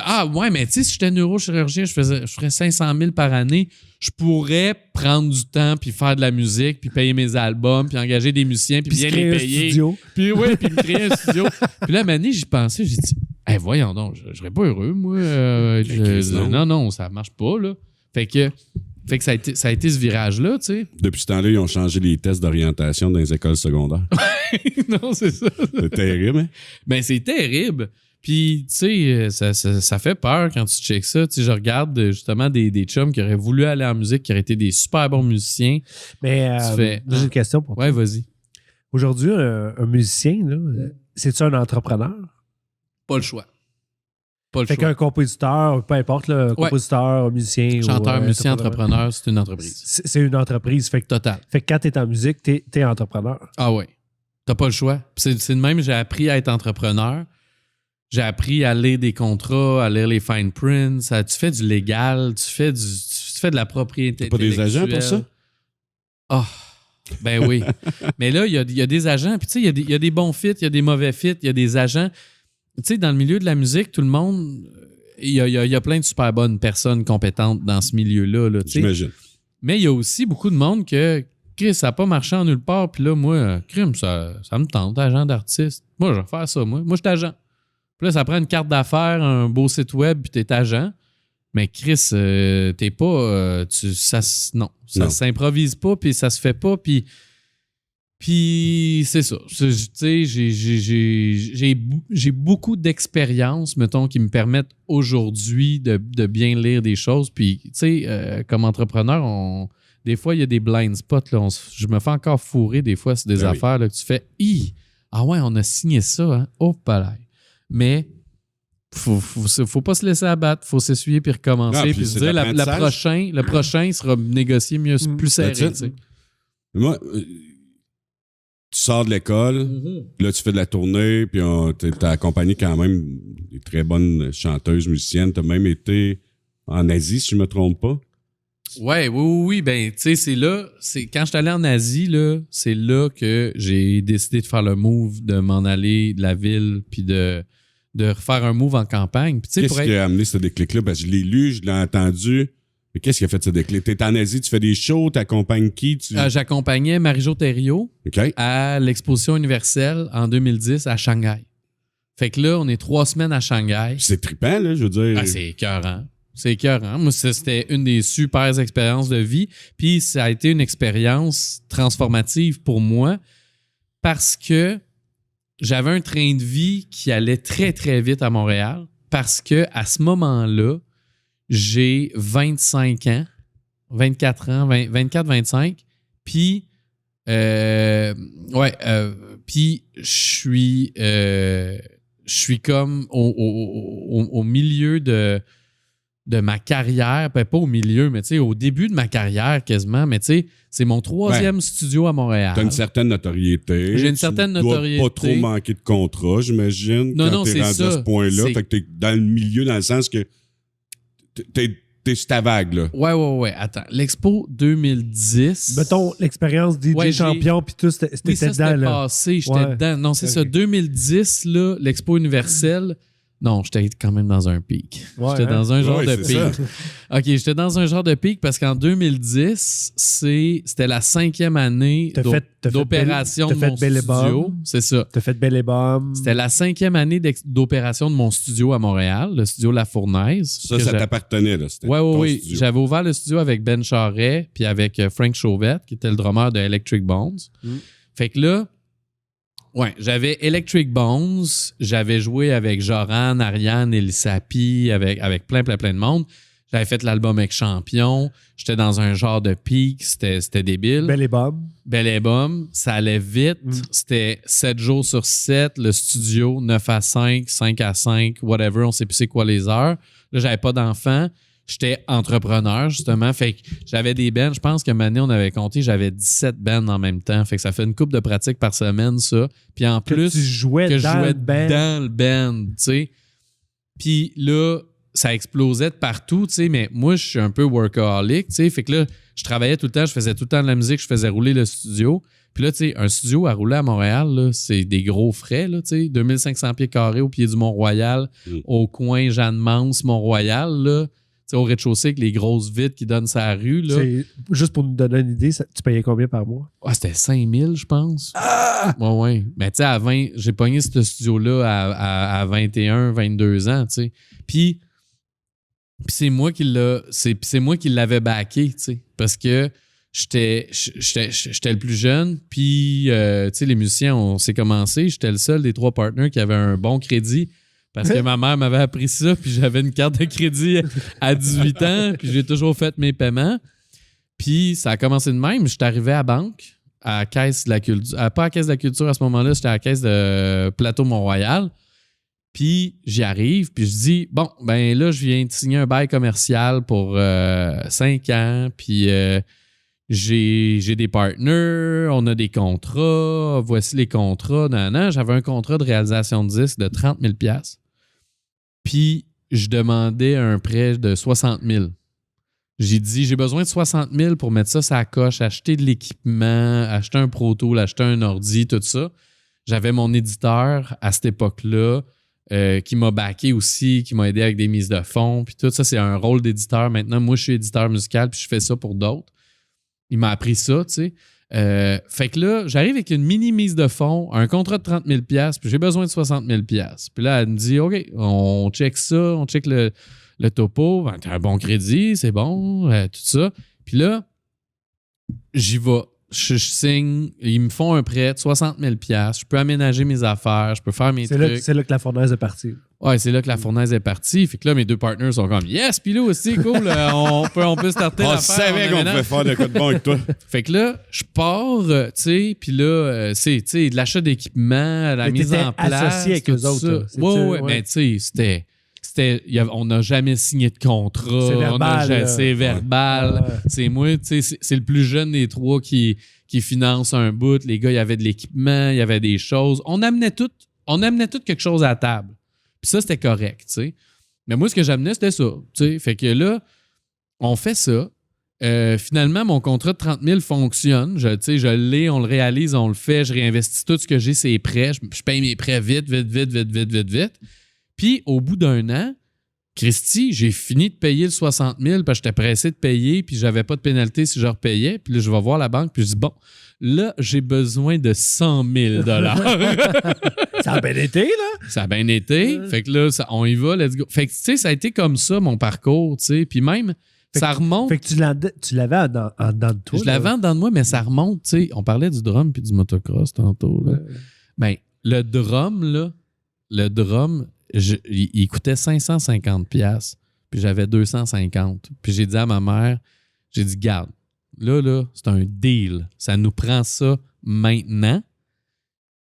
mais tu sais, si j'étais neurochirurgien, je ferais 500 000 par année. Je pourrais prendre du temps puis faire de la musique puis payer mes albums puis engager des musiciens puis bien les payer. Puis me créer un studio. Puis là, à un moment donné, j'y pensais, j'ai dit, voyons donc, je serais pas heureux, moi. Non, ça marche pas, là. Fait que ça a été ce virage-là, tu sais. Depuis ce temps-là, ils ont changé les tests d'orientation dans les écoles secondaires. Non, c'est ça. C'est terrible, hein? Ben, c'est terrible. Puis, tu sais, ça fait peur quand tu checkes ça. Tu sais, je regarde justement des chums qui auraient voulu aller en musique, qui auraient été des super bons musiciens. Mais j'ai une question pour toi. Ouais, vas-y. Aujourd'hui, un musicien, là, c'est-tu un entrepreneur? Pas le choix. Fait qu'un compositeur, peu importe, là, un compositeur, un musicien. Chanteur, ou, musicien, entrepreneur, c'est une entreprise. C'est une entreprise. Fait que, Total. Fait que quand t'es en musique, t'es entrepreneur. Ah ouais. T'as pas le choix. C'est de même, j'ai appris à être entrepreneur. J'ai appris à lire des contrats, à lire les fine prints. Tu fais du légal, tu fais de la propriété. T'as pas des agents pour ça? Ah, ben oui. Mais là, il y a des agents. Puis tu sais, il y a des bons fits, il y a des mauvais fits, il y a des agents. Tu sais, dans le milieu de la musique, tout le monde, il y a plein de super bonnes personnes compétentes dans ce milieu-là. Là, j'imagine. Mais il y a aussi beaucoup de monde que, Chris, ça n'a pas marché en nulle part. Puis là, moi, crime, ça me tente, agent d'artiste. Moi, je vais faire ça, moi. Moi, je suis agent. Puis là, ça prend une carte d'affaires, un beau site web, puis t'es agent. Mais Chris, t'es pas... ça s'improvise pas, puis ça se fait pas, puis c'est ça. Tu sais, j'ai beaucoup d'expériences, mettons, qui me permettent aujourd'hui de bien lire des choses. Puis, tu sais, comme entrepreneur, des fois, il y a des blind spots. Là, je me fais encore fourrer des fois sur des affaires là, que tu fais « Ah ouais, on a signé ça, hein? Oh, palais. » Mais faut pas se laisser abattre, faut s'essuyer puis recommencer, puis se dire le prochain sera négocié plus serré. Tu sais. Moi, tu sors de l'école, là tu fais de la tournée, puis t'as accompagné quand même des très bonnes chanteuses, musiciennes. T'as même été en Asie, si je me trompe pas. Oui. Ben, tu sais, quand je suis allé en Asie, là, c'est là que j'ai décidé de faire le move, de m'en aller de la ville, puis de refaire un move en campagne. Puis, qu'est-ce qui a amené ce déclic-là? Parce que je l'ai lu, je l'ai entendu. Mais qu'est-ce qui a fait ce déclic? T'es en Asie, tu fais des shows, t'accompagnes qui? J'accompagnais Marie-Jo Thériault à l'Exposition universelle en 2010 à Shanghai. Fait que là, on est 3 semaines à Shanghai. C'est trippant, là, je veux dire. C'est écœurant. C'est écœurant. Moi, c'était une des super expériences de vie. Puis ça a été une expérience transformative pour moi parce que j'avais un train de vie qui allait très, très vite à Montréal parce que à ce moment-là, j'ai 25 ans, 24 ans, 24-25, puis puis je suis comme au milieu de de ma carrière, pas au milieu, mais au début de ma carrière quasiment, mais c'est mon 3e studio à Montréal. Tu as une certaine notoriété. J'ai une certaine notoriété. Tu dois pas trop manquer de contrat, j'imagine, quand t'es rendu à ce point-là. Fait que t'es dans le milieu, dans le sens que t'es sur ta vague, là. Ouais. Attends, l'Expo 2010... Mettons, l'expérience DJ champion, puis tout, c'était oui, ça, dedans, là. passé, j'étais dedans. Non, c'est ça. 2010, là, l'Expo universelle... Non, j'étais quand même dans un pic. J'étais dans un genre de pic. OK, j'étais dans un genre de pic parce qu'en 2010, c'était la 5e année d'opération de mon studio. C'est ça. T'as fait Belle et Bombe. C'était la 5e année d'opération de mon studio à Montréal, le studio La Fournaise. Ça t'appartenait, là. Oui. J'avais ouvert le studio avec Ben Charret puis avec Frank Chauvette, qui était le drummer de Electric Bones. Fait que là, j'avais Electric Bones, j'avais joué avec Joran, Ariane, Elisapi, avec plein de monde. J'avais fait l'album avec Champion, j'étais dans un genre de pic, c'était débile. Belle et Bombe, ça allait vite, c'était 7 jours sur 7, le studio, 9 à 5, 5 à 5, whatever, on sait plus c'est quoi les heures. Là, j'avais pas d'enfants. J'étais entrepreneur, justement. Fait que j'avais des bands. Je pense qu'à un moment donné, on avait compté, j'avais 17 bands en même temps. Fait que ça fait une couple de pratiques par semaine, ça. Puis en plus, je jouais dans le band, tu sais. Puis là, ça explosait de partout, tu sais. Mais moi, je suis un peu workaholic, tu sais. Fait que là, je travaillais tout le temps, je faisais tout le temps de la musique, je faisais rouler le studio. Puis là, tu sais, un studio à rouler à Montréal, là, c'est des gros frais, là, tu sais. 2500 pieds carrés au pied du Mont-Royal, au coin Jeanne-Mance, Mont-Royal, là. T'sais, au rez-de-chaussée avec les grosses vitres qui donnent sa rue. Là. Juste pour nous donner une idée, tu payais combien par mois? C'était 5 000, je pense. Ouais. Mais tu sais, à 20, j'ai pogné ce studio-là à 21, 22 ans. T'sais. Puis c'est moi qui l'avais backé, parce que j'étais le plus jeune. Puis les musiciens, on s'est commencé. J'étais le seul des 3 partenaires qui avait un bon crédit. Parce que ma mère m'avait appris ça, puis j'avais une carte de crédit à 18 ans, puis j'ai toujours fait mes paiements. Puis ça a commencé de même. J'étais arrivé à la banque, à la Caisse de la Culture. Pas à la Caisse de la Culture à ce moment-là, j'étais à la Caisse de Plateau Mont-Royal. Puis j'y arrive, puis je dis, bon, ben là, je viens de signer un bail commercial pour 5 ans, puis j'ai des partners, on a des contrats, voici les contrats. J'avais un contrat de réalisation de disque de 30 000 $. Puis, je demandais un prêt de 60 000. J'ai dit, j'ai besoin de 60 000 pour mettre ça sur la coche, acheter de l'équipement, acheter un Pro Tool, acheter un ordi, tout ça. J'avais mon éditeur à cette époque-là qui m'a backé aussi, qui m'a aidé avec des mises de fonds. Puis tout ça, c'est un rôle d'éditeur. Maintenant, moi, je suis éditeur musical, puis je fais ça pour d'autres. Il m'a appris ça, tu sais. Fait que là, j'arrive avec une mini mise de fonds, un contrat de 30 000 $, puis j'ai besoin de 60 000 $. Puis là, elle me dit, OK, on check ça, on check le topo. Ben, t'as un bon crédit, c'est bon, tout ça. Puis là, j'y vais. Je signe, ils me font un prêt de 60 000 $. Je peux aménager mes affaires, je peux faire mes trucs. C'est là que la fournaise est partie. Ouais, c'est là que la fournaise est partie. Fait que là, mes 2 partners sont comme Yes, Pilou aussi, cool. On peut starter l'affaire. On savait qu'on pouvait faire de quoi de bon avec toi. Fait que là, je pars, tu sais, puis là, c'est de l'achat d'équipement, la mise en place. Associé avec eux autres. Ouais, mais tu sais, on n'a jamais signé de contrat. C'est verbal. C'est verbal. Ouais. C'est moi, tu sais, c'est le plus jeune des 3 qui finance un bout. Les gars, il y avait de l'équipement, il y avait des choses. On amenait tout quelque chose à la table. Puis ça, c'était correct, tu sais. Mais moi, ce que j'amenais, c'était ça, tu sais. Fait que là, on fait ça. Finalement, mon contrat de 30 000 fonctionne. Je l'ai, on le réalise, on le fait. Je réinvestis tout ce que j'ai, c'est prêts. Je paye mes prêts vite. Puis, au bout d'un an, Christy, j'ai fini de payer le 60 000 parce que j'étais pressé de payer puis j'avais pas de pénalité si je repayais. Puis là, je vais voir la banque puis je dis, bon, là, j'ai besoin de 100 000 $. Ça a bien été, là? Ça a bien été. Fait que là, on y va, let's go. Fait que, tu sais, ça a été comme ça, mon parcours, tu sais. Puis même, ça remonte. Fait que tu l'avais en dedans de toi. Je l'avais en dedans de moi, mais ça remonte, tu sais. On parlait du drum puis du motocross tantôt, là. Ben, le drum, il coûtait 550 $, puis j'avais 250. Puis j'ai dit à ma mère, garde, là, c'est un deal. Ça nous prend ça maintenant.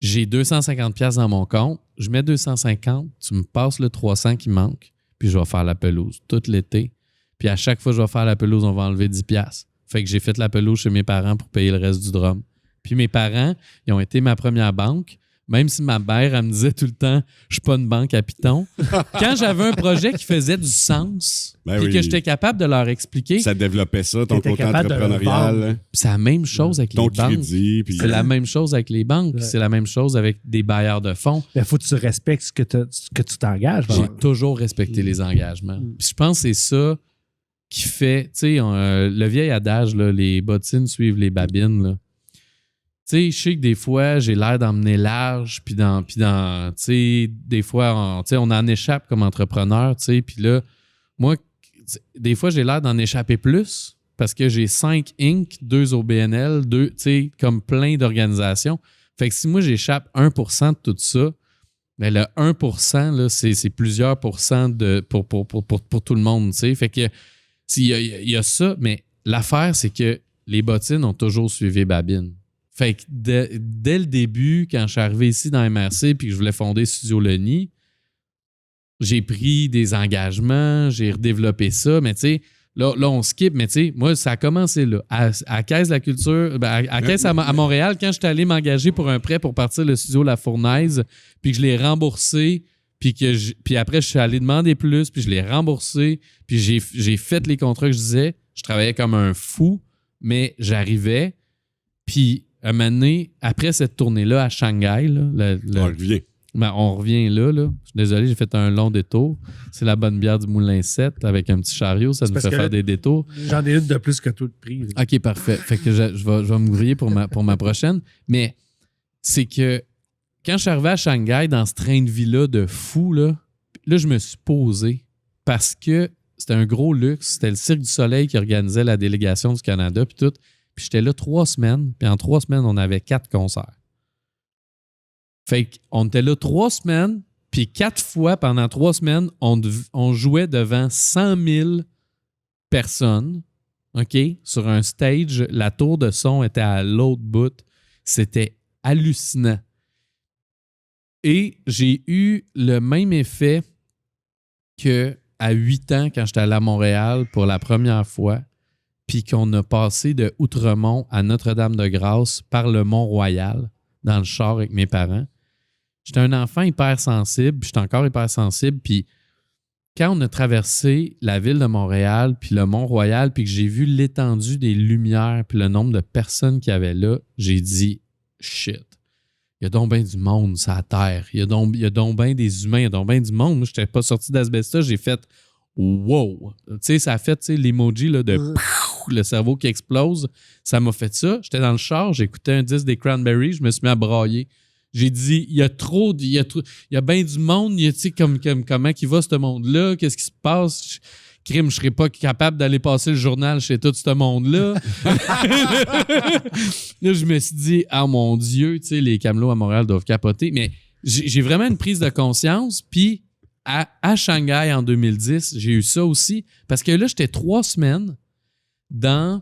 J'ai 250 $ dans mon compte. Je mets 250, tu me passes le 300 qui manque, puis je vais faire la pelouse tout l'été. Puis à chaque fois que je vais faire la pelouse, on va enlever 10$. Fait que j'ai fait la pelouse chez mes parents pour payer le reste du drum. Puis mes parents, ils ont été ma première banque. Même si ma mère, elle me disait tout le temps, je suis pas une banque à Python. Quand j'avais un projet qui faisait du sens, puis que j'étais capable de leur expliquer. Ça développait ça, ton T'étais côté capable de le entrepreneurial. C'est la même chose avec Ton les banques. crédit. Puis... C'est la même chose avec les banques. Ouais. C'est la même chose avec des bailleurs de fonds. Il faut que tu respectes ce que tu t'engages. J'ai toujours respecté les engagements. Puis je pense que c'est ça qui fait, tu sais, le vieil adage, là, les bottines suivent les babines, là. Tu sais, je sais que des fois, j'ai l'air d'emmener large, puis tu sais, des fois, on en échappe comme entrepreneur, tu sais, puis là, moi, des fois, j'ai l'air d'en échapper plus parce que j'ai 5 Inc., 2 OBNL, 2, tu sais, comme plein d'organisations. Fait que si moi, j'échappe 1% de tout ça, ben le 1%, là, c'est plusieurs pourcents pour tout le monde, tu sais. Fait que, il y a ça, mais l'affaire, c'est que les bottines ont toujours suivi Babine. Fait que dès le début, quand je suis arrivé ici dans MRC puis que je voulais fonder Studio Lenny, j'ai pris des engagements, j'ai redéveloppé ça, mais tu sais, là, on skip, mais tu sais, moi, ça a commencé là. À Caisse de la Culture, à Caisse à Montréal, quand j'étais allé m'engager pour un prêt pour partir le studio La Fournaise, puis que je l'ai remboursé, puis après, je suis allé demander plus, puis je l'ai remboursé, puis j'ai fait les contrats que je disais. Je travaillais comme un fou, mais j'arrivais, puis un moment donné, après cette tournée-là à Shanghai, là, On revient. on revient là. Je suis désolé, j'ai fait un long détour. C'est la bonne bière du Moulin 7 avec un petit chariot. Ça nous fait faire des détours. J'en ai une de plus que tout de prix. OK, parfait. Fait que je vais me griller pour ma prochaine. Mais c'est que quand je suis arrivé à Shanghai, dans ce train de vie-là de fou, là, je me suis posé parce que c'était un gros luxe. C'était le Cirque du Soleil qui organisait la délégation du Canada puis tout. Puis j'étais là 3 semaines. Puis en 3 semaines, on avait 4 concerts. Fait qu'on était là 3 semaines. Puis 4 fois pendant 3 semaines, on jouait devant 100 000 personnes. OK? Sur un stage. La tour de son était à l'autre bout. C'était hallucinant. Et j'ai eu le même effet qu'à 8 ans quand j'étais allé à Montréal pour la première fois. Puis qu'on a passé de Outremont à Notre-Dame-de-Grâce par le Mont-Royal dans le char avec mes parents. J'étais un enfant hyper sensible, puis j'étais encore hyper sensible. Puis quand on a traversé la ville de Montréal, puis le Mont-Royal, puis que j'ai vu l'étendue des lumières, puis le nombre de personnes qu'il y avait là, j'ai dit « shit, il y a donc bien du monde sur la Terre. Il y a donc bien des humains, il y a donc bien du monde. » Moi, je n'étais pas sorti d'Asbestos, j'ai fait « wow ». Tu sais, ça a fait l'emoji là, de le cerveau qui explose. Ça m'a fait ça. J'étais dans le char, j'écoutais un disque des Cranberries, je me suis mis à brailler. J'ai dit, il y a bien du monde, tu sais, comment qui va ce monde-là, qu'est-ce qui se passe? Crime, je serais pas capable d'aller passer le journal chez tout ce monde-là. Là, je me suis dit, ah mon Dieu, tu sais, les camelots à Montréal doivent capoter. Mais j'ai vraiment une prise de conscience, puis à Shanghai en 2010, j'ai eu ça aussi, parce que là, j'étais 3 semaines dans...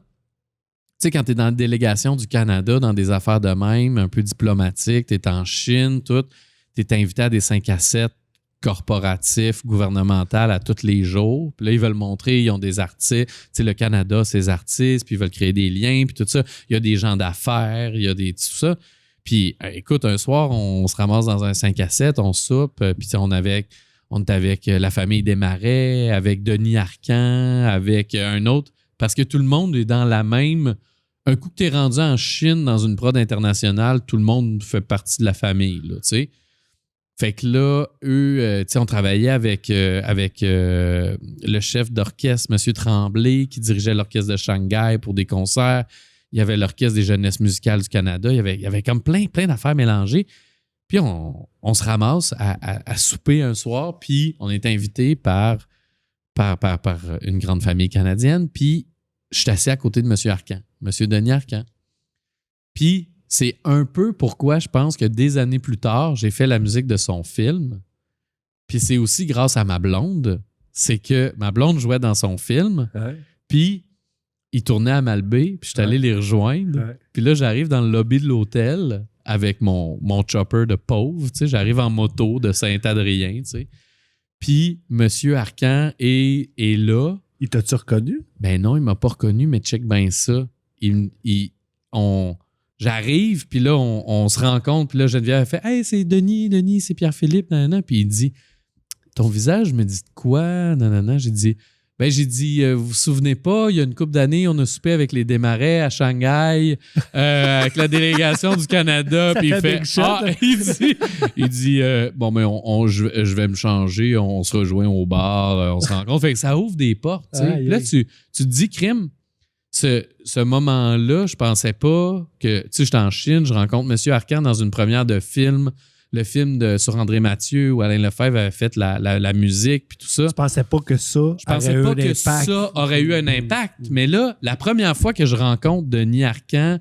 Tu sais, quand tu es dans la délégation du Canada, dans des affaires de même, un peu diplomatiques, tu es en Chine, tout, tu es invité à des 5 à 7 corporatifs, gouvernementaux à tous les jours. Puis là, ils veulent montrer, ils ont des artistes. Tu sais, le Canada, ses artistes, puis ils veulent créer des liens, puis tout ça. Il y a des gens d'affaires, il y a tout ça. Puis, écoute, un soir, on se ramasse dans un 5 à 7, on soupe, puis on était avec la famille Desmarais, avec Denis Arcand, avec un autre, parce que tout le monde est dans la même... Un coup que tu es rendu en Chine dans une prod internationale, tout le monde fait partie de la famille, là, tu sais. Fait que là, eux, tu sais, on travaillait avec le chef d'orchestre, M. Tremblay, qui dirigeait l'orchestre de Shanghai pour des concerts. Il y avait l'orchestre des jeunesses musicales du Canada. Il y avait comme plein d'affaires mélangées. Puis on se ramasse à souper un soir, puis on est invité par une grande famille canadienne, puis je suis assis à côté de M. Arcand, M. Denis Arcand. Puis c'est un peu pourquoi je pense que des années plus tard, j'ai fait la musique de son film. Puis c'est aussi grâce à ma blonde, c'est que ma blonde jouait dans son film, puis il tournait à Malbaie, puis je suis allé les rejoindre. Ouais. Puis là, j'arrive dans le lobby de l'hôtel avec mon chopper de pauvre, tu sais, j'arrive en moto de Saint-Adrien, tu sais. Puis Monsieur Arcan est là. Il t'a-tu reconnu? Ben non, il m'a pas reconnu, mais check bien ça. J'arrive, puis là, on se rencontre, puis là, Geneviève fait « Hey, c'est Denis, c'est Pierre-Philippe, nanana. » Puis il dit « Ton visage me dit de quoi? Nanana. » J'ai dit « vous vous souvenez pas, il y a une couple d'années, on a soupé avec les Desmarais à Shanghai, avec la délégation du Canada. » Puis il fait « Ah! » Il dit bon, mais je vais me changer, on se rejoint au bar, on se rencontre. Fait que ça ouvre des portes, tu sais. Puis là, tu te dis, crime, ce moment-là, je pensais pas que... Tu sais, j'étais en Chine, je rencontre M. Arcan dans une première de film, le film sur André Mathieu où Alain Lefebvre avait fait la musique puis tout ça. Je pensais pas que ça aurait eu un impact. Mais là, la première fois que je rencontre Denis Arcan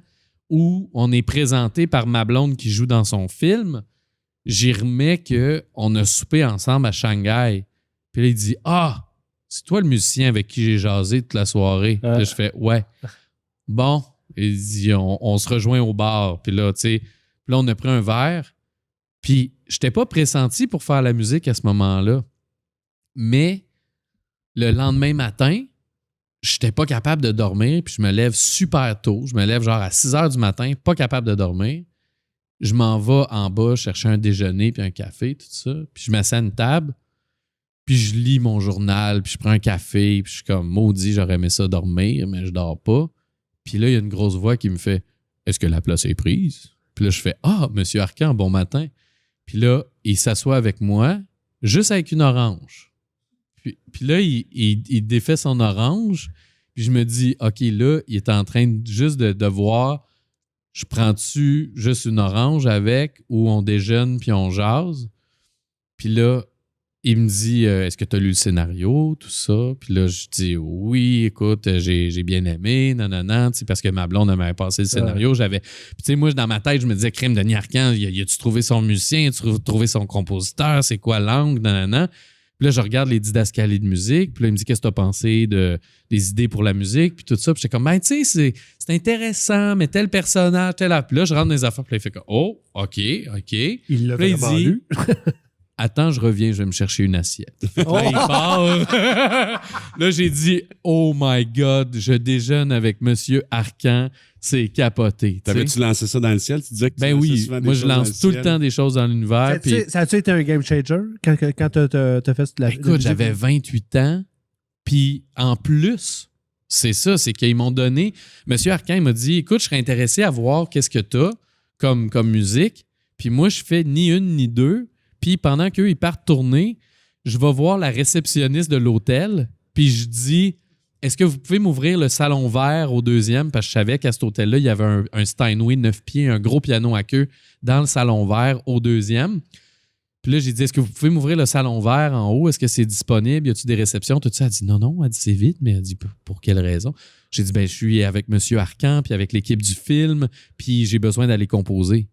où on est présenté par ma blonde qui joue dans son film, j'y remets qu'on a soupé ensemble à Shanghai. Puis là, il dit « Ah! C'est toi le musicien avec qui j'ai jasé toute la soirée. » Là, je fais « Ouais. » Bon, il dit on se rejoint au bar. Puis là, tu sais, on a pris un verre. Puis je n'étais pas pressenti pour faire la musique à ce moment-là. Mais le lendemain matin, je n'étais pas capable de dormir. Puis je me lève super tôt. Je me lève genre à 6 h du matin, pas capable de dormir. Je m'en vais en bas chercher un déjeuner puis un café, tout ça. Puis je m'assieds à une table. Puis je lis mon journal, puis je prends un café, puis je suis comme maudit, j'aurais aimé ça dormir, mais je dors pas. Puis là, il y a une grosse voix qui me fait « Est-ce que la place est prise? » Puis là, je fais « Ah, Monsieur Arcan, bon matin. » Puis là, il s'assoit avec moi, juste avec une orange. Puis là, il défait son orange, puis je me dis « OK, là, il est en train juste de voir, je prends-tu juste une orange avec, ou on déjeune puis on jase? » Puis là, il me dit est-ce que tu as lu le scénario, tout ça? Puis là, je dis oui, écoute, j'ai bien aimé, nanana, parce que ma blonde m'avait passé le scénario. Puis tu sais, moi, dans ma tête, je me disais crime, Denis Arcan, y a-tu trouvé son musicien? As-tu trouvé son compositeur? C'est quoi l'angle? Nanana. Puis là, je regarde les didascalies de musique. Puis là, il me dit qu'est-ce que tu as pensé des idées pour la musique? Puis tout ça. Puis j'étais comme, ben, tu sais, c'est intéressant, mais tel personnage, tel. Puis là, je rentre dans les affaires. Puis là, il fait comme, oh, OK. Il l'a vraiment lu. Attends, je reviens, je vais me chercher une assiette. Là, il part. Là, j'ai dit, oh my God, je déjeune avec Monsieur Arcan. C'est capoté. T'avais-tu lancé ça dans le ciel? Tu disais que ben oui, moi, je lance tout le temps des choses dans l'univers. Ça a-tu été un game changer quand t'as fait la écoute, j'avais 28 ans. Puis en plus, c'est ça, c'est qu'ils m'ont donné... Monsieur Arcan, il m'a dit, écoute, je serais intéressé à voir qu'est-ce que t'as comme musique. Puis moi, je fais ni une ni deux. Puis pendant qu'eux, ils partent tourner, je vais voir la réceptionniste de l'hôtel, puis je dis « Est-ce que vous pouvez m'ouvrir le salon vert au deuxième? » Parce que je savais qu'à cet hôtel-là, il y avait un Steinway 9 pieds, un gros piano à queue dans le salon vert au deuxième. Puis là, j'ai dit « Est-ce que vous pouvez m'ouvrir le salon vert en haut? Est-ce que c'est disponible? Y a-t-il des réceptions? » Tout ça, elle dit « Non. » Elle dit « C'est vite. » Mais elle dit « Pour quelle raison? » J'ai dit « Ben, je suis avec M. Arcan, puis avec l'équipe du film, puis j'ai besoin d'aller composer. »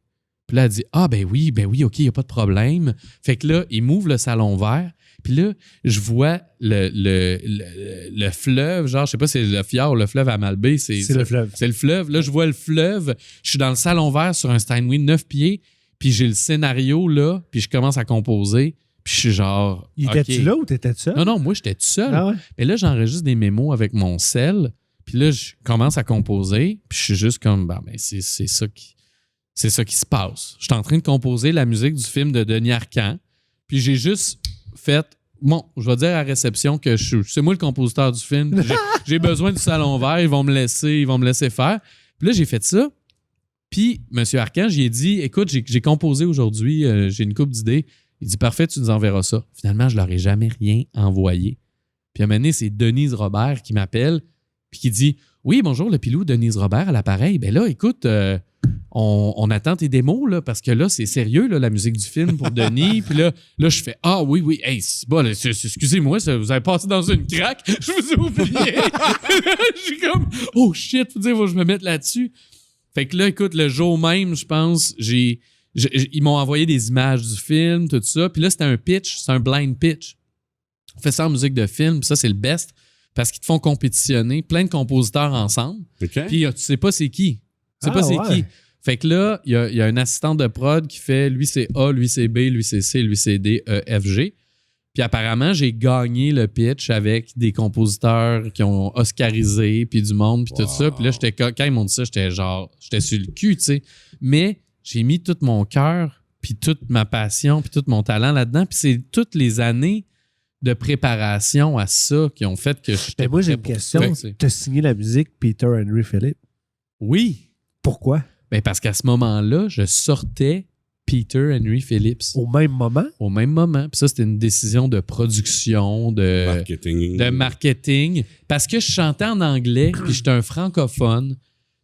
Puis là, elle dit « Ah, ben oui, OK, il n'y a pas de problème. » Fait que là, il m'ouvre le salon vert. Puis là, je vois le fleuve, genre, je sais pas si c'est le fjord ou le fleuve à Malbaie. C'est le fleuve. C'est le fleuve. Là, je vois le fleuve. Je suis dans le salon vert sur un Steinway 9 pieds. Puis j'ai le scénario là. Puis je commence à composer. Puis je suis genre. Étais-tu là ou t'étais seul? Non, moi, j'étais tout seul. Ah ouais? Et là, j'enregistre des mémos avec mon sel. Puis là, je commence à composer. Puis je suis juste comme, c'est ça qui se passe. Je suis en train de composer la musique du film de Denis Arcan. Puis j'ai juste fait, bon, je vais dire à la réception que c'est moi le compositeur du film. J'ai besoin du salon vert, ils vont me laisser faire. Puis là, j'ai fait ça. Puis M. Arcan, j'ai dit, écoute, j'ai composé aujourd'hui, j'ai une couple d'idées. Il dit, parfait, tu nous enverras ça. Finalement, je leur ai jamais rien envoyé. Puis à un moment donné, c'est Denise Robert qui m'appelle, puis qui dit, oui, bonjour, le pilou, Denise Robert à l'appareil. Ben là, écoute, on attend tes démos, là, parce que là, c'est sérieux, là, la musique du film pour Denis. Puis là, je fais, ah oui, hey, c'est bon, excusez-moi, vous avez passé dans une craque, je vous ai oublié. Je suis comme, oh shit, faut que je me mette là-dessus. Fait que là, écoute, le jour même, je pense, ils m'ont envoyé des images du film, tout ça. Puis là, c'était un pitch, c'est un blind pitch. On fait ça en musique de film, puis ça, c'est le best, parce qu'ils te font compétitionner plein de compositeurs ensemble. Okay. Puis tu sais pas c'est qui. Tu sais pas c'est qui. Fait que là, il y a un assistant de prod qui fait, lui c'est A, lui c'est B, lui c'est C, lui c'est D, E, F, G. Puis apparemment, j'ai gagné le pitch avec des compositeurs qui ont oscarisé, puis du monde, puis tout ça. Puis là, quand ils m'ont dit ça, j'étais sur le cul, tu sais. Mais j'ai mis tout mon cœur, puis toute ma passion, puis tout mon talent là-dedans. Puis c'est toutes les années de préparation à ça qui ont fait que j'étais moi, j'ai prêt une pour question. ça, tu sais. Tu as signé la musique Peter Henry Phillips. Oui. Pourquoi? Ben parce qu'à ce moment-là, je sortais Peter Henry Phillips. Au même moment? Au même moment. Puis ça, c'était une décision de production, de marketing. Parce que je chantais en anglais, puis j'étais un francophone.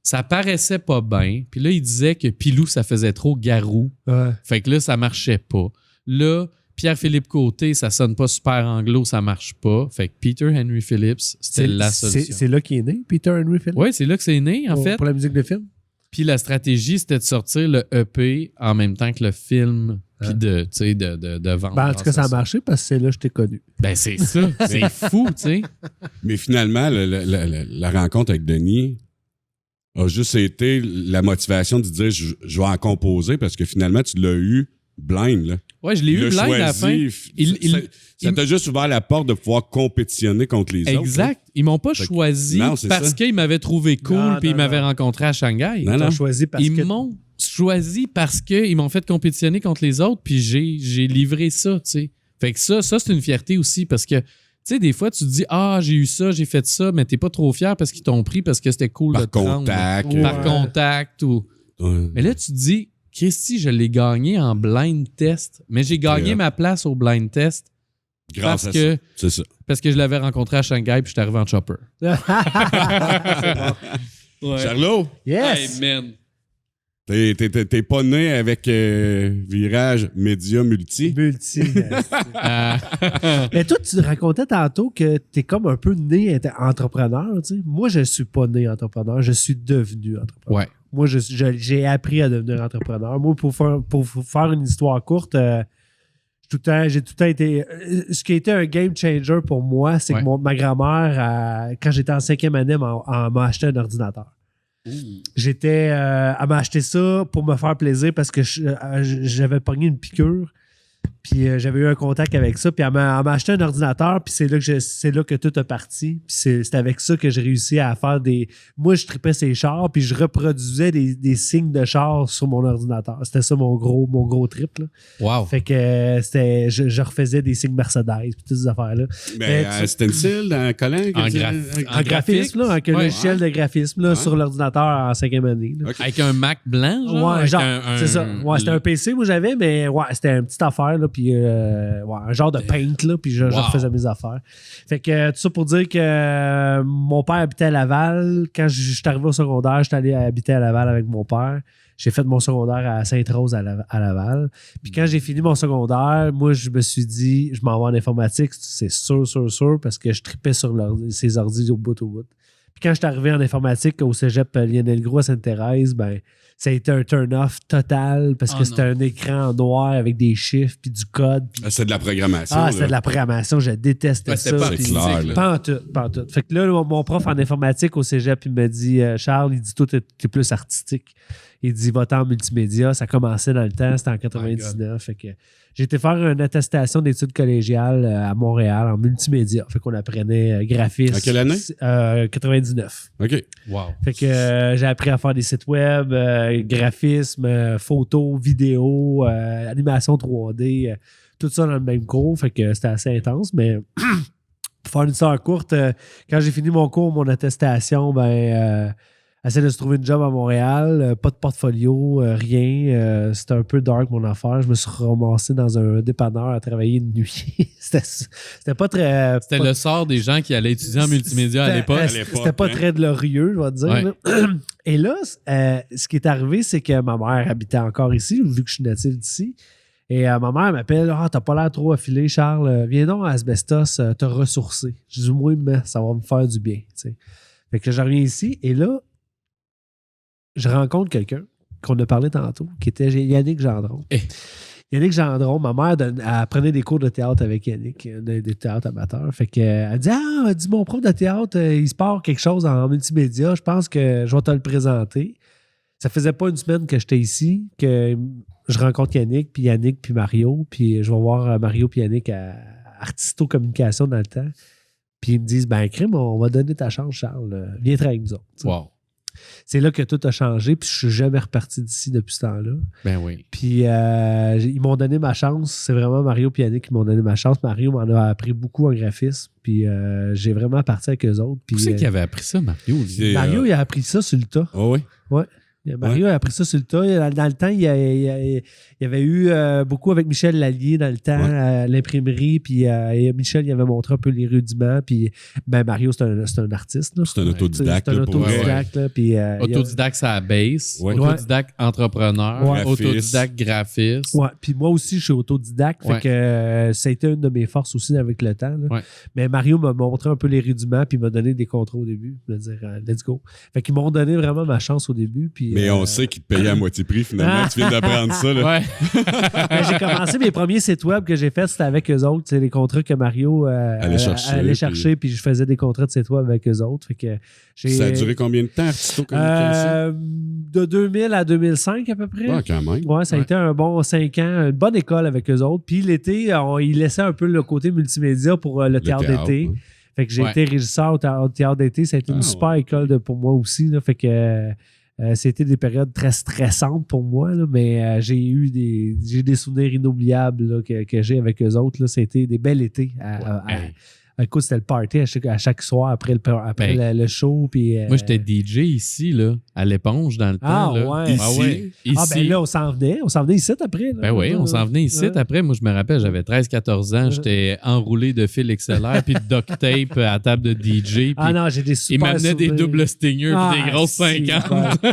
Ça paraissait pas bien. Puis là, il disait que Pilou, ça faisait trop garou. Ouais. Fait que là, ça marchait pas. Là, Pierre-Philippe Côté, ça sonne pas super anglo, ça marche pas. Fait que Peter Henry Phillips, c'était la solution. C'est là qu'il est né, Peter Henry Phillips? Oui, c'est là que c'est né, en fait. Pour la musique de film? Puis la stratégie, c'était de sortir le EP en même temps que le film, puis de vendre. Ben, en tout cas, ça a marché parce que c'est là que je t'ai connu. Ben, c'est ça. C'est fou, tu sais. Mais finalement, la rencontre avec Denis a juste été la motivation de dire je vais en composer parce que finalement, tu l'as eu blind. Là. Ouais, je l'ai eu blind à la fin. Ça t'a juste ouvert la porte de pouvoir compétitionner contre les autres. Exact. Ils m'ont pas choisi parce qu'ils m'avaient trouvé cool puis ils m'avaient rencontré à Shanghai. Ils m'ont choisi parce Ils m'ont choisi parce qu'ils m'ont fait compétitionner contre les autres puis j'ai livré ça, tu sais. Fait que ça c'est une fierté aussi parce que, tu sais, des fois, tu te dis « Ah, j'ai eu ça, j'ai fait ça », mais t'es pas trop fier parce qu'ils t'ont pris parce que c'était cool de te prendre. Par contact. Mais là, tu te dis « Christy, je l'ai gagné en blind test. » Mais j'ai gagné ma place au blind test grâce à ça. C'est ça. Parce que je l'avais rencontré à Shanghai puis j'étais arrivé en chopper. Charlot? Yes! Hey, man! T'es pas né avec virage média multi? Multi. Mais toi, tu racontais tantôt que t'es comme un peu né entrepreneur. Tu sais. Moi, je suis pas né entrepreneur, je suis devenu entrepreneur. Ouais. Moi, j'ai appris à devenir entrepreneur. Moi, pour faire une histoire courte, j'ai tout le temps été... Ce qui a été un game changer pour moi, c'est que ma grand-mère, quand j'étais en 5e année, m'a acheté un ordinateur. Elle m'a acheté ça pour me faire plaisir parce que j'avais pogné une piqûre. Puis j'avais eu un contact avec ça. Puis elle m'a acheté un ordinateur. Puis c'est là que tout est parti. Puis c'est avec ça que j'ai réussi à faire des... Moi, je tripais ces chars. Puis je reproduisais des signes de chars sur mon ordinateur. C'était ça mon gros trip. Là. Wow. Fait que je refaisais des signes Mercedes. Puis toutes ces affaires-là. Mais stencil, en collant? En graphisme, là, avec un logiciel de graphisme là, sur l'ordinateur en 5e année. Okay. Avec un Mac blanc, genre? Ouais, genre, c'est ça. Ouais, c'était un PC, moi j'avais, mais ouais, c'était une petite affaire, là, puis un genre de paint, là, puis je refaisais mes affaires. Fait que tout ça pour dire que mon père habitait à Laval. Quand je suis arrivé au secondaire, j'étais allé habiter à Laval avec mon père. J'ai fait mon secondaire à Sainte-Rose à Laval. Puis quand j'ai fini mon secondaire, moi, je me suis dit, je m'en vais en informatique, c'est sûr, parce que je tripais sur ces ordi au bout. Puis quand je suis arrivé en informatique au cégep Lionel Gros à Sainte-Thérèse, ben ça a été un turn-off total parce que c'était un écran en noir avec des chiffres puis du code. C'est de la programmation. C'était de la programmation. Je détestais ça. C'est clair. Pas en tout. Fait que là, mon prof en informatique au cégep, il me dit, Charles, il dit, toi, t'es plus artistique. Il dit, va-t'en en multimédia. Ça commençait dans le temps, c'était en 99. Fait que j'ai été faire une attestation d'études collégiales à Montréal en multimédia. Fait qu'on apprenait graphisme. À quelle année? 99. OK. Wow. Fait que j'ai appris à faire des sites web, graphisme, photo, vidéo, animation 3D, tout ça dans le même cours. Fait que c'était assez intense, mais pour faire une histoire courte, quand j'ai fini mon cours, mon attestation, essayer de se trouver une job à Montréal, pas de portfolio, rien. C'était un peu dark mon affaire. Je me suis ramassé dans un dépanneur à travailler une nuit. C'était pas très... C'était le sort des gens qui allaient étudier en multimédia à l'époque. C'était pas très glorieux, je vais te dire. Ouais. Et là, ce qui est arrivé, c'est que ma mère habitait encore ici, vu que je suis natif d'ici. Et ma mère m'appelle, t'as pas l'air trop affilé, Charles. Viens donc à Asbestos te ressourcer. Je dis, oui, mais ça va me faire du bien. T'sais. Fait que je reviens ici et là, je rencontre quelqu'un qu'on a parlé tantôt, qui était Yannick Gendron. Yannick Gendron, ma mère, elle prenait des cours de théâtre avec Yannick, des théâtres amateurs. Fait qu'elle dit, dis mon prof de théâtre, il se part quelque chose en multimédia, je pense que je vais te le présenter. Ça faisait pas une semaine que j'étais ici, que je rencontre Yannick, puis Mario, puis je vais voir Mario puis Yannick à Artisto Communication dans le temps. Puis ils me disent, ben, crime, on va donner ta chance, Charles. Viens travailler avec nous autres. Wow. C'est là que tout a changé, puis je suis jamais reparti d'ici depuis ce temps-là. Ben oui. Puis ils m'ont donné ma chance. C'est vraiment Mario et Yannick qui m'ont donné ma chance. Mario m'en a appris beaucoup en graphisme, puis j'ai vraiment parti avec eux autres. Puis, Où c'est qui avait appris ça, Mario? C'est, Mario, il a appris ça sur le tas. Oh oui. Ouais. Mario a appris ça sur le tas. Dans le temps, il y avait eu beaucoup avec Michel Lallier dans le temps, à l'imprimerie. Puis Michel, il avait montré un peu les rudiments. Puis ben, Mario, c'est un artiste. Là. C'est un autodidacte. C'est un là, pour vrai. autodidacte. Là, puis, Autodidacte, c'est la base. Ouais. Autodidacte entrepreneur. Ouais. Autodidacte graphiste. Ouais, puis moi aussi, je suis autodidacte. Ouais. Fait que ça a été une de mes forces aussi avec le temps. Là. Ouais. Mais Mario m'a montré un peu les rudiments, puis il m'a donné des contrats au début. Il m'a dit, let's go. Fait qu'ils m'ont donné vraiment ma chance au début. Puis, Mais on sait qu'il te payait à moitié prix, finalement. Tu viens d'apprendre ça. Là. Ouais. Ben, j'ai commencé mes premiers sites web que j'ai fait, c'était avec eux autres. C'est les contrats que Mario allait chercher, puis je faisais des contrats de sites web avec eux autres. Fait que Ça a duré combien de temps, Artisto Communication? De 2000 à 2005 à peu près. Ouais, quand même. Ouais, ça a été un bon 5 ans, une bonne école avec eux autres. Puis l'été, ils laissaient un peu le côté multimédia pour le théâtre d'été. hein. Fait que j'ai été régisseur au théâtre d'été. Ça a été une super école pour moi aussi. Là. Fait que c'était des périodes très stressantes pour moi, là, mais j'ai des souvenirs inoubliables là, que j'ai avec eux autres. Là. C'était des bels étés. Écoute, c'était le party à chaque soir après le show. Puis, moi, j'étais DJ ici, là, à l'éponge, dans le temps. Ah, là. ouais. Ici. Ah, ben là, on s'en venait ici après. Là. Ben oui, on s'en venait ici. Après, moi, je me rappelle, j'avais 13-14 ans. J'étais enroulé de fil XLR puis de duct tape à table de DJ. Puis non, j'ai des super il m'amenait des doubles stingers puis des grosses 50.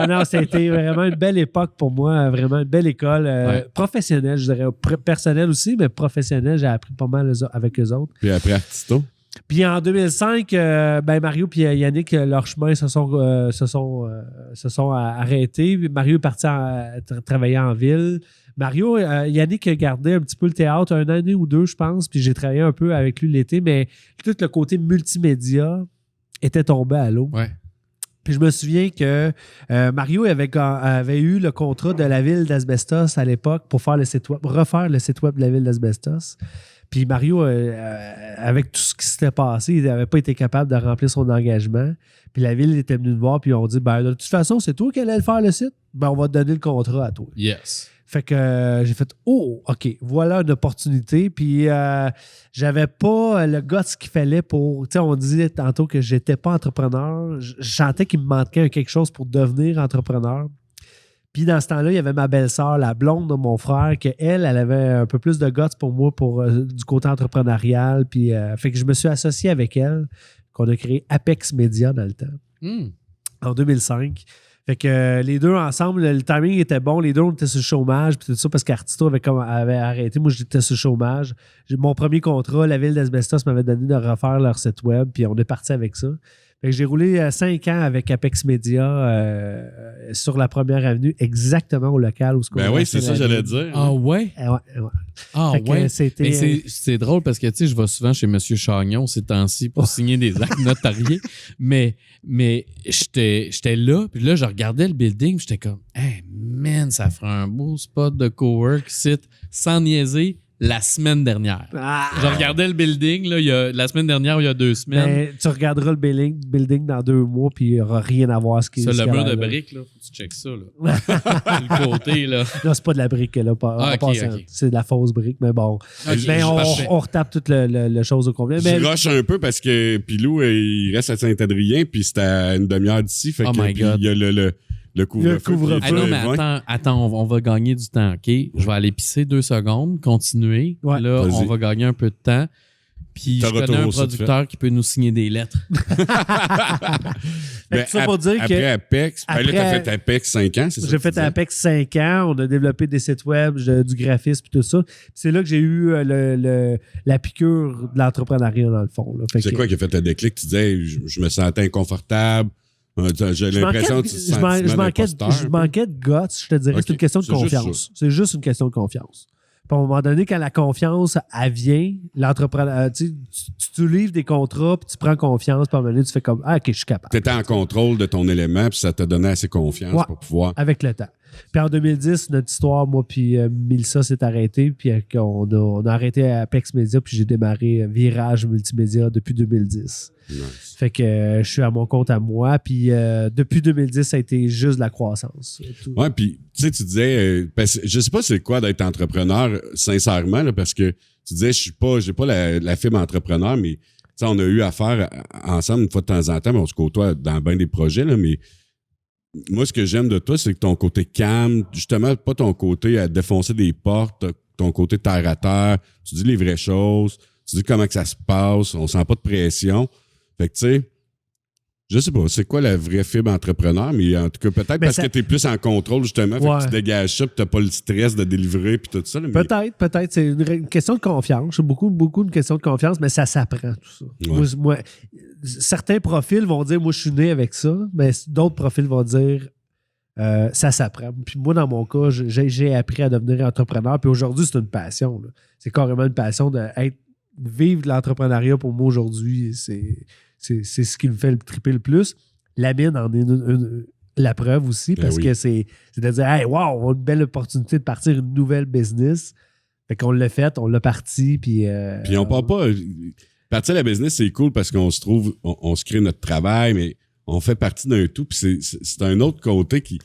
Non, c'était vraiment une belle époque pour moi. Vraiment une belle école. Professionnelle, je dirais. Personnelle aussi, mais professionnelle. J'ai appris pas mal avec eux autres. Puis après Artisto? Puis en 2005, Mario et Yannick, leurs chemins se sont arrêtés. Mario est parti travailler en ville. Yannick a gardé un petit peu le théâtre, un année ou deux, je pense. Puis j'ai travaillé un peu avec lui l'été, mais tout le côté multimédia était tombé à l'eau. Ouais. Puis je me souviens que Mario avait eu le contrat de la ville d'Asbestos à l'époque pour faire refaire le site web de la ville d'Asbestos. Puis Mario, avec tout ce qui s'était passé, il n'avait pas été capable de remplir son engagement. Puis la ville était venue nous voir, puis ils ont dit, ben, de toute façon, c'est toi qui allais le faire le site. Ben, on va te donner le contrat à toi. Yes. Fait que j'ai fait, oh, OK, voilà une opportunité. Puis j'avais pas le guts qu'il fallait pour. Tu sais, on disait tantôt que j'étais pas entrepreneur. Je sentais qu'il me manquait quelque chose pour devenir entrepreneur. Puis dans ce temps-là, il y avait ma belle-sœur, la blonde de mon frère, qu'elle avait un peu plus de guts pour moi du côté entrepreneurial. Puis fait que je me suis associé avec elle, qu'on a créé Apex Media dans le temps, en 2005. Fait que les deux ensemble, le timing était bon. Les deux, on était sur le chômage, puis tout ça, parce qu'Artisto avait arrêté. Moi, j'étais sur le chômage. Mon premier contrat, la ville d'Asbestos m'avait donné de refaire leur site web, puis on est parti avec ça. Fait que j'ai roulé 5 ans avec Apex Media sur la première avenue, exactement au local où Ben oui, c'est ça, j'allais dire. Ah ouais? Ouais. Ah Fait que ouais. c'était. Mais c'est drôle parce que, tu sais, je vais souvent chez M. Chagnon ces temps-ci pour signer des actes notariés. Mais j'étais là, puis là, je regardais le building, j'étais comme, hey, man, ça ferait un beau spot de cowork site sans niaiser. La semaine dernière. Je regardais le building la semaine dernière ou il y a 2 semaines. Ben, tu regarderas le building dans 2 mois, puis il n'y aura rien à voir. Le mur de briques, là, faut que tu checkes ça. Là. Le côté, là. Non, c'est pas de la brique, là. Okay. C'est de la fausse brique, mais bon. Okay, on retape toute le chose au complet. Je rush un peu parce que Pilou, il reste à Saint-Adrien, puis c'est à une demi-heure d'ici. Fait que il y a le couvre-feu. Ah non, mais attends, on va gagner du temps, OK? Je vais aller pisser 2 secondes, continuer. Ouais. Là, Vas-y. on va gagner un peu de temps. Puis je connais un producteur qui peut nous signer des lettres. Ben, ça pour dire après que Apex, là, t'as fait Apex 5 ans, c'est ça? J'ai fait Apex 5 ans. On a développé des sites web, du graphisme et tout ça. C'est là que j'ai eu la piqûre de l'entrepreneuriat, dans le fond. Là. C'est quoi qui a fait le déclic? Tu disais, je me sentais inconfortable. J'ai l'impression que tu te sens je manquais de guts, je te dirais. Okay. C'est une question de confiance. C'est juste une question de confiance. Puis à un moment donné, quand la confiance, elle vient, l'entrepreneur, tu livres des contrats, puis tu prends confiance, puis à un moment donné, tu fais comme, OK, je suis capable. Tu étais en contrôle de ton élément, puis ça t'a donné assez confiance pour pouvoir. Avec le temps. Puis en 2010, notre histoire, moi puis Mélissa s'est arrêtée. Puis on a arrêté Apex Media. Puis j'ai démarré Virage Multimédia depuis 2010. Nice. Fait que je suis à mon compte à moi. Puis depuis 2010, ça a été juste de la croissance. Ouais, puis tu sais, tu disais, je sais pas c'est quoi d'être entrepreneur, sincèrement, là, parce que tu disais, j'ai pas la fibre entrepreneur, mais on a eu affaire ensemble une fois de temps en temps, mais on se côtoie dans bien des projets, là, mais moi, ce que j'aime de toi, c'est que ton côté calme, justement, pas ton côté à défoncer des portes, ton côté terre à terre, tu dis les vraies choses, tu dis comment que ça se passe, on sent pas de pression. Fait que, tu sais, je sais pas, c'est quoi la vraie fibre entrepreneur, mais en tout cas, peut-être parce que tu es plus en contrôle, justement, fait que tu dégages ça, puis t'as pas le stress de délivrer, puis tout ça. Là, mais... Peut-être. C'est une question de confiance. C'est beaucoup une question de confiance, mais ça s'apprend, tout ça. Ouais. Moi, certains profils vont dire, moi, je suis né avec ça, mais d'autres profils vont dire, ça s'apprend. Puis moi, dans mon cas, j'ai appris à devenir entrepreneur, puis aujourd'hui, c'est une passion. Là. C'est carrément une passion de vivre de l'entrepreneuriat pour moi aujourd'hui. C'est ce qui me fait triper le plus. La mine en est la preuve aussi, parce que c'est de dire, hey, wow, on a une belle opportunité de partir une nouvelle business. Fait qu'on l'a fait, on l'a parti, puis on part pas... Partir la business, c'est cool parce qu'on se trouve, on se crée notre travail, mais on fait partie d'un tout, puis c'est un autre côté qui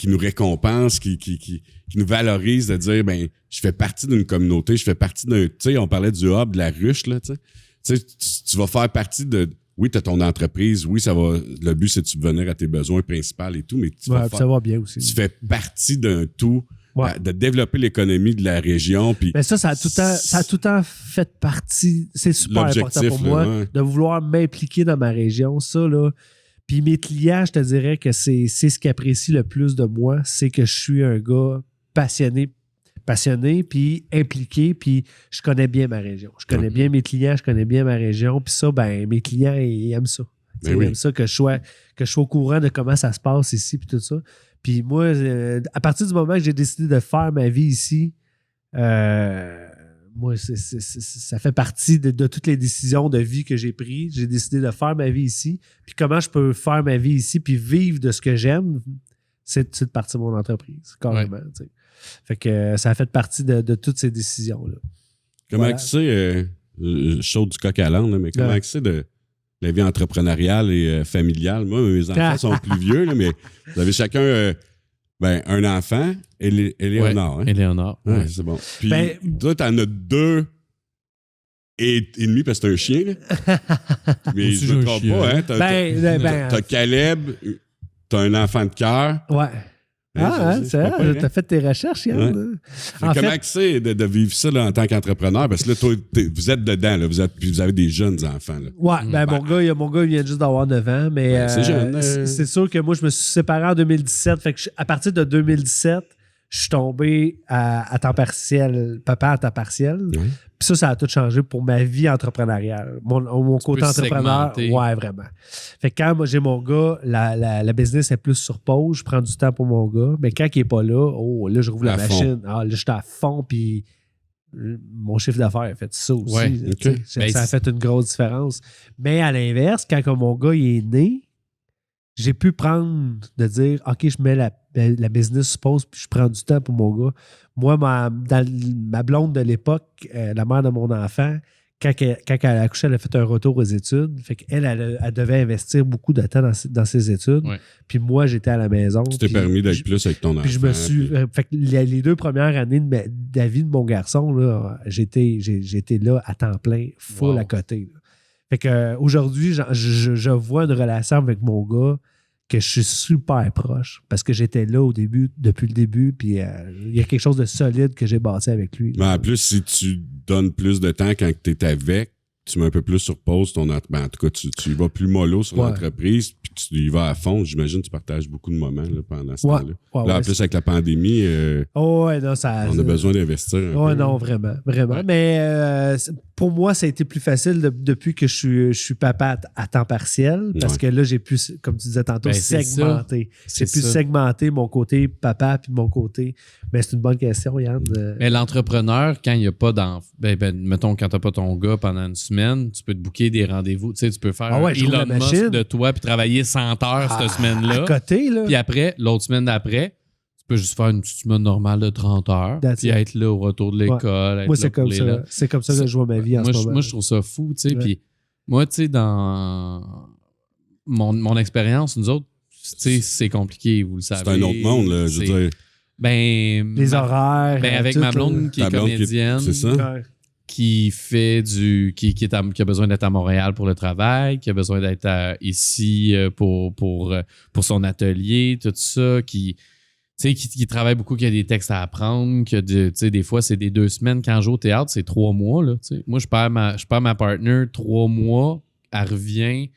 nous récompense, qui nous valorise de dire, ben, je fais partie d'une communauté, je fais partie d'un... Tu sais, on parlait du hub, de la ruche, là, tu sais. Tu sais, tu vas faire partie de... Oui, tu as ton entreprise, oui, ça va... Le but, c'est de subvenir à tes besoins principaux et tout, mais ça va bien aussi. Tu fais partie d'un tout, de développer l'économie de la région. Puis ça a tout le temps fait partie... C'est super important pour moi de vouloir m'impliquer dans ma région, ça, là. Puis mes clients, je te dirais que c'est ce qu'ils apprécient le plus de moi, c'est que je suis un gars passionné, puis impliqué, puis je connais bien ma région. Je connais bien mes clients, je connais bien ma région, puis ça, ben mes clients, ils aiment ça. Ils aiment ça que je sois au courant de comment ça se passe ici, puis tout ça. Puis moi, à partir du moment que j'ai décidé de faire ma vie ici, moi, ça fait partie de toutes les décisions de vie que j'ai prises. J'ai décidé de faire ma vie ici. Puis comment je peux faire ma vie ici puis vivre de ce que j'aime, c'est de partir de mon entreprise, carrément. Ouais. Fait que ça a fait partie de toutes ces décisions-là. Comment tu sais, chaud du coq à l'âne, mais comment tu sais de la vie entrepreneuriale et familiale? Moi, mes enfants sont plus vieux, là, mais vous avez chacun... un enfant, Éléonore. Éléonore. Ouais, c'est bon. Puis toi, t'en as 2 et demi parce que t'as un chien, là. Mais je me trompe pas, hein. T'as Caleb, t'as un enfant de cœur. Ouais. C'est vrai, t'as fait tes recherches, Yann. Ouais. Comment c'est de vivre ça là, en tant qu'entrepreneur? Parce que là, toi, vous êtes dedans, là, vous avez des jeunes enfants. Là. Ouais, mon gars, il vient juste d'avoir 9 ans, mais c'est jeune. C'est sûr que moi, je me suis séparé en 2017. Fait que à partir de 2017, je suis tombé à temps partiel, papa à temps partiel. Ouais. Puis ça a tout changé pour ma vie entrepreneuriale. Mon côté entrepreneur, ouais, vraiment. Fait que quand moi, j'ai mon gars, la business est plus sur pause, je prends du temps pour mon gars. Mais quand il n'est pas là, là, je rouvre la machine. Là, je suis à fond, puis mon chiffre d'affaires a fait ça aussi. Ouais, okay. Ça a fait une grosse différence. Mais à l'inverse, quand mon gars il est né, j'ai pu prendre de dire, OK, je mets la business sur pause, puis je prends du temps pour mon gars. Moi, ma blonde de l'époque, la mère de mon enfant, quand elle a accouché, elle a fait un retour aux études. Fait qu'elle, elle devait investir beaucoup de temps dans ses études. Ouais. Puis moi, j'étais à la maison. Tu t'es permis d'être plus avec ton enfant. Puis je me suis... fait que les 2 premières années de la vie de mon garçon, là, j'étais là à temps plein, full à côté. Là. Fait qu'aujourd'hui, je vois une relation avec mon gars que je suis super proche parce que j'étais là depuis le début, puis il y a quelque chose de solide que j'ai bâti avec lui. Mais en plus, si tu donnes plus de temps quand tu es avec, tu mets un peu plus sur pause ton en tout cas, tu y vas plus mollo sur l'entreprise, puis tu y vas à fond. J'imagine que tu partages beaucoup de moments là, pendant ce temps-là. Là, en plus, avec la pandémie, on a besoin d'investir. Non, vraiment. Ouais. Mais pour moi, ça a été plus facile depuis que je suis papa à temps partiel, parce que là, j'ai pu, comme tu disais tantôt, segmenter. J'ai pu segmenter mon côté papa puis mon côté... Mais c'est une bonne question, Yann. Mais l'entrepreneur, quand il n'y a pas d'enfant, mettons, quand tu n'as pas ton gars pendant une semaine, tu peux te booker des rendez-vous. Tu sais, tu peux faire un Elon Musk de toi puis travailler 100 heures cette semaine-là. À côté, là. Puis après, l'autre semaine d'après, peux juste faire une petite semaine normale de 30 heures, That's puis it. être là au retour de l'école. Moi, c'est comme ça. C'est comme ça que je vois ma vie en ce moment. Moi, je trouve ça fou, tu sais. Ouais. Puis moi, tu sais, dans mon expérience, nous autres, tu sais, c'est compliqué, vous le savez. C'est un autre monde, là, je veux dire. Ben, Les horaires. ben avec tout, ma blonde qui est Ta blonde comédienne, c'est ça? Ouais. qui fait qui a besoin d'être à Montréal pour le travail, qui a besoin d'être ici pour son atelier, tout ça, qui travaille beaucoup, qui a des textes à apprendre, des fois, c'est des 2 semaines. Quand je joue au théâtre, c'est 3 mois. Là, moi, je perds ma partner 3 mois, elle revient.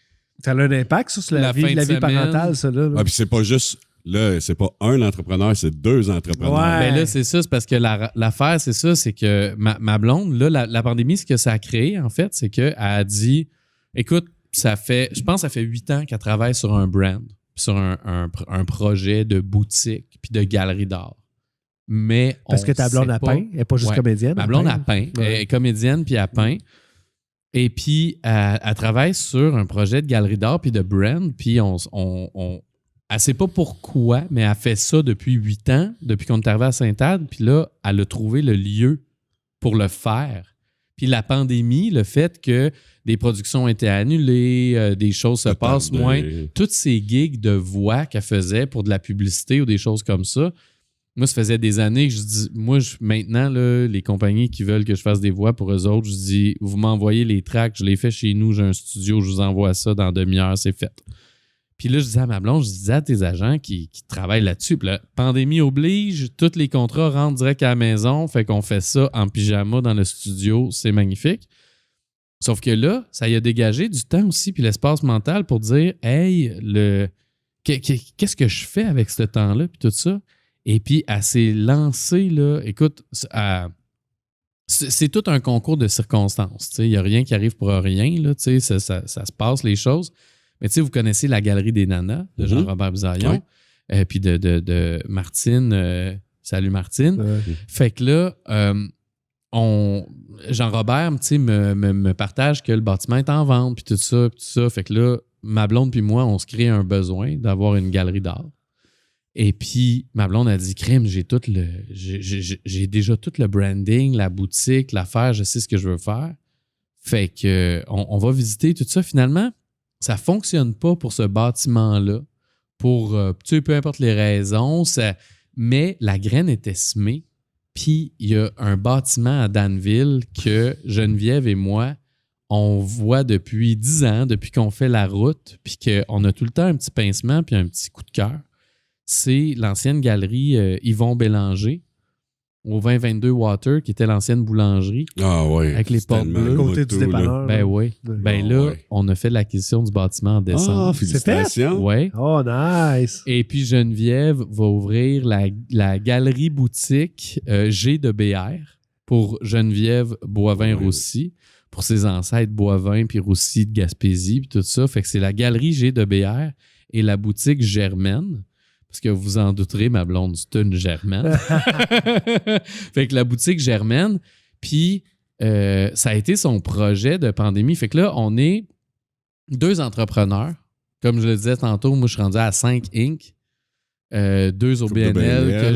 Ça a un impact sur la vie fin de parentale, ça, là. Ah, puis c'est pas juste... Là, c'est pas un entrepreneur, c'est 2 entrepreneurs. Ouais. Ben là, c'est ça, c'est parce que l'affaire, c'est ça, c'est que ma blonde, là, la pandémie, ce que ça a créé, en fait, c'est qu'elle a dit, écoute, je pense que ça fait 8 ans qu'elle travaille sur un brand, sur un projet de boutique puis de galerie d'art. Mais Parce que ta blonde a peint, elle n'est pas juste comédienne. Ma blonde a peint, elle est comédienne puis elle peint. Et puis, elle travaille sur un projet de galerie d'art puis de brand, puis elle ne sait pas pourquoi, mais elle fait ça depuis 8 ans, depuis qu'on est arrivé à Sainte-Anne. Puis là, elle a trouvé le lieu pour le faire. Puis la pandémie, le fait que des productions ont été annulées, des choses se passent moins, toutes ces gigs de voix qu'elle faisait pour de la publicité ou des choses comme ça, moi, ça faisait des années que je dis, maintenant, là, les compagnies qui veulent que je fasse des voix pour eux autres, je dis, vous m'envoyez les tracks, je les fais chez nous, j'ai un studio, je vous envoie ça dans demi-heure, c'est fait. Puis là, je disais à ma blonde, je disais à tes agents qui travaillent là-dessus, puis la pandémie oblige, tous les contrats rentrent direct à la maison, fait qu'on fait ça en pyjama dans le studio, c'est magnifique. Sauf que là, ça y a dégagé du temps aussi, puis l'espace mental pour dire, hey, qu'est-ce que je fais avec ce temps-là, puis tout ça. Et puis, elle s'est lancée, là, écoute, c'est tout un concours de circonstances, tu sais, il n'y a rien qui arrive pour rien, là, tu sais, ça se passe, les choses. Mais tu sais, vous connaissez La Galerie des Nanas de Jean-Robert Bisaillon, puis de Martine. Salut Martine. Fait que là, Jean-Robert, tu sais, me partage que le bâtiment est en vente, puis tout ça. Fait que là, ma blonde puis moi, on se crée un besoin d'avoir une galerie d'art. Et puis, ma blonde a dit, crème, j'ai déjà tout le branding, la boutique, l'affaire, je sais ce que je veux faire. Fait que on va visiter tout ça. Finalement, ça ne fonctionne pas pour ce bâtiment-là, pour peu importe les raisons, mais la graine était semée. Puis il y a un bâtiment à Danville que Geneviève et moi, on voit depuis 10 ans, depuis qu'on fait la route, puis qu'on a tout le temps un petit pincement puis un petit coup de cœur. C'est l'ancienne galerie Yvon Bélanger, au 2022 Water, qui était l'ancienne boulangerie. Ah ouais. Avec les portes bleues. À côté du dépanneur. Ben oui. Ben là, on a fait l'acquisition du bâtiment en décembre. Ah, félicitations. Ouais. Oh, nice. Et puis Geneviève va ouvrir la galerie boutique G de BR pour Geneviève Boivin-Roussy, pour ses ancêtres Boivin puis Roussy de Gaspésie puis tout ça. Fait que c'est la galerie G de BR et la boutique Germaine. Parce que vous en douterez, ma blonde, c'est une Germaine. Fait que la boutique Germaine, puis ça a été son projet de pandémie. Fait que là, on est 2 entrepreneurs. Comme je le disais tantôt, moi, je suis rendu à 5 Inc. 2 au BNL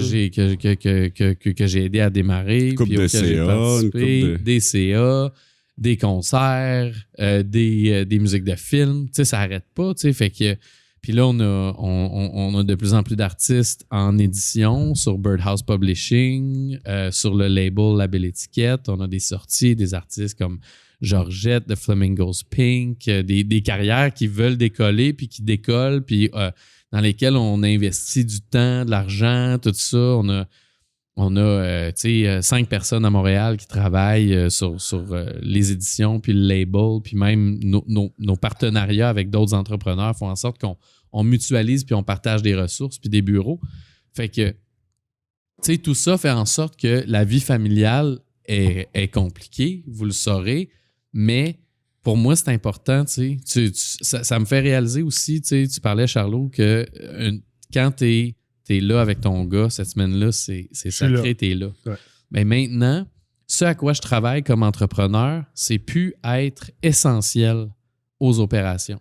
que j'ai aidé à démarrer. Coupe puis de auquel j'ai CA, participé, des CA, des concerts, des musiques de films. Tu sais, ça n'arrête pas. Tu sais, fait que... Puis là, on a de plus en plus d'artistes en édition sur Birdhouse Publishing, sur le label La Belle Étiquette. On a des sorties, des artistes comme Georgette de Flamingos Pink, des carrières qui veulent décoller puis qui décollent, puis dans lesquelles on investit du temps, de l'argent, tout ça. On a 5 personnes à Montréal qui travaillent sur les éditions, puis le label, puis même nos partenariats avec d'autres entrepreneurs font en sorte qu'on mutualise, puis on partage des ressources, puis des bureaux. Fait que, tout ça fait en sorte que la vie familiale est compliquée, vous le saurez, mais pour moi, c'est important. Ça me fait réaliser aussi, tu parlais, Charlot, que quand t'es là avec ton gars, cette semaine-là, c'est sacré, t'es là. Ouais. Mais maintenant, ce à quoi je travaille comme entrepreneur, c'est plus être essentiel aux opérations.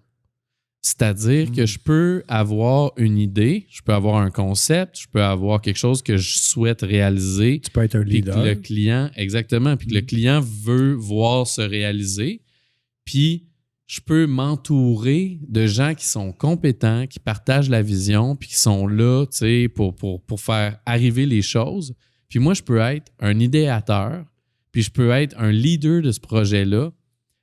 C'est-à-dire que je peux avoir une idée, je peux avoir un concept, je peux avoir quelque chose que je souhaite réaliser. Tu peux être un Puis que leader. le client, exactement, puis que le client veut voir se réaliser. Puis je peux m'entourer de gens qui sont compétents, qui partagent la vision, puis qui sont là, tu sais, pour faire arriver les choses. Puis moi, je peux être un idéateur, puis je peux être un leader de ce projet-là,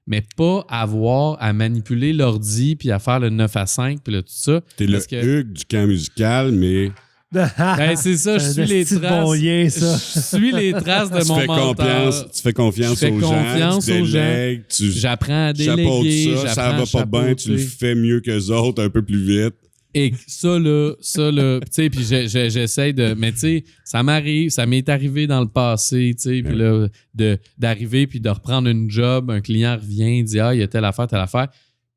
mais pas avoir à manipuler l'ordi puis à faire le 9 à 5 puis là, tout ça. T'es le Parce que- Hugues du camp musical, mais Ben, c'est ça, je suis les C'est un traces. bon lien, ça. Je suis les traces de tu mon fais confiance, mentor. tu fais confiance Je fais aux gens, confiance tu aux gens. délègues, tu J'apprends à chapeautes déléguer, ça, ça j'apprends va à pas bien, tu le chapeauter. fais mieux qu'eux autres, un peu plus vite. Et ça, là, tu sais, puis j'essaie de... Mais tu sais, ça m'est arrivé dans le passé, tu sais, puis là, d'arriver puis de reprendre une job, un client revient, il dit « Ah, il y a telle affaire. »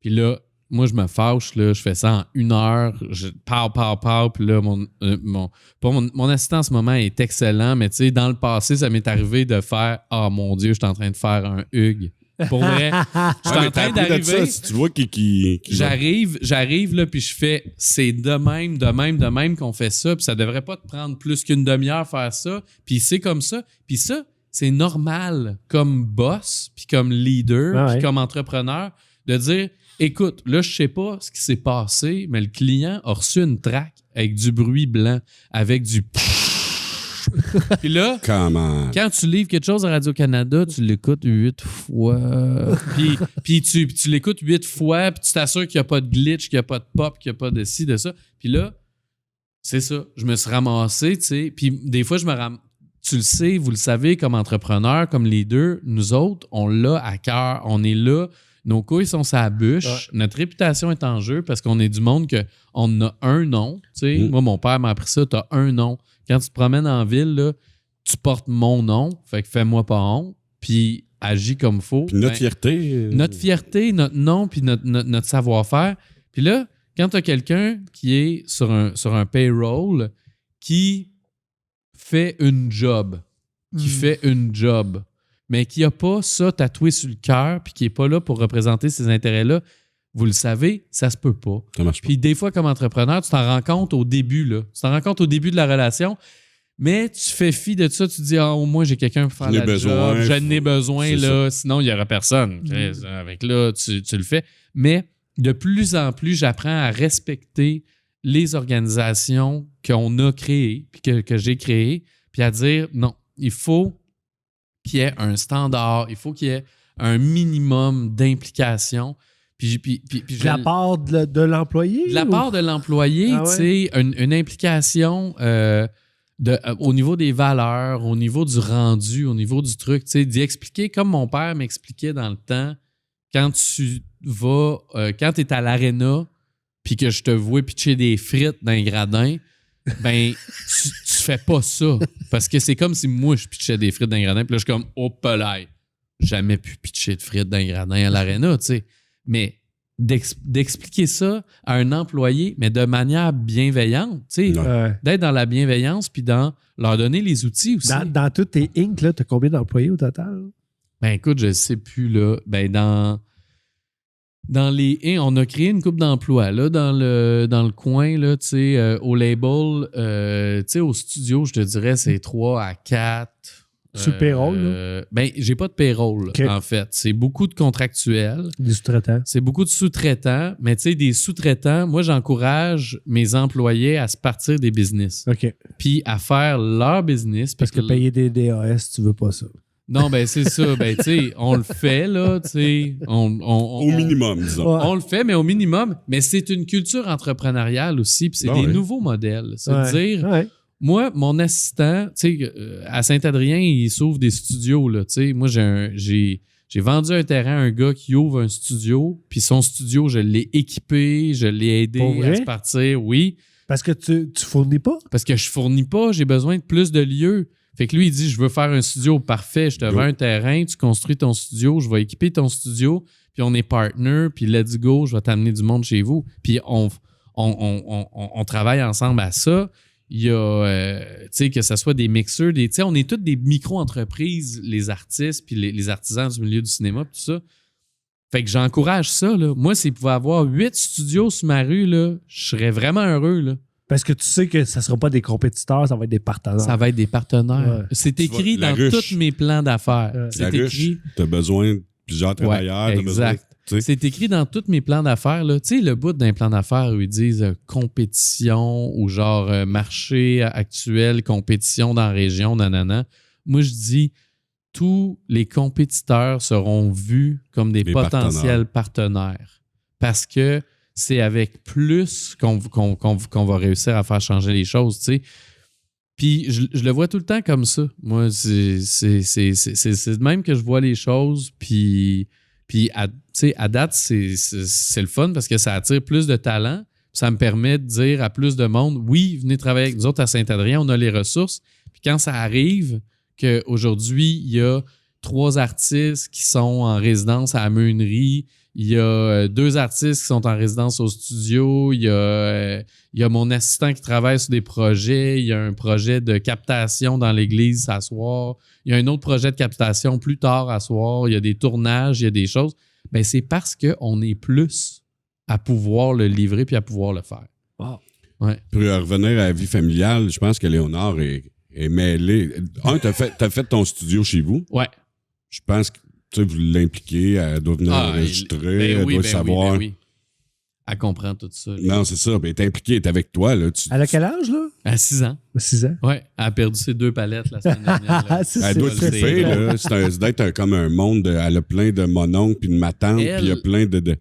Puis là, moi, je me fâche, là, je fais ça en 1 heure, je parle, puis là, mon assistant en ce moment est excellent, mais tu sais, dans le passé, ça m'est arrivé de faire « Ah, mon Dieu, je suis en train de faire un Hugues. » Pour vrai, je suis Ouais, mais en t'as train appris de d'arriver... ça, si tu vois qui J'arrive là, puis je fais, c'est de même qu'on fait ça, puis ça devrait pas te prendre plus qu'une demi-heure faire ça, puis c'est comme ça. Puis ça, c'est normal comme boss, puis comme leader, Ah puis ouais. comme entrepreneur, de dire, écoute, là, je sais pas ce qui s'est passé, mais le client a reçu une track avec du bruit blanc, avec du... Puis là, Comment? quand tu livres quelque chose à Radio-Canada, tu l'écoutes 8 fois. Puis tu l'écoutes 8 fois, puis tu t'assures qu'il n'y a pas de glitch, qu'il n'y a pas de pop, qu'il n'y a pas de ci, de ça. Puis là, c'est ça. Je me suis ramassé, tu sais. Puis des fois, tu le sais, vous le savez, comme entrepreneur, comme leader, nous autres, on l'a à cœur. On est là. Nos couilles sont sa bûche. Ouais. Notre réputation est en jeu parce qu'on est du monde qu'on a un nom. Tu sais. Mm. Moi, mon père m'a appris ça. Tu as un nom. Quand tu te promènes en ville, là, tu portes mon nom. Fait que fais-moi pas honte. Puis agis comme faut. Puis notre Ben, fierté. notre fierté, notre nom, puis notre savoir-faire. Puis là, quand tu as quelqu'un qui est sur un payroll qui fait une job, mais qui n'a pas ça tatoué sur le cœur, puis qui n'est pas là pour représenter ses intérêts-là, vous le savez, ça se peut pas. Ça marche pas. Puis des fois, comme entrepreneur, tu t'en rends compte au début, là. Tu t'en rends compte au début de la relation, mais tu fais fi de ça, tu te dis, ah, au moins, j'ai quelqu'un pour faire J'en ai la besoin, job, j'en ai besoin, c'est là, sinon, il n'y aura personne. Avec là, tu le fais. Mais de plus en plus, j'apprends à respecter les organisations qu'on a créées, puis que j'ai créées, puis à dire, non, il faut qu'il y ait un standard, il faut qu'il y ait un minimum d'implication. Puis De la part de l'employé? de la ou- part de l'employé, Ah ouais? tu sais, une implication au niveau des valeurs, au niveau du rendu, au niveau du truc, tu sais, d'y expliquer comme mon père m'expliquait dans le temps, quand tu vas, quand tu es à l'aréna, puis que je te vois pitcher des frites dans un gradin, ben, tu fais pas ça. Parce que c'est comme si moi, je pitchais des frites dans un gradin, puis là, je suis comme, oh, pelay, jamais pu pitcher de frites dans un gradin à l'aréna, tu sais. Mais d'expliquer ça à un employé, mais de manière bienveillante, tu sais, Ouais. d'être dans la bienveillance, puis dans leur donner les outils aussi. Dans tous tes Inc, tu as combien d'employés au total? Ben écoute, je sais plus, là. Ben dans les... on a créé une couple d'emplois, là, dans le coin, là, tu sais, au label, tu sais, au studio, je te dirais, c'est 3 à 4. Sur le payroll, là? Ben, j'ai pas de payroll, OK. en fait. C'est beaucoup de contractuels. Des sous-traitants. C'est beaucoup de sous-traitants, mais tu sais, des sous-traitants, moi, j'encourage mes employés à se partir des business, OK. puis à faire leur business. Parce que puis payer des DAS, tu veux pas ça. Non, ben c'est ça. Ben, tu sais, on le fait, là, tu sais. Au minimum, disons. Ouais. On le fait, mais au minimum. Mais c'est une culture entrepreneuriare aussi, puis c'est Ah des ouais. nouveaux modèles. C'est Ouais. de dire, Ouais. moi, mon assistant, tu sais, à Saint-Adrien, il s'ouvre des studios, là, tu sais. Moi, j'ai vendu un terrain à un gars qui ouvre un studio, puis son studio, je l'ai équipé, je l'ai aidé Pour vrai? à se partir, oui. Parce que tu fournis pas? Parce que je fournis pas, j'ai besoin de plus de lieux. Fait que lui, il dit, je veux faire un studio parfait, je te vends un terrain, tu construis ton studio, je vais équiper ton studio, puis on est partner, puis let's go, je vais t'amener du monde chez vous. Puis on travaille ensemble à ça. Il y a, tu sais, que ce soit des mixeurs, tu sais, on est toutes des micro-entreprises, les artistes, puis les artisans du milieu du cinéma, puis tout ça. Fait que j'encourage ça, là. Moi, s'il pouvait avoir 8 studios sur ma rue, là, je serais vraiment heureux, là. Parce que tu sais que ça ne sera pas des compétiteurs, ça va être des partenaires. Ça va être des partenaires. Ouais. C'est écrit La dans ruche. tous mes plans d'affaires. Ouais. C'est La ruche, écrit. t'as besoin de plusieurs travailleurs. t'as besoin, exact. tu sais. C'est écrit dans tous mes plans d'affaires. Là. Tu sais, le bout d'un plan d'affaires où ils disent compétition ou genre marché actuel, compétition dans la région, nanana. Moi, je dis tous les compétiteurs seront vus comme des potentiels partenaires. Parce que c'est avec plus qu'on va réussir à faire changer les choses, tu sais. Puis je le vois tout le temps comme ça. Moi, c'est de même que je vois les choses. Puis à date, c'est le fun parce que ça attire plus de talent. Ça me permet de dire à plus de monde, oui, venez travailler avec nous autres à Saint-Adrien, on a les ressources. Puis quand ça arrive qu'aujourd'hui, il y a 3 artistes qui sont en résidence à la Meunerie, il y a 2 artistes qui sont en résidence au studio. Il y a mon assistant qui travaille sur des projets. Il y a un projet de captation dans l'église à soir. Il y a un autre projet de captation plus tard à soir. Il y a des tournages, il y a des choses. Bien, c'est parce qu'on est plus à pouvoir le livrer puis à pouvoir le faire. Wow. Ouais. Pour revenir à la vie familiale, je pense que Léonard est mêlé. T'as fait ton studio chez vous. Ouais. Je pense que vous l'impliquez, elle doit venir enregistrer, elle doit savoir. Ben oui. Elle comprend tout ça. Là. Non, c'est ça. Elle est impliquée, elle est avec toi. Là. Elle a quel âge, là? À 6 ans. 6 ans? Ouais. Elle a perdu ses 2 palettes la semaine dernière. Là. Elle doit c'est triper, là. Ça doit être comme un monde. Elle a plein de mononcles puis de matantes, puis il y a plein de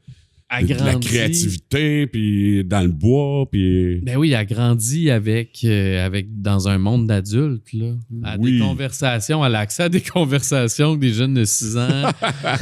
la créativité, puis dans le bois, puis... Ben oui, elle a grandi avec dans un monde d'adultes, là. Des conversations, elle a accès à des conversations que des jeunes de 6 ans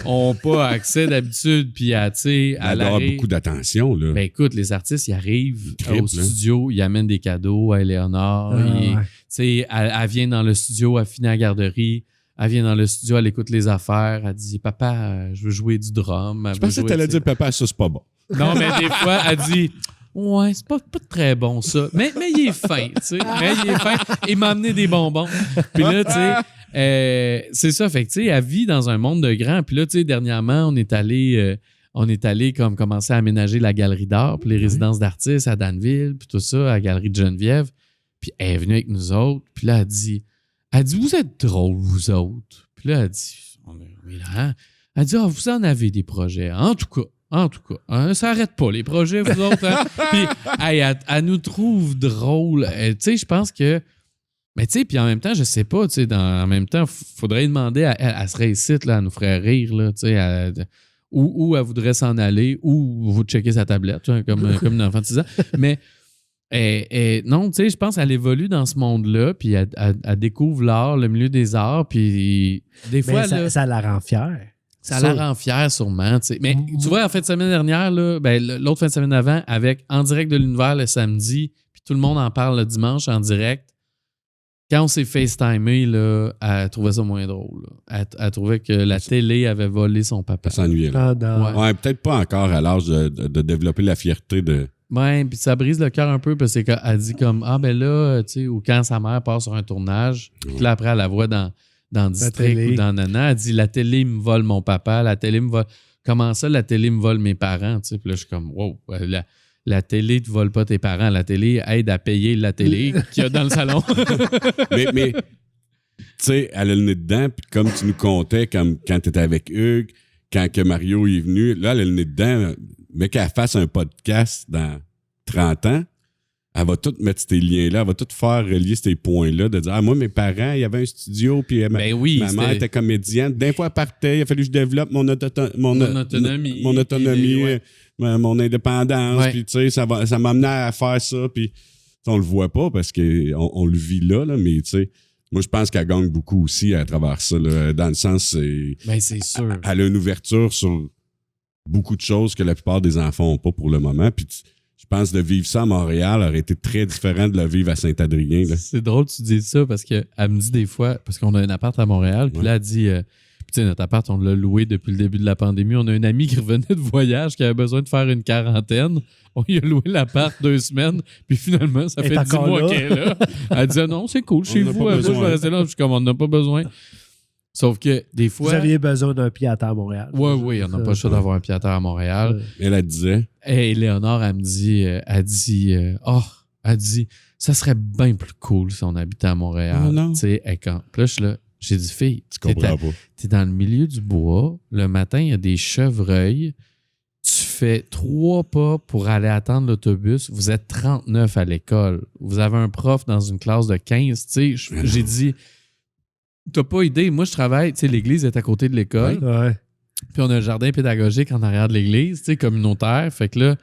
n'ont pas accès d'habitude, puis tu sais... Elle a beaucoup d'attention, là. Ben écoute, les artistes, ils arrivent au studio, ils amènent des cadeaux à Éléonore, tu sais, elle vient dans le studio, elle finit à la garderie, elle vient dans le studio, elle écoute les affaires, elle dit « Papa, je veux jouer du drum. » Je pensais que t'allais dire « Papa, ça, c'est pas bon. » Non, mais des fois, elle dit « Ouais, c'est pas très bon, ça. Mais il est fin, tu sais. Mais il est fin. Il m'a amené des bonbons. » Puis là, tu sais, c'est ça. Fait que, tu sais, elle vit dans un monde de grands. Puis là, tu sais, dernièrement, on est allé comme commencer à aménager la galerie d'art, puis les résidences d'artistes à Danville, puis tout ça, à la galerie de Geneviève. Puis elle est venue avec nous autres. Puis là, elle dit « Vous êtes drôles, vous autres. » Puis là, elle dit « Oui, là, hein? » Elle dit « Vous en avez des projets. En tout cas, hein, ça n'arrête pas, les projets, vous autres. Hein? » Puis elle nous trouve drôles. Tu sais, je pense que... Mais tu sais, puis en même temps, je sais pas, tu sais, en même temps, il faudrait demander à elle serait ici, là, elle nous ferait rire, là, tu sais, où elle voudrait s'en aller, ou vous checker sa tablette, hein, comme une enfant de 6 ans. Mais... non, tu sais, je pense qu'elle évolue dans ce monde-là, puis elle découvre l'art, le milieu des arts, puis des fois... ça la rend fière. Ça la rend fière, sûrement, tu sais. Mais tu vois, en fin de semaine dernière, là, l'autre fin de semaine avant, avec En direct de l'univers le samedi, puis tout le monde en parle le dimanche en direct, quand on s'est FaceTimé, là, elle trouvait ça moins drôle. Elle trouvait que la télé avait volé son papa. Elle s'ennuyait, là. Ouais, peut-être pas encore à l'âge de développer la fierté de... Ouais, puis ça brise le cœur un peu parce qu'elle dit comme ah ben là, tu sais, ou quand sa mère part sur un tournage, puis là après elle la voit dans District ou dans Nana, elle dit la télé me vole mon papa, la télé me vole. Comment ça, la télé me vole mes parents, tu sais? Puis là je suis comme wow, la télé te vole pas tes parents, la télé aide à payer la télé qu'il y a dans le salon. mais tu sais, elle a le nez dedans, puis comme tu nous contais quand tu étais avec Hugues, quand que Mario est venu, là elle a le nez dedans. Mais qu'elle fasse un podcast dans 30 ans, elle va tout mettre ces liens-là, elle va tout faire relier ces points-là, de dire « Ah, moi, mes parents, il y avait un studio, puis ma mère était comédienne. Des fois, elle partait, il a fallu que je développe mon autonomie, mon indépendance. Puis, tu sais, ça m'a amené à faire ça. Puis, on le voit pas parce qu'on le vit là, mais tu sais, moi, je pense qu'elle gagne beaucoup aussi à travers ça, là, dans le sens, c'est sûr. Elle a une ouverture sur beaucoup de choses que la plupart des enfants n'ont pas pour le moment. Puis je pense de vivre ça à Montréal aurait été très différent de le vivre à Saint-Adrien. Là. C'est drôle que tu dises ça parce qu'elle me dit des fois, parce qu'on a un appart à Montréal, puis là, elle dit, tu sais, notre appart, on l'a loué depuis le début de la pandémie. On a un ami qui revenait de voyage, qui avait besoin de faire une quarantaine. On lui a loué l'appart 2 semaines, puis finalement, ça fait 10 mois qu'elle est là. Elle disait non, c'est cool, chez vous, je vais rester là. Je suis comme, on n'a pas besoin. Sauf que des fois... Vous aviez besoin d'un pied à terre à Montréal. Oui, on n'a pas le choix d'avoir un pied à terre à Montréal. Elle disait. Et Léonore, elle me dit, elle dit, ça serait bien plus cool si on habitait à Montréal. Oh non. Tu sais, puis là, je suis là, j'ai dit, fille, Tu comprends pas. t'es dans le milieu du bois, le matin, il y a des chevreuils, tu fais 3 pas pour aller attendre l'autobus, vous êtes 39 à l'école, vous avez un prof dans une classe de 15, tu sais, j'ai dit, t'as pas idée, moi je travaille, tu sais, l'église est à côté de l'école, Ouais. puis on a un jardin pédagogique en arrière de l'église, tu sais, communautaire, fait que là,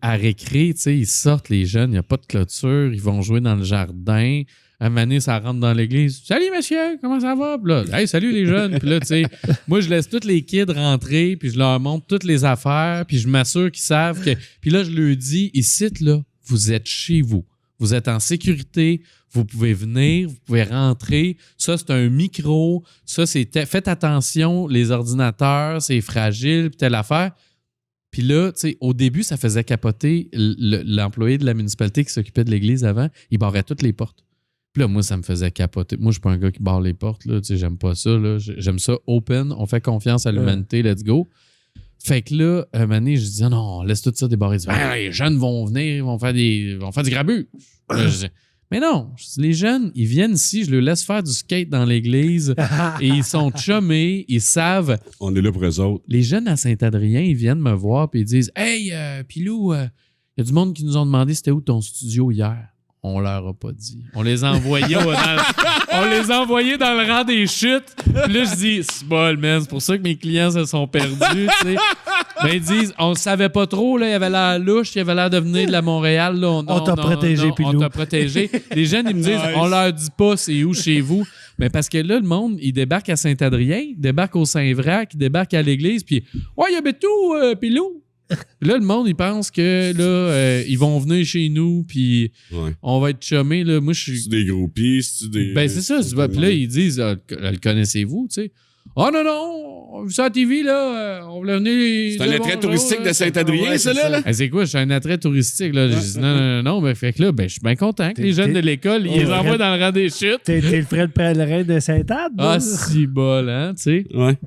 à récré, tu sais, ils sortent les jeunes, il n'y a pas de clôture, ils vont jouer dans le jardin. À un moment donné, ça rentre dans l'église. Salut, monsieur, comment ça va? Puis là, hey, salut les jeunes. Puis là, tu sais, moi, je laisse tous les kids rentrer, puis je leur montre toutes les affaires, puis je m'assure qu'ils savent que. Puis là, je leur dis, ici, là, vous êtes chez vous. Vous êtes en sécurité, vous pouvez venir, vous pouvez rentrer. Ça, c'est un micro. Ça, c'est. Faites attention, les ordinateurs, c'est fragile, puis telle affaire. Puis là, tu sais, au début, ça faisait capoter l'employé de la municipalité qui s'occupait de l'église avant. Il barrait toutes les portes. Puis là, moi, ça me faisait capoter. Moi, je suis pas un gars qui barre les portes, là. Tu sais, j'aime pas ça, là. J'aime ça open. On fait confiance à l'humanité. Let's go. Fait que là, un moment donné, je dis, non, laisse tout ça débarrer. Les jeunes vont venir, ils vont faire du grabuge. Là, je dis, mais non, les jeunes, ils viennent ici, je leur laisse faire du skate dans l'église et ils sont chummés, ils savent. On est là pour eux autres. Les jeunes à Saint-Adrien, ils viennent me voir et ils disent, hey, Pilou, il y a du monde qui nous ont demandé c'était où ton studio hier. On leur a pas dit. On les a envoyés dans le rang des chutes. Puis là, je dis, c'est bol, man. C'est pour ça que mes clients se sont perdus, tu sais. Ben, ils disent, on ne savait pas trop, là. Il y avait l'air louche, il y avait l'air de venir de la Montréal, là. On t'a protégé, Pilou. On t'a protégé. Les jeunes, ils me disent, on leur dit pas c'est où chez vous. Mais parce que là, le monde, il débarque à Saint-Adrien, il débarque au Saint-Vrac, il débarque à l'église, puis, ouais, il y avait tout, Pilou. Là, le monde, il pense que là, ils vont venir chez nous, puis on va être chummés. Là. Moi, je suis. C'est des groupies, c'est des. Ben, c'est ça. Puis là, ils disent, le connaissez-vous, tu sais? Oh non, on a vu ça à la TV, là. On voulait venir. C'est un attrait touristique de Saint-Adrien, ça, là? C'est quoi? C'est un attrait touristique, là. Je dis, non. Ben, fait que là, ben, je suis bien content que les jeunes de l'école, ils les envoient dans le rang des chutes. T'es le frère de pèlerin de Sainte-Anne? Ah, si bol, hein, tu sais? Ouais.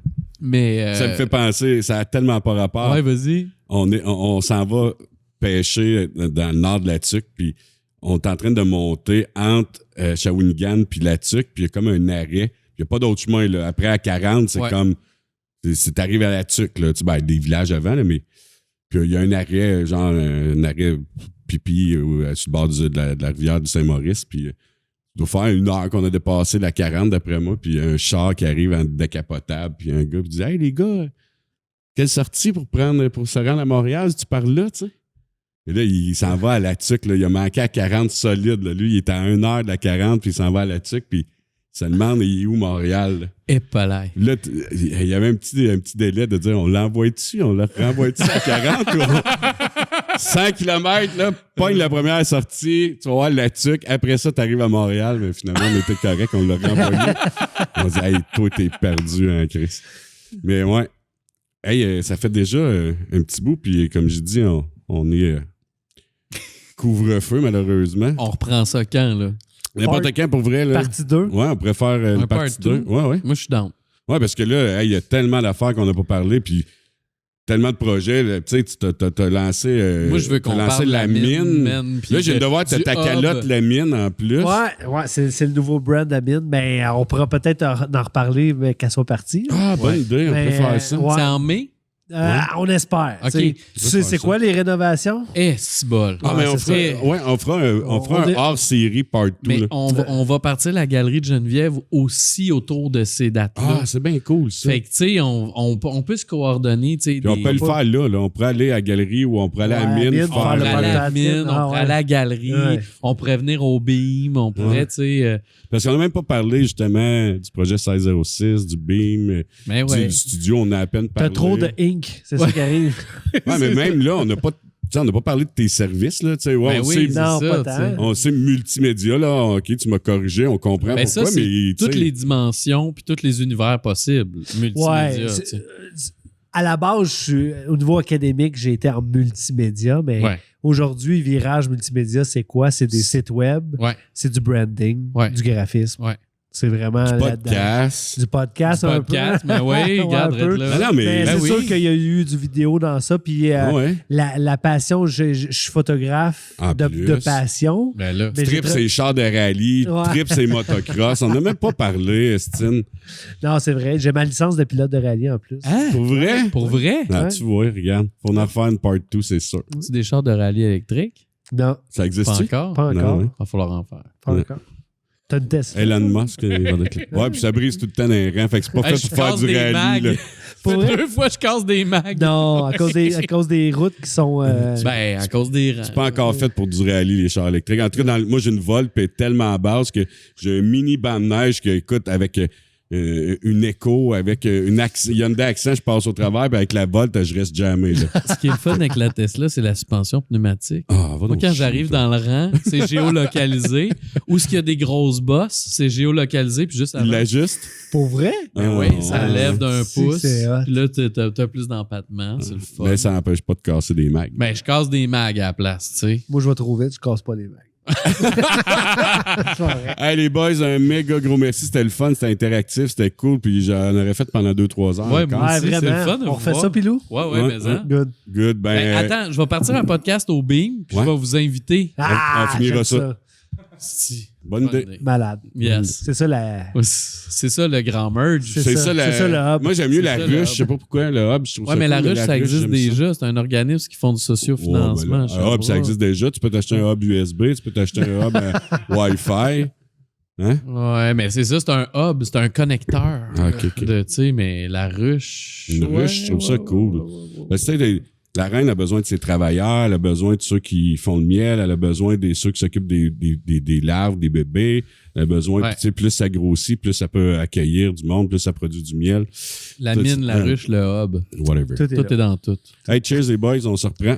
Mais. Ça me fait penser, ça a tellement pas rapport. Ouais, vas-y. On s'en va pêcher dans le nord de la Tuque, puis on est en train de monter entre Shawinigan puis la Tuque, puis il y a comme un arrêt. Il n'y a pas d'autre chemin, là. Après, à 40, c'est comme... C'est arrivé à la Tuque, là. Tu sais, des villages avant, là, mais... Puis il y a un arrêt, genre un arrêt pipi sur le bord de la rivière du Saint-Maurice, puis... Il doit faire 1 heure qu'on a dépassé la 40, d'après moi, puis un char qui arrive en décapotable, puis un gars qui dit « Hey, les gars, quelle sortie pour se rendre à Montréal, si tu parles là, tu sais? » Et là, il s'en va à la Tuque, là. Il a manqué à 40 solide, là. Lui, il est à 1 heure de la 40, puis il s'en va à la Tuque, puis il se demande, il est où Montréal, là? Épalaille. Là, il y avait un petit délai de dire, on l'envoie dessus, on le renvoie dessus à 40 ou 100 km, là, pogne la première sortie, tu vas voir la Tuque, après ça, t'arrives à Montréal, mais finalement, on était correct, on l'a renvoyé. On dit, hey, toi, t'es perdu, hein, Chris. Mais ouais. Hey, ça fait déjà un petit bout, puis comme je dis, on est couvre-feu, malheureusement. On reprend ça quand, là? N'importe quand, pour vrai, là. Partie 2. Ouais, on pourrait faire une partie 2. Ouais. Moi, je suis down. Ouais, parce que là, il y a tellement d'affaires qu'on n'a pas parlé, puis tellement de projets. Tu sais, tu t'as lancé, moi, je veux qu'on parle la mine. Man, là, j'ai de voir ta calotte, la mine, en plus. Ouais, c'est le nouveau brand de mine. Mais on pourra peut-être en reparler, mais qu'elle soit partie. Ah, bonne idée, on pourrait faire ça. Ouais. C'est en mai? On espère. OK. Tu sais, c'est quoi les rénovations? C'est bol. Ah, mais on fera un hors-série part 2. Mais on va partir la galerie de Geneviève aussi autour de ces dates-là. Ah, c'est bien cool, ça. Fait que, tu sais, on peut se coordonner. Puis on peut le faire là. On pourrait aller à la galerie ou on pourrait aller à la mine. On pourrait aller à la mine, on pourrait aller à la galerie, on pourrait venir au Beam, on pourrait, tu sais... Parce qu'on n'a même pas parlé, justement, du projet 1606, du Beam, du studio, on a à peine parlé. T'as trop de ink, c'est ça qui arrive. Ouais, mais même là, on n'a pas parlé de tes services, là. On sait multimédia, là. OK, tu m'as corrigé, on comprend pourquoi, ça, mais... toutes les dimensions puis tous les univers possibles, multimédia. À la base, au niveau académique, j'ai été en multimédia, mais aujourd'hui, Virage Multimédia, c'est quoi? C'est des sites web, c'est du branding, du graphisme. Ouais. C'est vraiment Podcast. du podcast Du un podcast, peu. mais oui, regarde, un peu. Red, là. Ah non, mais- c'est oui. sûr qu'il y a eu du vidéo dans ça. Puis Ouais. la passion, je suis photographe En de plus. passion. Ben là. Mais j'ai Trip, tra- c'est chars de rallye. Ouais. Trip, c'est motocross. On n'a même pas parlé, Estine. Non, c'est vrai. J'ai ma licence de pilote de rallye en plus. Hein? Pour vrai? Pour vrai? Ah, Ouais. tu vois, regarde. Faut en faire une part 2, c'est sûr. C'est des chars de rallye électriques? Non, Ça Pas existe-tu? encore? pas Non, encore. ouais. Il va falloir en faire. Pas Ouais. encore. T'as une Tesla. Elon Musk. Ouais, puis ça brise tout le temps dans les rangs. Fait que c'est pas Hey, fait je pour faire casse du des rallye. mags. Là. Pour Ça vrai? fait 2 fois que je casse des mags. Non, à cause des routes qui sont. Ben, à cause des rangs. C'est pas encore fait pour du rallye, les chars électriques. En tout cas, moi, j'ai une Volt, puis elle est tellement basse que j'ai un mini banc de neige que, écoute, avec une écho, avec une Hyundai Accent, je passe au travers, puis avec la Volt, je reste jamais. Là. Ce qui est le fun avec la Tesla, c'est la suspension pneumatique. Ah, va Moi, donc quand chier, j'arrive toi. dans le rang, c'est géolocalisé. Où ce qu'il y a des grosses bosses, c'est géolocalisé. Puis juste Il avant. l'ajuste? Pour vrai? Ben oui, ça ouais. lève d'un Si, pouce. c'est hot. Puis là, t'as plus d'empattement. C'est le fun. Mais ça n'empêche pas de casser des mags. Ben, je casse des mags à la place, tu sais. Moi, je vais trop vite, je casse pas les vagues. C'est pas vrai. Hey, les boys, un méga gros merci. C'était le fun, c'était interactif, c'était cool, puis j'en aurais fait pendant 2-3 heures. Ouais, encore. moi Ouais, aussi, c'est vraiment. le fun de On vous refait voir. ça, Pilou? Ouais, Ouais, mais hein. Good. Good, Ben, attends, je vais partir un podcast au Beam, puis Ouais. je vais vous inviter. Ah, on finira j'aime ça. Si. Bonne idée. Malade. Yes. C'est ça la. C'est ça le grand merge. C'est ça, la... c'est ça, le hub. Moi, j'aime mieux C'est la ça, le ruche. hub. Je sais pas pourquoi le hub. Je trouve Ouais, ça mais la cool, ruche, ça existe j'aime ça. déjà. C'est un organisme qui font du sociofinancement. Ouais, ben là, un hub, ça existe déjà. Tu peux t'acheter un hub USB, tu peux t'acheter un hub Wi-Fi. Hein? Ouais, mais c'est ça, c'est un hub, c'est un connecteur. Ah, ok, ok. Tu sais, mais la ruche. Une ruche, je trouve ça cool. Ben, tu sais, la reine a besoin de ses travailleurs, elle a besoin de ceux qui font le miel, elle a besoin de ceux qui s'occupent des larves, des bébés. Elle a besoin, Ouais. puis, tu sais, plus ça grossit, plus ça peut accueillir du monde, plus ça produit du miel. La Tout- mine, la ruche, le hub. Whatever. Tout est Tout là. est dans tout. Hey, cheers les boys, on se reprend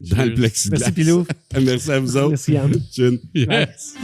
dans Cheers. le plexiglas. Merci, Pilou. Merci à vous autres. Merci, Yann. Chin. Yes.